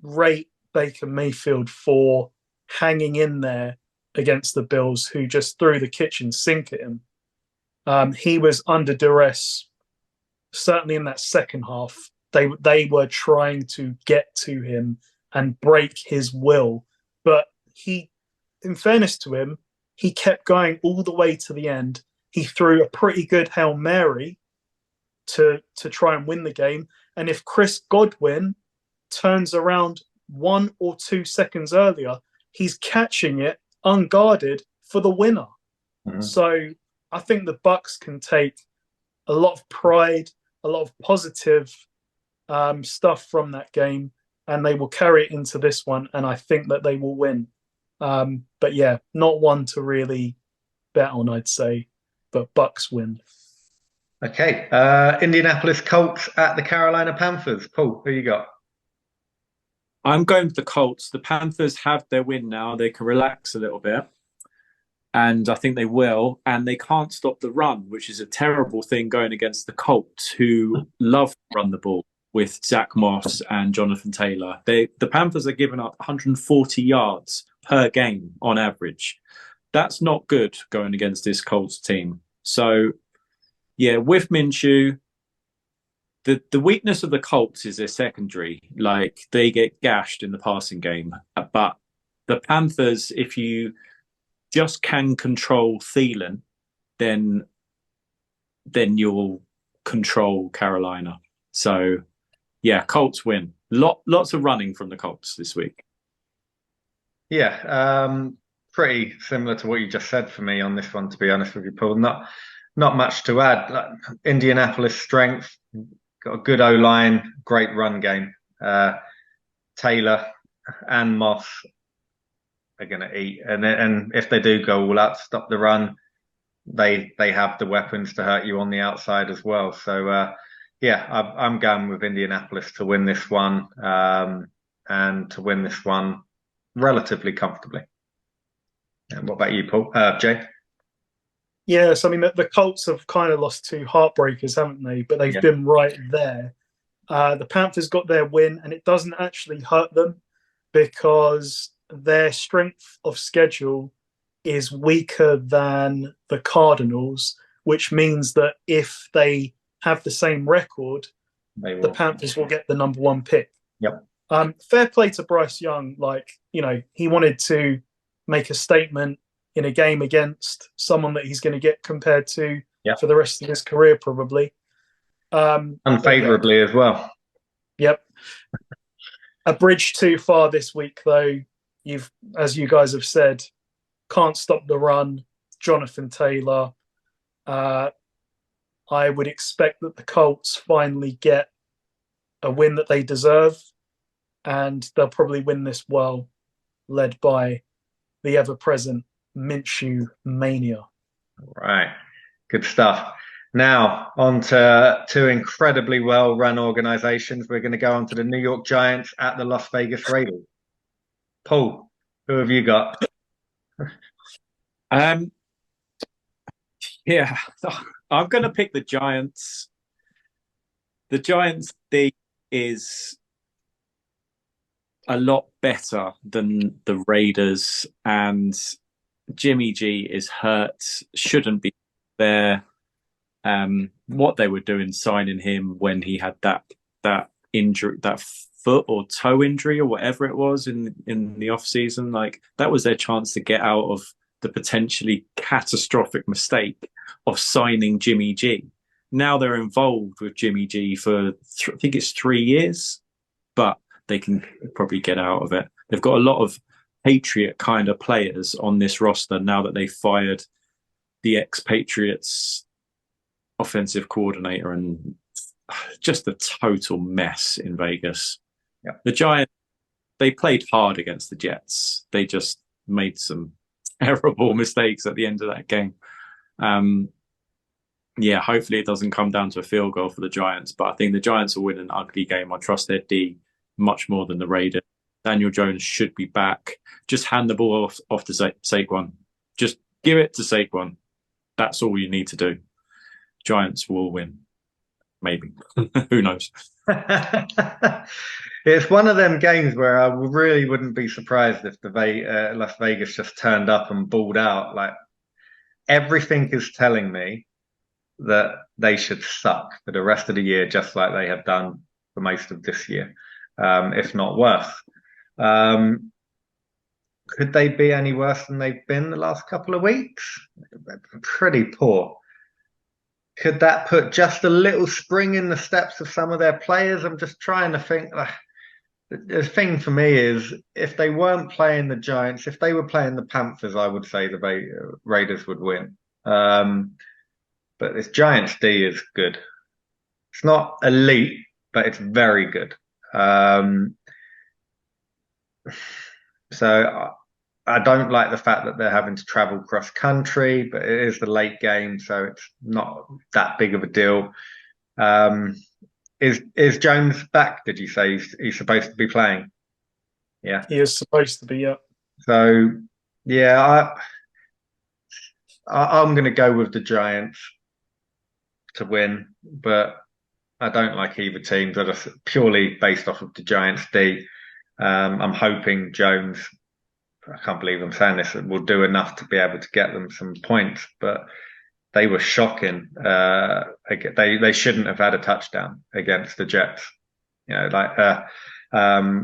rate Baker Mayfield for hanging in there against the Bills, who just threw the kitchen sink at him. He was under duress, certainly in that second half. They were trying to get to him and break his will. But he, in fairness to him, he kept going all the way to the end. He threw a pretty good Hail Mary to try and win the game. And if Chris Godwin turns around 1 or 2 seconds earlier, he's catching it unguarded for the winner. Mm-hmm. So I think the Bucs can take a lot of pride, a lot of positive stuff from that game, and they will carry it into this one, and I think that they will win. But yeah, not one to really bet on, I'd say, but Bucs win. Okay, Indianapolis Colts at the Carolina Panthers. Paul, who you got? I'm going with the Colts. The Panthers have their win now. They can relax a little bit, and I think they will. And they can't stop the run, which is a terrible thing going against the Colts, who love to run the ball with Zach Moss and Jonathan Taylor. The Panthers are giving up 140 yards per game on average. That's not good going against this Colts team. So, yeah, with Minshew, the weakness of the Colts is their secondary. Like, they get gashed in the passing game. But the Panthers, if you just can control Thielen, then you'll control Carolina. So, yeah, Colts win. Lots of running from the Colts this week. Yeah, pretty similar to what you just said for me on this one, to be honest with you, Paul. Not much to add. Like, Indianapolis strength, got a good O-line, great run game. Taylor and Moss are going to eat, and if they do go all out to stop the run, they have the weapons to hurt you on the outside as well. So yeah, I'm going with Indianapolis to win this one, and to win this one relatively comfortably. And what about you, Paul? Jay? Yes, I mean, the Colts have kind of lost 2 heartbreakers, haven't they? But they've been right there. The Panthers got their win, and it doesn't actually hurt them because their strength of schedule is weaker than the Cardinals, which means that if they have the same record, the Panthers will get the number 1 pick. Yep. Fair play to Bryce Young. Like, he wanted to make a statement in a game against someone that he's going to get compared to for the rest of his career, probably. Unfavorably as well. Yep. A bridge too far this week, though. As you guys have said, can't stop the run. Jonathan Taylor. I would expect that the Colts finally get a win that they deserve, and they'll probably win this well, led by the ever-present Minshew mania. Right. Good stuff. Now, on to two incredibly well-run organizations. We're going to go on to the New York Giants at the Las Vegas Raiders. Paul, who have you got? Yeah, I'm going to pick the Giants. The Giants D is a lot better than the Raiders, and Jimmy G is hurt, shouldn't be there. What they were doing signing him when he had that injury, that foot or toe injury or whatever it was in the off season, like that was their chance to get out of the potentially catastrophic mistake of signing Jimmy G. Now they're involved with Jimmy G for I think it's 3 years, but they can probably get out of it. They've got a lot of Patriot kind of players on this roster now that they've fired the ex-Patriots offensive coordinator, and just a total mess in Vegas. Yeah. The Giants, they played hard against the Jets. They just made some terrible mistakes at the end of that game. Yeah, hopefully it doesn't come down to a field goal for the Giants, but I think the Giants will win an ugly game. I trust their D much more than the Raiders. Daniel Jones should be back. Just hand the ball off to Saquon. Just give it to Saquon. That's all you need to do. Giants will win. Maybe. Who knows? It's one of them games where I really wouldn't be surprised if the Las Vegas just turned up and balled out. Like, everything is telling me that they should suck for the rest of the year, just like they have done for most of this year, if not worse. Could they be any worse than they've been the last couple of weeks? They're pretty poor. Could that put just a little spring in the steps of some of their players? I'm just trying to think. The thing for me is, if they weren't playing the Giants, if they were playing the Panthers, I would say the Raiders would win. But this Giants D is good. It's not elite, but it's very good. So I don't like the fact that they're having to travel cross country, but it is the late game, so it's not that big of a deal. Is Jones back? Did you say he's supposed to be playing? Yeah, he is supposed to be. Yeah. So yeah, I'm going to go with the Giants to win, but I don't like either team. They're just purely based off of the Giants D. I'm hoping Jones, I can't believe I'm saying this, will do enough to be able to get them some points, but they were shocking. They shouldn't have had a touchdown against the Jets. You know, like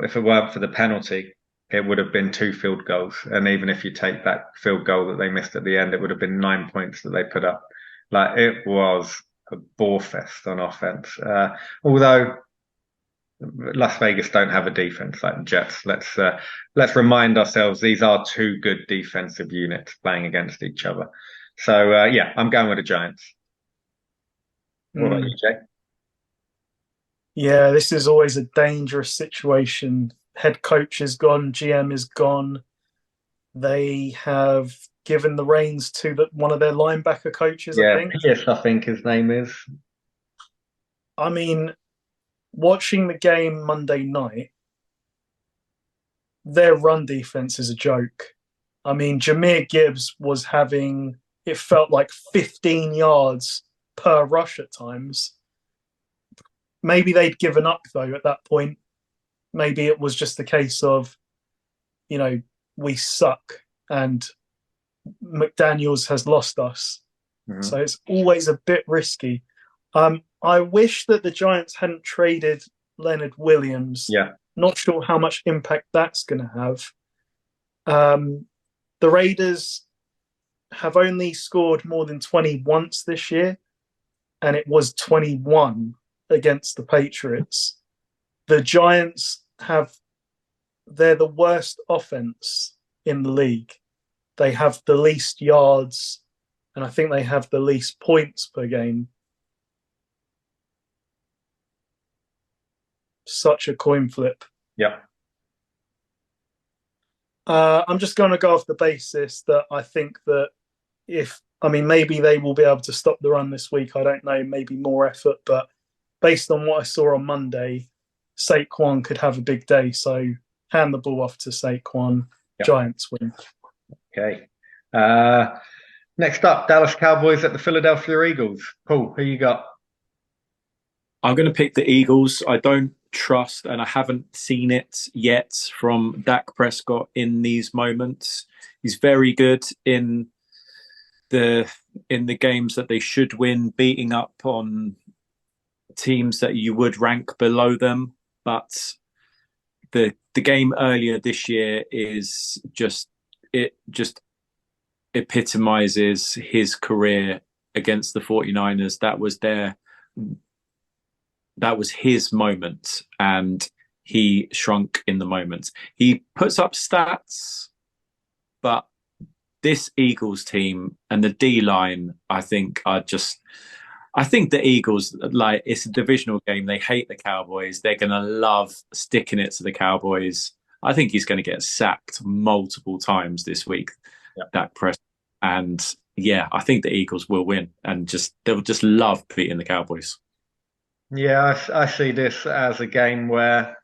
if it weren't for the penalty, it would have been 2 field goals. And even if you take that field goal that they missed at the end, it would have been 9 points that they put up. Like, it was a bore fest on offense. Although Las Vegas don't have a defense like the Jets. Let's remind ourselves these are 2 good defensive units playing against each other. So yeah, I'm going with the Giants. What about you, Jay? Yeah, this is always a dangerous situation. Head coach is gone, GM is gone. They have given the reins to one of their linebacker coaches, I think. Yes, I think his name is. I mean, watching the game Monday night, their run defense is a joke. I mean, Jahmyr Gibbs was having, it felt like 15 yards per rush at times. Maybe they'd given up, though, at that point. Maybe it was just a case of, you know, we suck and McDaniels has lost us. Mm-hmm. So it's always a bit risky. I wish that the Giants hadn't traded Leonard Williams. Yeah. Not sure how much impact that's going to have. The Raiders have only scored more than 20 once this year, and it was 21 against the Patriots. The Giants they're the worst offense in the league. They have the least yards, and I think they have the least points per game. Such a coin flip. Yeah. I'm just going to go off the basis that I think that if I mean, maybe they will be able to stop the run this week. I don't know, maybe more effort. But based on what I saw on Monday, Saquon could have a big day. So hand the ball off to Saquon. Yep. Giants win. Okay. Next up, Dallas Cowboys at the Philadelphia Eagles. Paul, who you got? I'm going to pick the Eagles. I don't trust, and I haven't seen it yet from Dak Prescott in these moments. He's very good in the games that they should win, beating up on teams that you would rank below them. But the game earlier this year is just epitomizes his career against the 49ers. That was his moment, and he shrunk in the moment. He puts up stats, but this Eagles team and the D-line, I think the Eagles, like, it's a divisional game. They hate the Cowboys. They're going to love sticking it to the Cowboys. I think he's going to get sacked multiple times this week, Dak Prescott. And yeah, I think the Eagles will win, and they'll just love beating the Cowboys. Yeah, I see this as a game where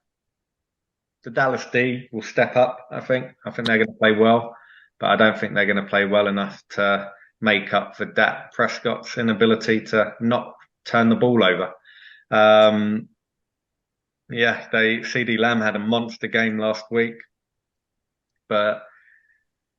the Dallas D will step up. I think they're going to play well, but I don't think they're going to play well enough to make up for Dak Prescott's inability to not turn the ball over. CD Lamb had a monster game last week, but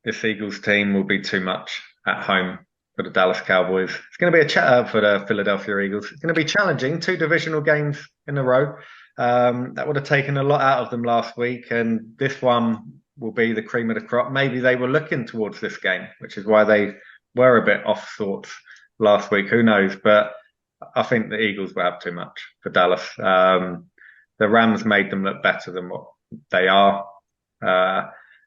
this Eagles team will be too much at home for the Dallas Cowboys. It's going to be for the Philadelphia Eagles. It's going to be challenging. 2 divisional games in a row. That would have taken a lot out of them last week, and this one will be the cream of the crop. Maybe they were looking towards this game, which is why they were a bit off sorts last week. Who knows? But I think the Eagles will have too much for Dallas. The Rams made them look better than what they are.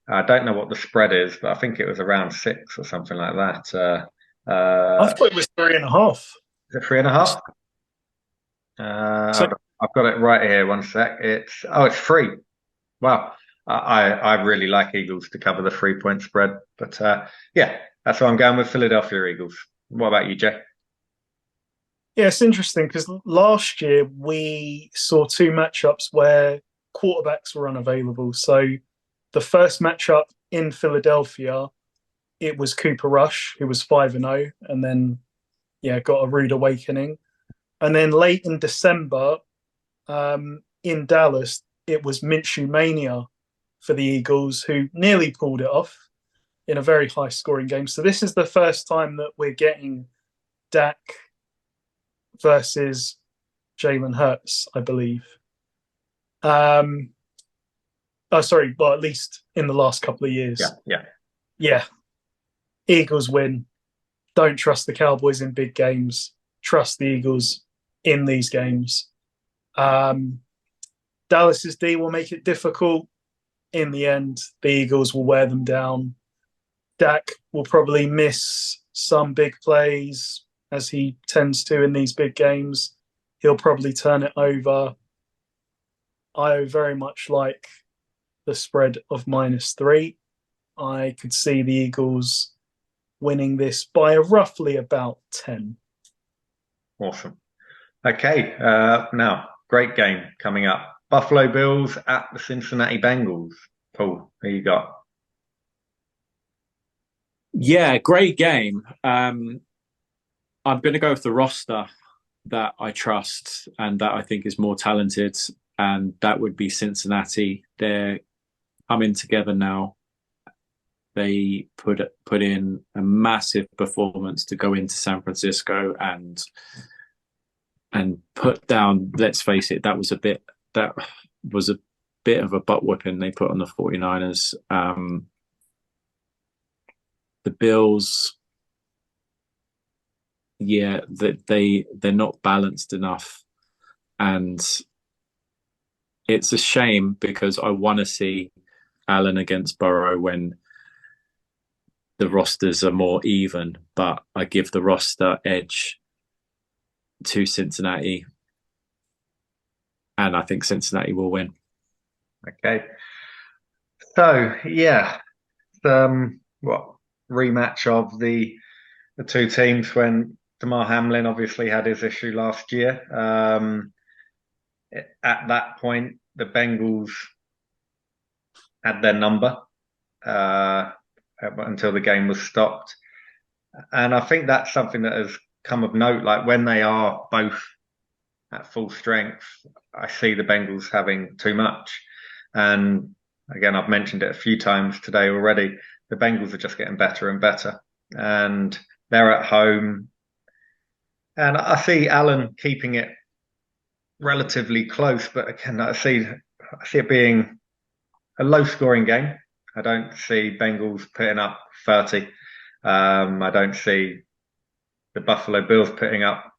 I don't know what the spread is, but I think it was around 6 or something like that. I thought it was 3.5. Is it 3.5? I've got it right here. 1 sec. It's 3. Wow. I really like Eagles to cover the 3-point spread, but yeah, that's why I'm going with Philadelphia Eagles. What about you, Jay? Yeah, it's interesting because last year we saw 2 matchups where quarterbacks were unavailable. So the first matchup in Philadelphia, it was Cooper Rush, who was 5-0, and then got a rude awakening. And then late in December, in Dallas, it was Minshew Mania for the Eagles, who nearly pulled it off in a very high-scoring game. So this is the first time that we're getting Dak versus Jalen Hurts, I believe. At least in the last couple of years. Yeah. Eagles win. Don't trust the Cowboys in big games. Trust the Eagles in these games. Dallas's D will make it difficult. In the end, the Eagles will wear them down. Dak will probably miss some big plays, as he tends to in these big games. He'll probably turn it over. I very much like the spread of -3. I could see the Eagles winning this by roughly about 10. Awesome. Okay, now, great game coming up. Buffalo Bills at the Cincinnati Bengals. Paul, who you got? Yeah, great game. I'm going to go with the roster that I trust and that I think is more talented, and that would be Cincinnati. They're coming together now. They put in a massive performance to go into San Francisco and put down. Let's face it, that was a bit of a butt whipping they put on the 49ers. The Bills, they're not balanced enough, and it's a shame because I want to see Allen against Burrow when the rosters are more even, but I give the roster edge to Cincinnati, and I think Cincinnati will win. Okay. So, yeah, rematch of the the two teams when Damar Hamlin obviously had his issue last year. At that point, the Bengals had their number until the game was stopped. And I think that's something that has come of note. Like when they are both at full strength, I see the Bengals having too much. And again, I've mentioned it a few times today already. The Bengals are just getting better and better. And they're at home. And I see Allen keeping it relatively close. But again, I see it being a low-scoring game. I don't see Bengals putting up 30. I don't see the Buffalo Bills putting up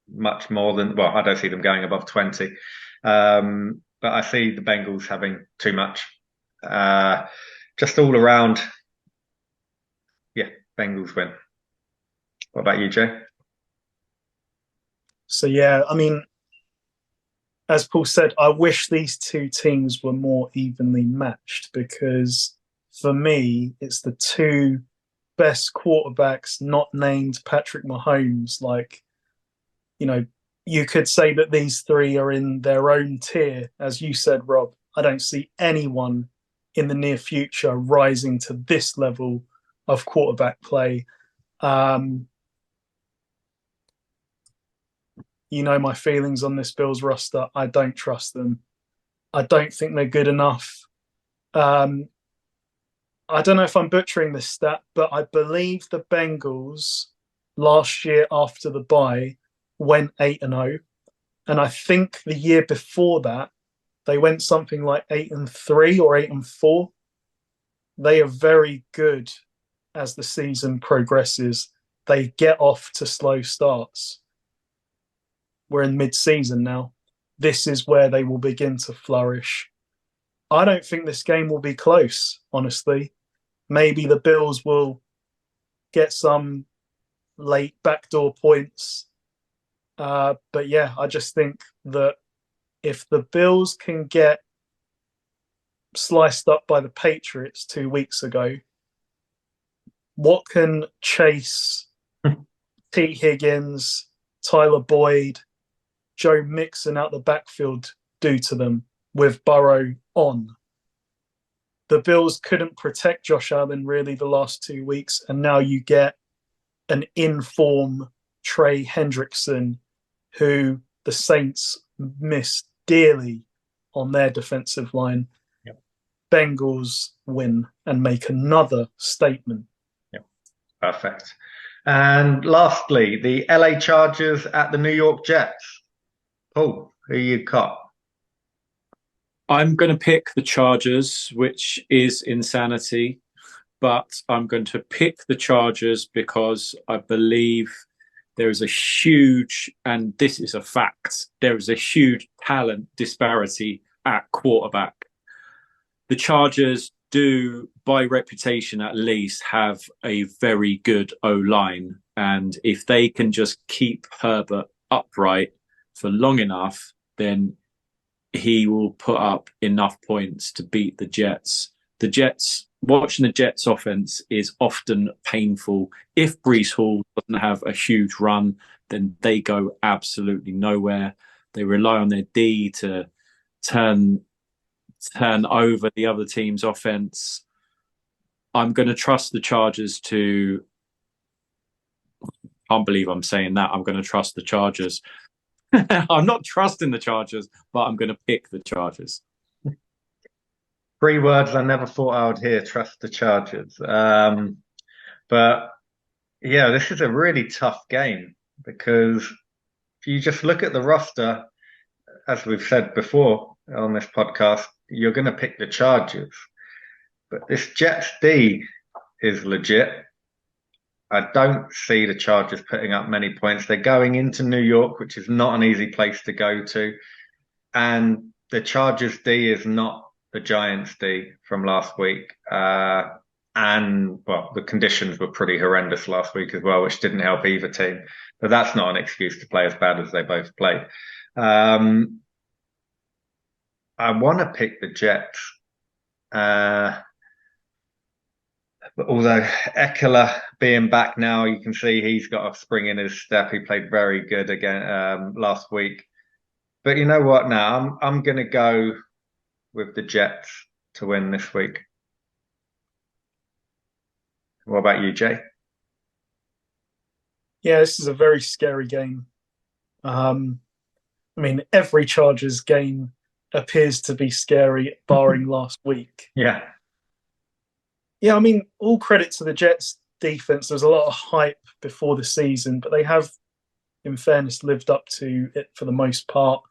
much more than, well, I don't see them going above 20. But I see the Bengals having too much. Just all around, yeah, Bengals win. What about you, Joe? So, yeah, I mean, as Paul said, I wish these two teams were more evenly matched because for me, it's the two best quarterbacks not named Patrick Mahomes. Like, you know, you could say that these three are in their own tier. As you said, Rob, I don't see anyone in the near future rising to this level of quarterback play. You know my feelings on this Bills roster. I don't trust them. I don't think they're good enough. I don't know if I'm butchering this stat, but I believe the Bengals last year after the bye went 8-0. And I think the year before that, they went something like 8-3 or 8-4. They are very good as the season progresses. They get off to slow starts. We're in mid-season now. This is where they will begin to flourish. I don't think this game will be close, honestly. Maybe the Bills will get some late backdoor points. But yeah, I just think that if the Bills can get sliced up by the Patriots 2 weeks ago, what can Chase, T. Higgins, Tyler Boyd, Joe Mixon out the backfield do to them with Burrow on? The Bills couldn't protect Josh Allen really the last 2 weeks, and now you get an in-form Trey Hendrickson, who the Saints missed dearly on their defensive line. Yep. Bengals win and make another statement. Yep. Perfect. And lastly, the LA Chargers at the New York Jets. Paul, who you got? I'm going to pick the Chargers, which is insanity, but I'm going to pick the Chargers because I believe there is a huge, and this is a fact, there is a huge talent disparity at quarterback. The Chargers do, by reputation at least, have a very good O-line. And if they can just keep Herbert upright for long enough, then he will put up enough points to beat the Jets. The Jets, watching the Jets offense is often painful. If Breece Hall doesn't have a huge run, then they go absolutely nowhere. They rely on their D to turn over the other team's offense. I'm going to trust the Chargers to... I can't believe I'm saying that. I'm going to trust the Chargers. I'm not trusting the Chargers, but I'm going to pick the Chargers. 3 words I never thought I would hear: trust the Chargers. But yeah, this is a really tough game because if you just look at the roster, as we've said before on this podcast, you're going to pick the Chargers. But this Jets D is legit. I don't see the Chargers putting up many points. They're going into New York, which is not an easy place to go to. And the Chargers D is not the Giants D from last week. And, well, the conditions were pretty horrendous last week as well, which didn't help either team. But that's not an excuse to play as bad as they both played. I want to pick the Jets. although Eckler being back now, you can see he's got a spring in his step. He played very good again last week. But you know what? Now I'm going to go with the Jets to win this week. What about you, Jay? Yeah, this is a very scary game. I mean, every Chargers game appears to be scary, barring last week. Yeah. Yeah, I mean, all credit to the Jets defense. There's a lot of hype before the season, but they have, in fairness, lived up to it for the most part.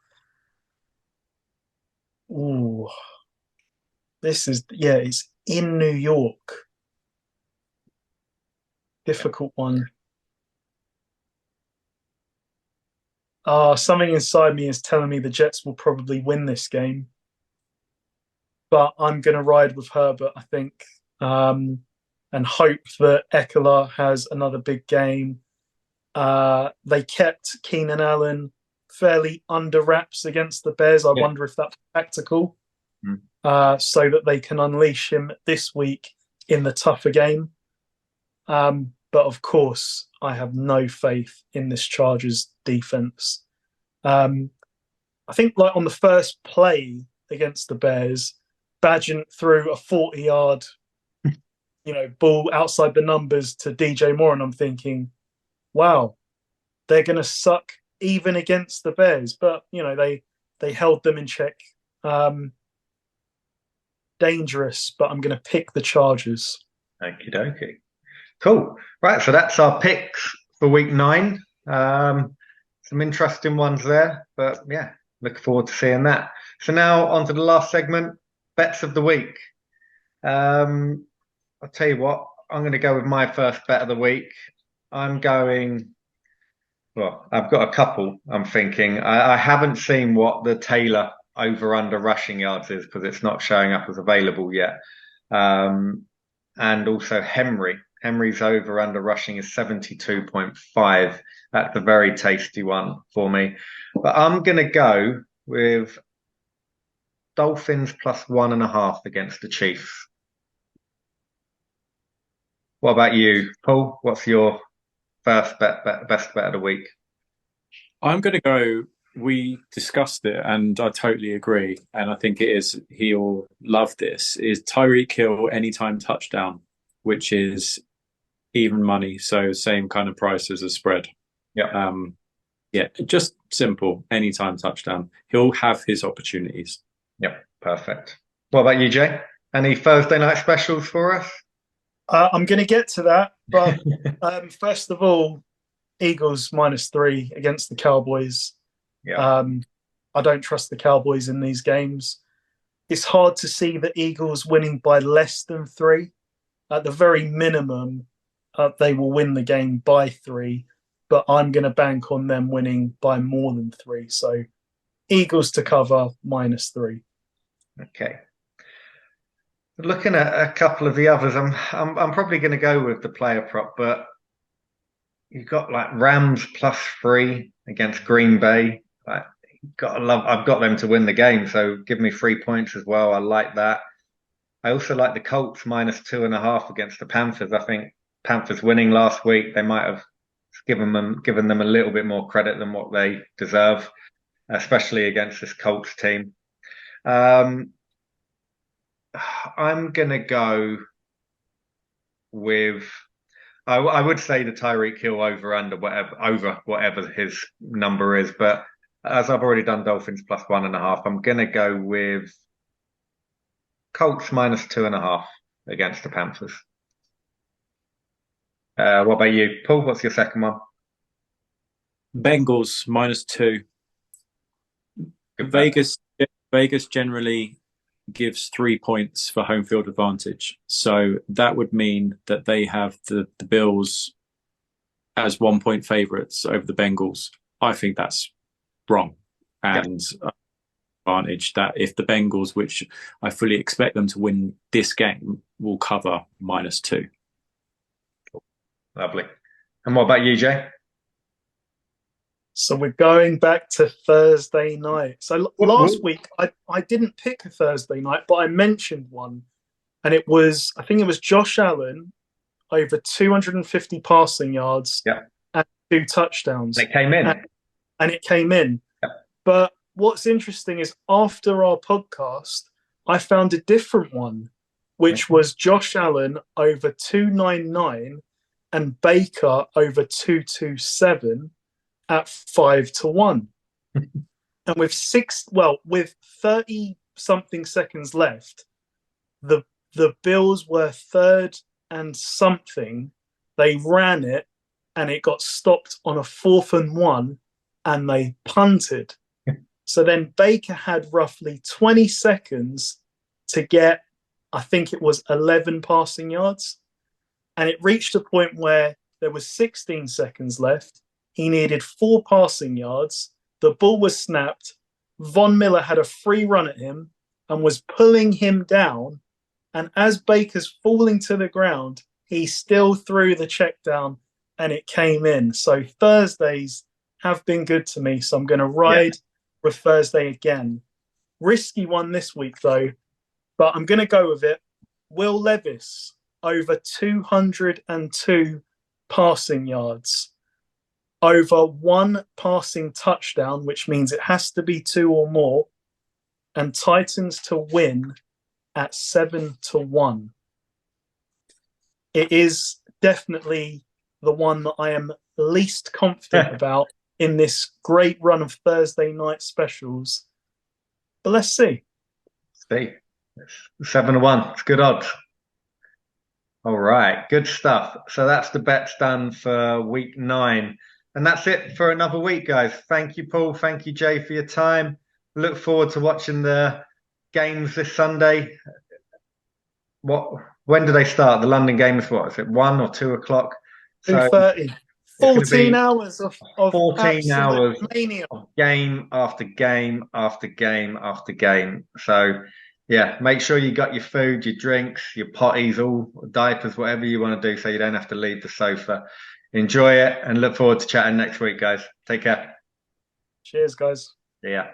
Ooh. It's in New York. Difficult one. Something inside me is telling me the Jets will probably win this game. But I'm going to ride with Herbert, I think, and hope that Eckler has another big game. They kept Keenan Allen fairly under wraps against the Bears. I wonder if that's tactical, so that they can unleash him this week in the tougher game. But of course, I have no faith in this Chargers defense. I think like on the first play against the Bears, Badgett threw a 40-yard, ball outside the numbers to DJ Moore, and I'm thinking, wow, they're going to suck even against the Bears. But they held them in check. Dangerous, but I'm going to pick the Chargers. Okie dokie. Cool. Right, so that's our picks for week 9. Some interesting ones there, but yeah, look forward to seeing that. So now on to the last segment, bets of the week. I'll tell you what, I'm going to go with my first bet of the week. I've got a couple, I'm thinking. I haven't seen what the Taylor over-under rushing yards is because it's not showing up as available yet. And also Henry's over-under rushing is 72.5. That's a very tasty one for me. But I'm going to go with Dolphins plus 1.5 against the Chiefs. What about you, Paul? What's your first best bet of the week? I'm going to go, we discussed it and I totally agree. And I think he'll love this, is Tyreek Hill anytime touchdown, which is even money. So same kind of price as a spread. Yeah. Just simple, anytime touchdown. He'll have his opportunities. Yep, perfect. What about you, Jay? Any Thursday night specials for us? I'm going to get to that, but first of all, Eagles -3 against the Cowboys. Yeah. I don't trust the Cowboys in these games. It's hard to see the Eagles winning by less than 3. At the very minimum, they will win the game by 3, but I'm going to bank on them winning by more than 3. So Eagles to cover -3. Okay. Looking at a couple of the others, I'm probably going to go with the player prop, but you've got like Rams +3 against Green Bay. I've got them to win the game, so give me 3 points as well. I like that. I also like the Colts -2.5 against the Panthers. I think Panthers winning last week, they might have given them a little bit more credit than what they deserve, especially against this Colts team. I'm gonna go with. I would say the Tyreek Hill over whatever his number is, but as I've already done Dolphins +1.5, I'm gonna go with Colts -2.5 against the Panthers. What about you, Paul? What's your second one? Bengals -2. Vegas generally gives 3 points for home field advantage. So that would mean that they have the Bills as 1 point favourites over the Bengals. I think that's wrong. And advantage that if the Bengals, which I fully expect them to win this game, will cover -2. Lovely. And what about you, Jay? So we're going back to Thursday night. So last week, I didn't pick a Thursday night, but I mentioned one. and I think it was Josh Allen over 250 passing yards and 2 touchdowns. It came in. And it came in. Yep. But what's interesting is after our podcast, I found a different one, which was Josh Allen over 299 and Baker over 227 at 5-1. And with 30 something seconds left, the Bills were 3rd and something. They ran it and it got stopped on a 4th and 1 and they punted. So then Baker had roughly 20 seconds to get, I think it was 11 passing yards. And it reached a point where there was 16 seconds left. He needed 4 passing yards. The ball was snapped. Von Miller had a free run at him and was pulling him down. And as Baker's falling to the ground, he still threw the check down and it came in. So Thursdays have been good to me. So I'm going to ride with Thursday again. Risky one this week, though, but I'm going to go with it. Will Levis over 202 passing yards, over 1 passing touchdown, which means it has to be 2 or more, and Titans to win at 7-1. It is definitely the one that I am least confident about in this great run of Thursday night specials. But let's see. See, 7-1. It's good odds. All right, good stuff. So that's the bets done for week 9. And that's it for another week, guys. Thank you, Paul. Thank you, Jay, for your time. Look forward to watching the games this Sunday. When do they start? The London game is what? Is it 1 or 2 o'clock? 2:30. 14 hours of 14 hours mania. of game after game after game after game. So yeah, make sure you got your food, your drinks, your potties, all diapers, whatever you want to do, so you don't have to leave the sofa. Enjoy it and look forward to chatting next week, guys. Take care. Cheers, guys. Yeah.